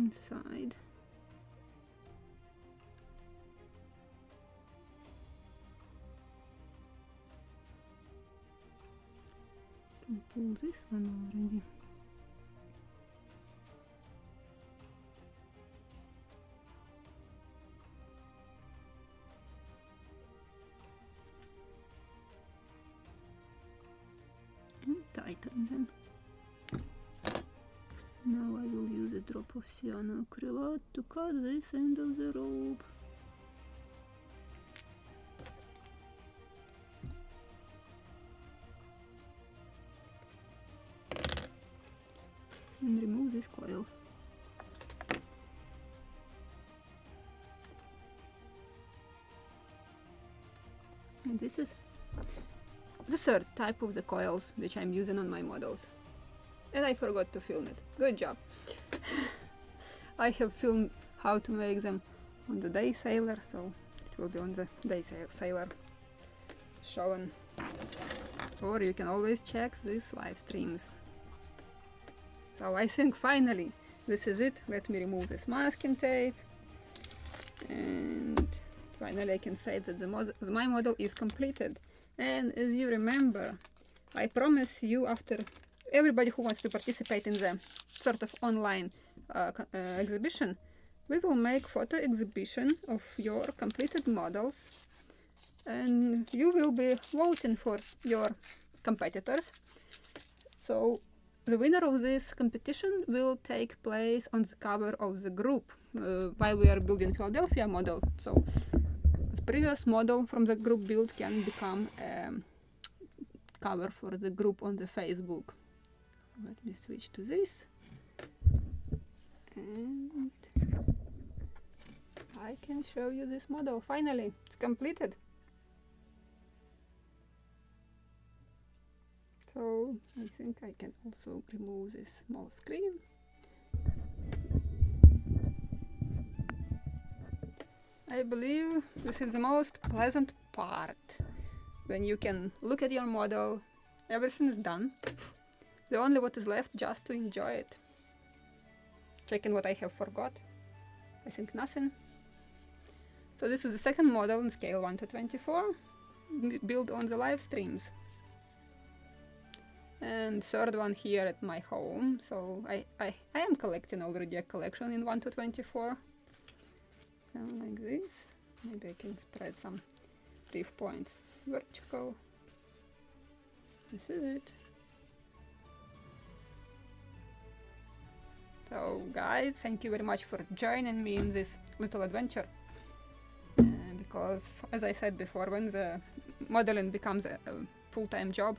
inside. Can pull this one already. And tighten them. Now I will use a drop of cyanoacrylate to cut this end of the rope. And remove this coil. And this is the third type of the coils which I'm using on my models. And I forgot to film it. Good job. I have filmed how to make them on the day sailor, so it will be on the day sailor shown. Or you can always check these live streams. So I think finally this is it. Let me remove this masking tape. And finally I can say that my model is completed. And as you remember, I promise you, after everybody who wants to participate in the sort of online exhibition, we will make photo exhibition of your completed models, and you will be voting for your competitors. So the winner of this competition will take place on the cover of the group while we are building Philadelphia model. So the previous model from the group build can become a cover for the group on the Facebook. Let me switch to this, and I can show you this model. Finally, it's completed. So I think I can also remove this small screen. I believe this is the most pleasant part, when you can look at your model, everything is done. The only what is left just to enjoy it. Checking what I have forgot. I think nothing. So this is the second model in scale 1:24, built on the live streams. And third one here at my home. So I am collecting already a collection in 1:24. And like this. Maybe I can spread some reef points vertical. This is it. So guys, thank you very much for joining me in this little adventure. Because as I said before, when the modeling becomes a full-time job,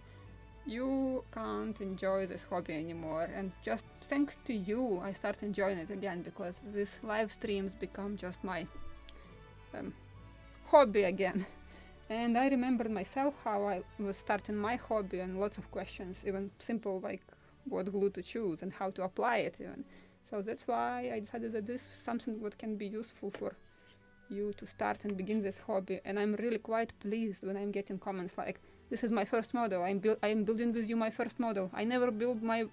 you can't enjoy this hobby anymore. And just thanks to you, I start enjoying it again, because these live streams become just my hobby again. And I remembered myself how I was starting my hobby, and lots of questions, even simple like what glue to choose and how to apply it even. So that's why I decided that this is something what can be useful for you to start and begin this hobby. And I'm really quite pleased when I'm getting comments like, this is my first model, I'm building with you my first model. I never built my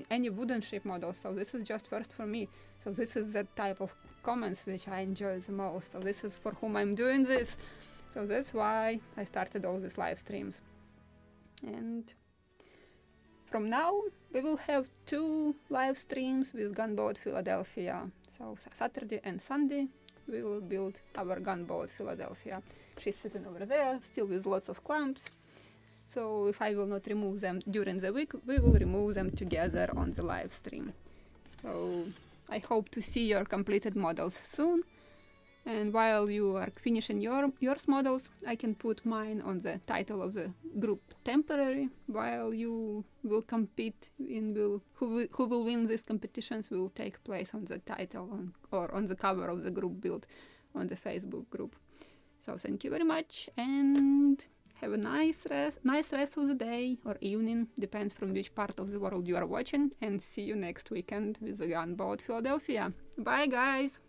any wooden ship model, so this is just first for me. So this is that type of comments which I enjoy the most. So this is for whom I'm doing this. So that's why I started all these live streams. And from now, we will have 2 live streams with Gunboat Philadelphia. So Saturday and Sunday, we will build our Gunboat Philadelphia. She's sitting over there, still with lots of clamps. So if I will not remove them during the week, we will remove them together on the live stream. So I hope to see your completed models soon. And while you are finishing yours models, I can put mine on the title of the group temporary, while you will compete in who will win these competitions will take place on the title or on the cover of the group build on the Facebook group. So thank you very much, and have a nice rest of the day or evening, depends from which part of the world you are watching, and see you next weekend with the Gunboat Philadelphia. Bye guys!